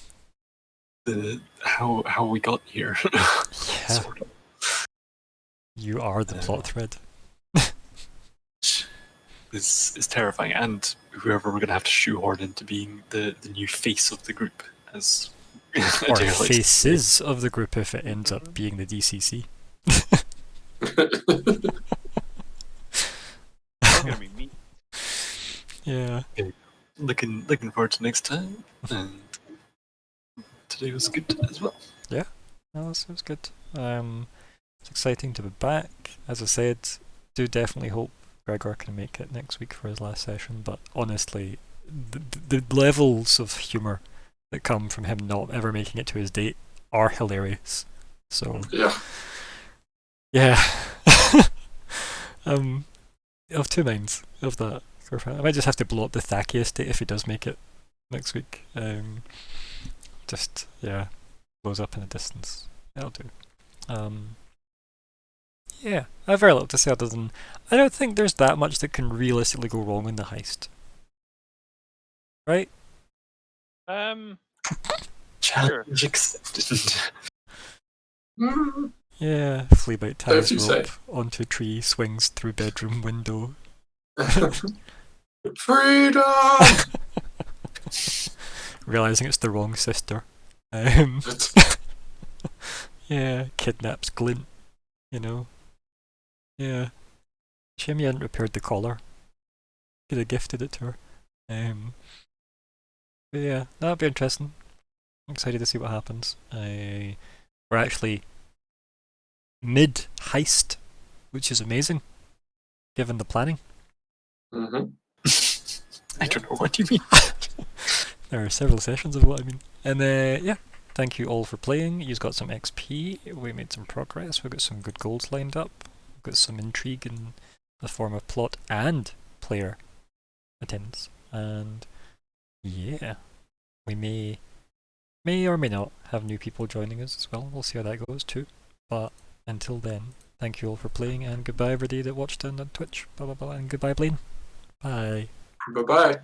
how we got here. Yeah. Sort of. You are the plot thread. Is terrifying, and whoever we're going to have to shoehorn into being the new face of the group, as or faces of the group if it ends up being the DCC. That's gonna be me. Yeah. Looking forward to next time, and today was good as well. Yeah, no, it was good. It's exciting to be back. As I said, do definitely hope Gregor can make it next week for his last session, but honestly, the levels of humour that come from him not ever making it to his date are hilarious. So yeah. Of two minds of that. I might just have to blow up the Thacky estate if he does make it next week. Just blows up in the distance. That'll do. Yeah, I have very little to say other than I don't think there's that much that can realistically go wrong in the heist. Right? Challenge accepted. Yeah, Fleabite ties rope onto tree, swings through bedroom window. Freedom! Realising it's the wrong sister. Yeah, kidnaps Glint, Yeah. Shame you hadn't repaired the collar. Could have gifted it to her. But yeah, that'll be interesting. I'm excited to see what happens. We're actually mid-heist, which is amazing, given the planning. Mm-hmm. I don't know what you mean. There are several sessions of what I mean. And yeah, thank you all for playing. You've got some XP, we made some progress, we've got some good goals lined up, we've got some intrigue in the form of plot and player attendance. And yeah, we may or may not have new people joining us as well. We'll see how that goes too. But until then, thank you all for playing, and goodbye everybody that watched on Twitch. Blah blah blah, and goodbye Blaine. Bye. Bye-bye.